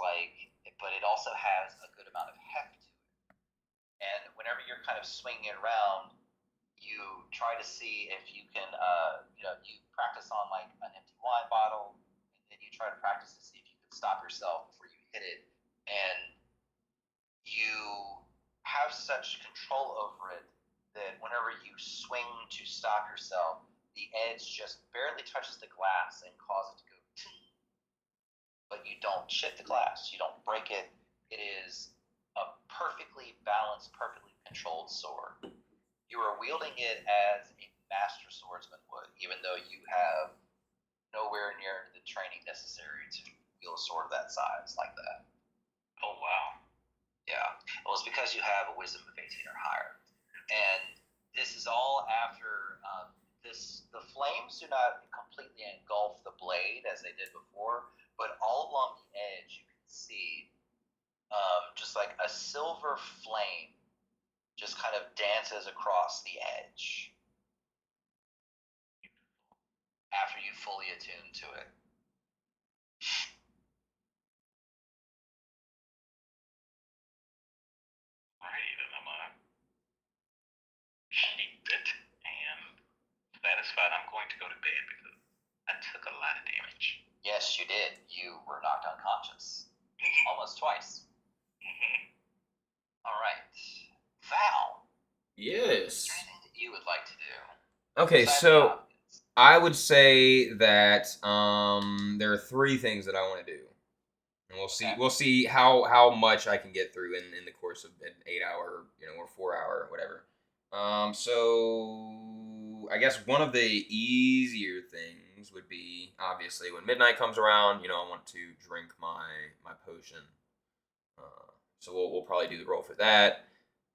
but it also has a good amount of heft to it. And whenever you're kind of swinging it around, you try to see if you can, you practice on an empty wine bottle, and then you try to practice to see if you can stop yourself before you hit it. And you have such control over it that whenever you swing to stop yourself, the edge just barely touches the glass and causes it to go ting. But you don't chip the glass, you don't break it. It is a perfectly balanced, perfectly controlled sword. You are wielding it as a master swordsman would, even though you have nowhere near the training necessary to wield a sword of that size like that. Oh, wow. Yeah. Well, it's because you have a wisdom of 18 or higher. And this is all after the flames do not completely engulf the blade as they did before, but all along the edge you can see just like a silver flame just kind of dances across the edge after you fully attune to it. Alrighty, then I'm gonna keep it, and satisfied I'm going to go to bed because I took a lot of damage. Yes, you did. You were knocked unconscious. Almost twice. All right. Val. Yes. Is there anything that you would like to do? Okay, Besides so the obvious? I would say that there are 3 things that I want to do, and we'll see. Okay. We'll see how much I can get through in the course of an 8-hour, or 4-hour, whatever. So I guess one of the easier things would be obviously when midnight comes around. I want to drink my potion. So we'll probably do the roll for that.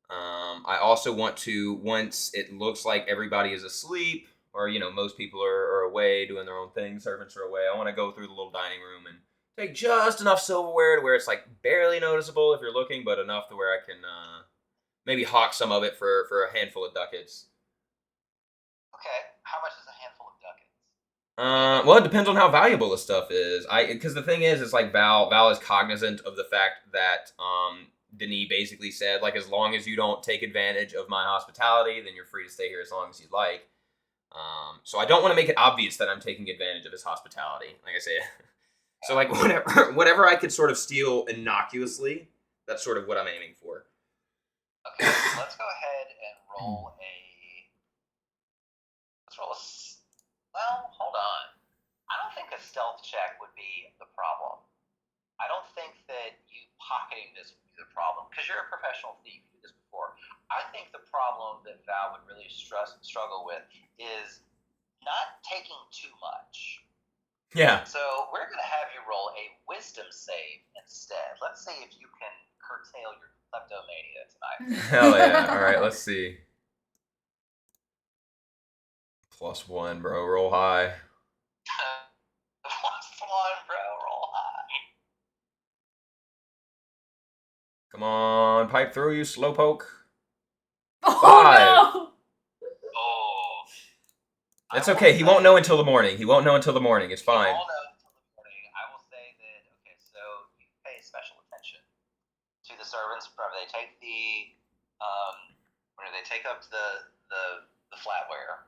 I also want to, once it looks like everybody is asleep, or most people are away doing their own thing, servants are away, I want to go through the little dining room and take just enough silverware to where it's barely noticeable if you're looking, but enough to where I can maybe hawk some of it for a handful of ducats. Okay, how much is a handful of ducats? Well, it depends on how valuable the stuff is. Because the thing is, it's like Val is cognizant of the fact that Denis basically said, like, as long as you don't take advantage of my hospitality, then you're free to stay here as long as you like. So I don't want to make it obvious that I'm taking advantage of his hospitality, like I say. So like whatever I could sort of steal innocuously, that's sort of what I'm aiming for. Okay, let's go ahead and roll a. Let's roll a. Well, hold on. I don't think a stealth check would be the problem. I don't think that you pocketing this would be the problem, because you're a professional thief. You did this before. I think the problem that Val would really struggle with is not taking too much. Yeah. So we're going to have you roll a wisdom save instead. Let's see if you can curtail your kleptomania tonight. Hell yeah. All right, let's see. +1, bro. Roll high. +1, bro. Roll high. Come on, pipe through, you slowpoke. Oh 5. no! Oh. It's okay. He won't know until the morning. He won't know until the morning. It's fine. He won't know until the morning. I will say that, okay, so you pay special attention to the servants whenever they take whenever they take up the flatware,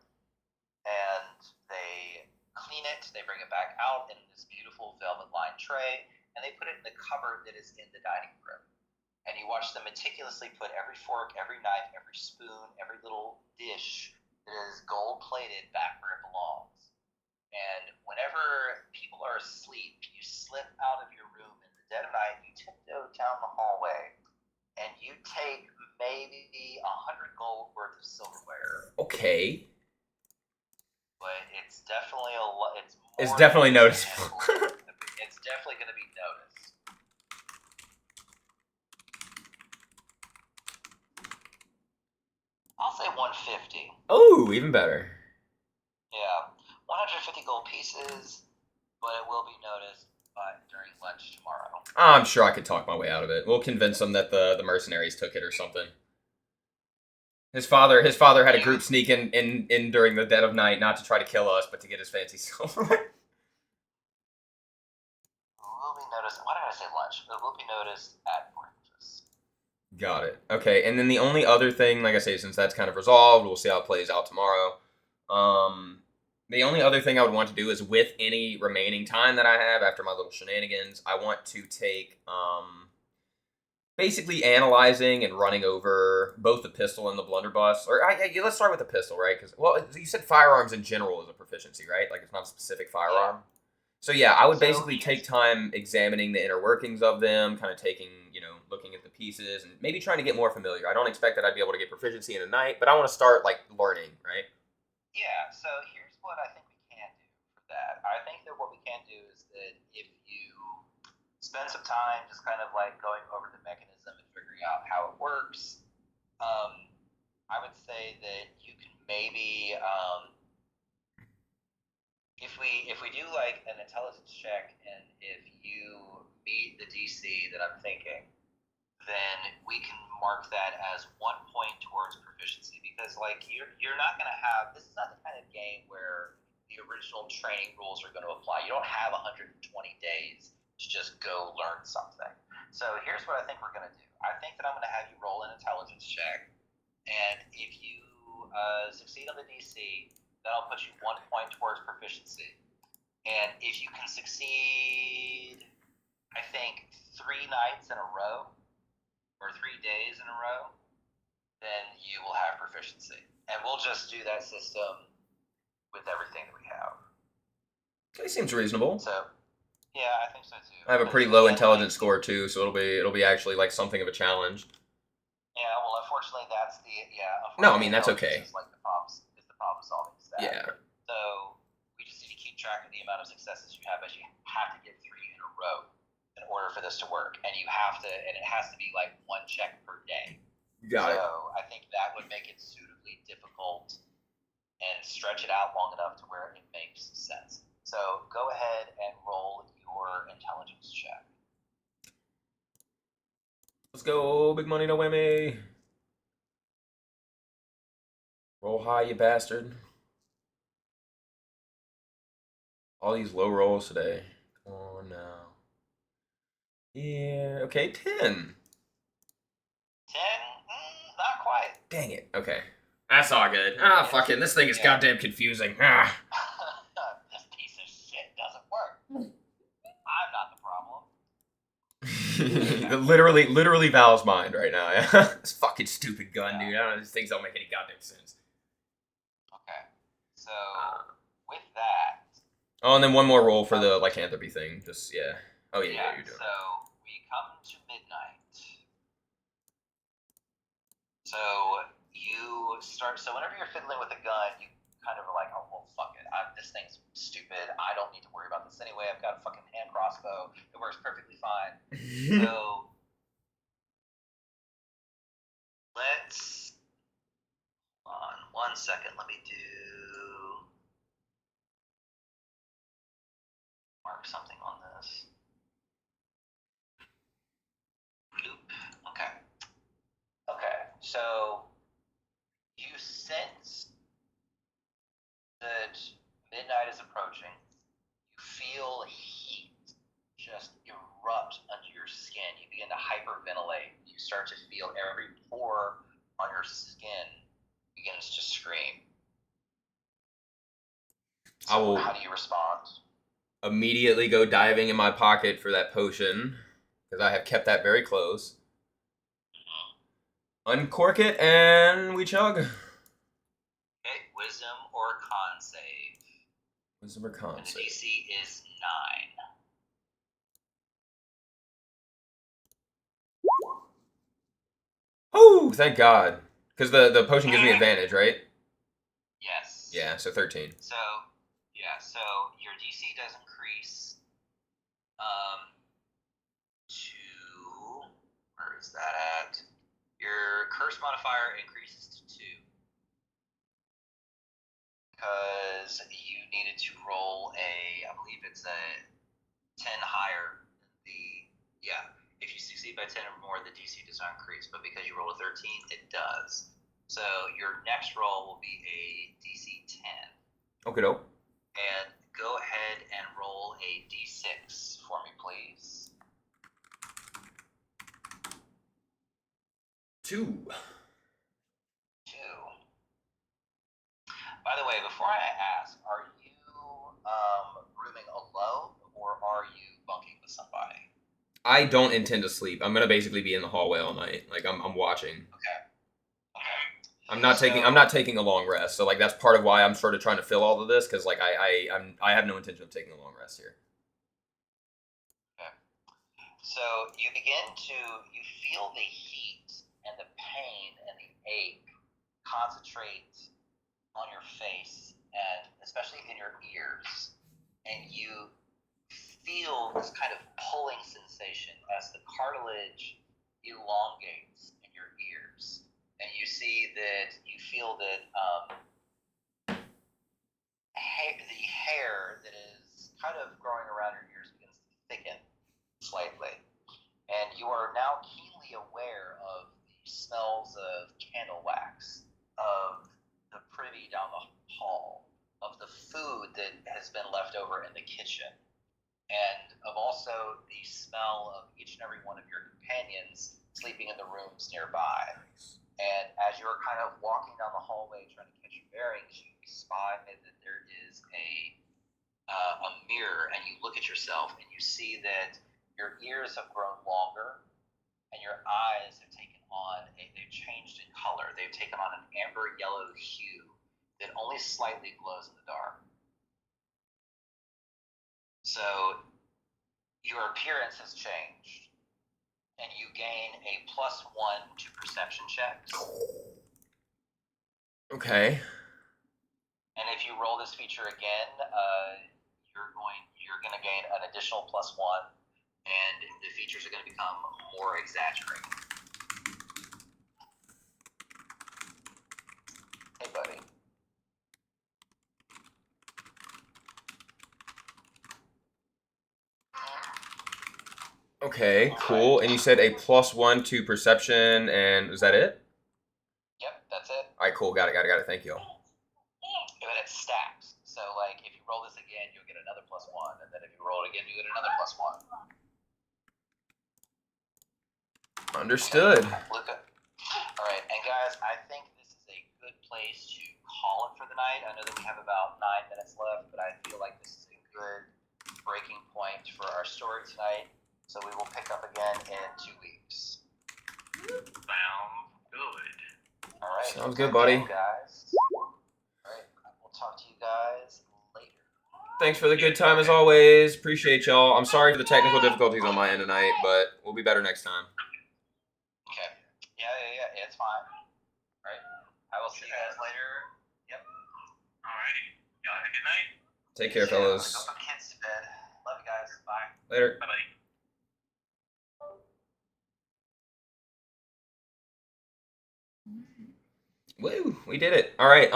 and they clean it, they bring it back out in this beautiful velvet-lined tray, and they put it in the cupboard that is in the dining room. And you watch them meticulously put every fork, every knife, every spoon, every little dish that is gold-plated back where it belongs. And whenever people are asleep, you slip out of your room in the dead of night, you tiptoe down the hallway, and you take maybe 100 gold worth of silverware. Okay. But it's definitely It's definitely noticeable. It's definitely going to be noticed. I'll say 150. Oh, even better. Yeah, 150 gold pieces, but it will be noticed during lunch tomorrow. I'm sure I could talk my way out of it. We'll convince him that the mercenaries took it or something. His father had a group sneak in during the dead of night, not to try to kill us, but to get his fancy silver. Will be noticed. Why did I say lunch? It will be noticed at breakfast. Got it. Okay, and then the only other thing, like I say, since that's kind of resolved, we'll see how it plays out tomorrow. The only other thing I would want to do is, with any remaining time that I have after my little shenanigans, I want to take basically analyzing and running over both the pistol and the blunderbuss. Or let's start with the pistol, right? Because, well, you said firearms in general is a proficiency, right? Like, it's not a specific firearm. Yeah. So yeah, I would basically take time examining the inner workings of them, kind of taking, looking at the pieces, and maybe trying to get more familiar. I don't expect that I'd be able to get proficiency in a night, but I want to start, like, learning, right? Yeah, so here's what I think we can do for that. I think that what we can do is that if you spend some time just kind of like going over the mechanism and figuring out how it works, I would say that you can maybe, if we do like an intelligence check, and if you meet the DC that I'm thinking, then we can mark that as 1 point towards proficiency, because like you're not going to have, this is not the kind of game where the original training rules are going to apply. You don't have 120 days to just go learn something. So here's what I think we're going to do. I think that I'm going to have you roll an intelligence check, and if you succeed on the DC, that'll put you 1 point towards proficiency. And if you can succeed, I think 3 nights in a row, or 3 days in a row, then you will have proficiency. And we'll just do that system with everything that we have. It seems reasonable. So, yeah, I think so too. I have a pretty low intelligence score too, so it'll be actually like something of a challenge. Yeah, well, unfortunately, that's the No, I mean that's okay. It's like the problem solving stat. Yeah. So we just need to keep track of the amount of successes you have, as you have to get 3 in a row in order for this to work, and it has to be like 1 check per day. Got it. So I think that would make it suitably difficult and stretch it out long enough to where it makes sense. So go ahead and roll your intelligence check. Let's go, big money, no whammy. Roll high, you bastard. All these low rolls today. Come on now. Yeah, okay, 10. 10? Not quite. Dang it. Okay. That's all good. Ah, fucking, this thing is goddamn confusing. Ah. This piece of shit doesn't work. I'm not the problem. literally Val's mind right now. Yeah. This fucking stupid gun, dude. I don't know, these things don't make any goddamn sense. Okay. So, with that... Oh, and then one more roll for the lycanthropy thing. Just, yeah. Oh, yeah, you're doing so we come to midnight. So you start. So whenever you're fiddling with a gun, you kind of are like, oh well, fuck it. This thing's stupid. I don't need to worry about this anyway. I've got a fucking hand crossbow. It works perfectly fine. So let's hold on 1 second. Let me mark something on this. Loop. Okay. Okay. So you sense that midnight is approaching. You feel heat just erupt under your skin. You begin to hyperventilate. You start to feel every pore on your skin begins to scream. So how do you respond? Immediately go diving in my pocket for that potion, because I have kept that very close. Uncork it, and we chug. Okay, wisdom or con save. Wisdom or con and the save. DC is 9. Oh, thank God. Because the potion gives me advantage, right? Yes. Yeah, so 13. So your DC does increase to, where is that at? Your curse modifier increases to 2. Because you needed to roll I believe it's a 10 higher than if you succeed by 10 or more, the DC does not increase, but because you rolled a 13, it does. So your next roll will be a DC 10. Okay, dope. And go ahead and roll a D6 for me, please. 2. By the way, before I ask, are you rooming alone or are you bunking with somebody? I don't intend to sleep. I'm gonna basically be in the hallway all night. Like I'm watching. Okay. I'm not taking a long rest. So like that's part of why I'm sort of trying to fill all of this, because like I have no intention of taking a long rest here. Okay. So you feel the heat and the pain and the ache concentrate on your face and especially in your ears, and you feel this kind of pulling sensation as the cartilage elongates in your ears, and you feel that the hair that is kind of growing around your ears begins to thicken slightly, and you are now keenly aware of the smells of candle wax, of the privy down the hall, of the food that has been left over in the kitchen, and of also the smell of each and every one of your companions sleeping in the rooms nearby. And as you're kind of walking down the hallway trying to catch your bearings, you spy that there is a mirror, and you look at yourself and you see that your ears have grown longer and your eyes have they've changed in color. They've taken on an amber yellow hue that only slightly glows in the dark. So your appearance has changed, and you gain a +1 to perception checks. Okay. And if you roll this feature again, you're going to gain an additional +1, and the features are going to become more exaggerated. Hey, buddy. Okay, cool. And you said a +1 to perception, and is that it? Yep, that's it. All right, cool. Got it. Thank you. And then it stacks. So, like, if you roll this again, you'll get another +1. And then if you roll it again, you get another +1. Understood. Luca. All right, and guys, I think this is a good place to call it for the night. I know that we have about 9 minutes left, but I feel like this is a good breaking point for our story tonight. So we will pick up again in 2 weeks. Sounds good. All right. Sounds good, buddy. Guys. All right, we'll talk to you guys later. Thanks for the good time as always. Appreciate y'all. I'm sorry for the technical difficulties on my end tonight, but we'll be better next time. Okay. Yeah. It's fine. All right. I will see you guys later. Yep. Alrighty. Y'all have a good night. Take care, fellas. Go put kids to bed. Love you guys. Bye. Later. Bye bye. Woo, we did it. All right,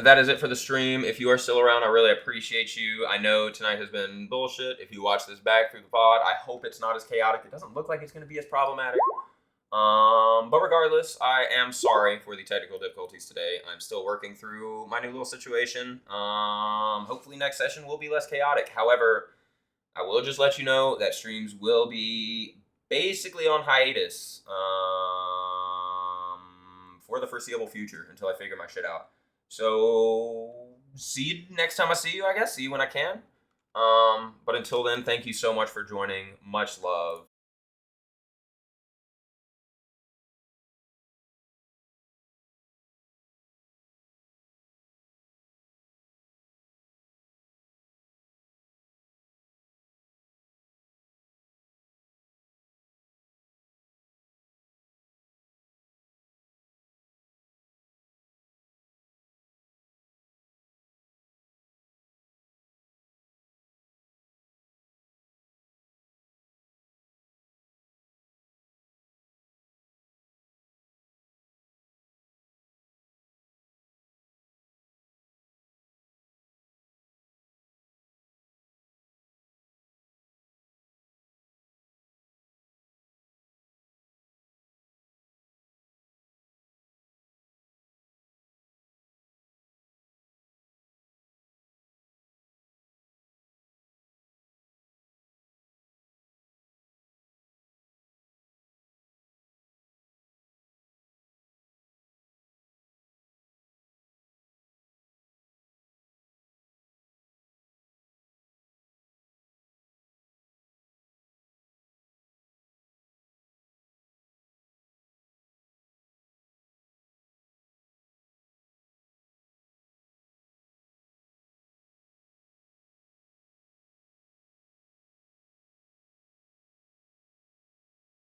that is it for the stream. If you are still around, I really appreciate you. I know tonight has been bullshit. If you watch this back through the pod, I hope it's not as chaotic. It doesn't look like it's going to be as problematic. But regardless, I am sorry for the technical difficulties today. I'm still working through my new little situation. Hopefully next session will be less chaotic. However, I will just let you know that streams will be basically on hiatus. For the foreseeable future until I figure my shit out. So see you next time I see you, I guess. See you when I can. But until then, thank you so much for joining. Much love.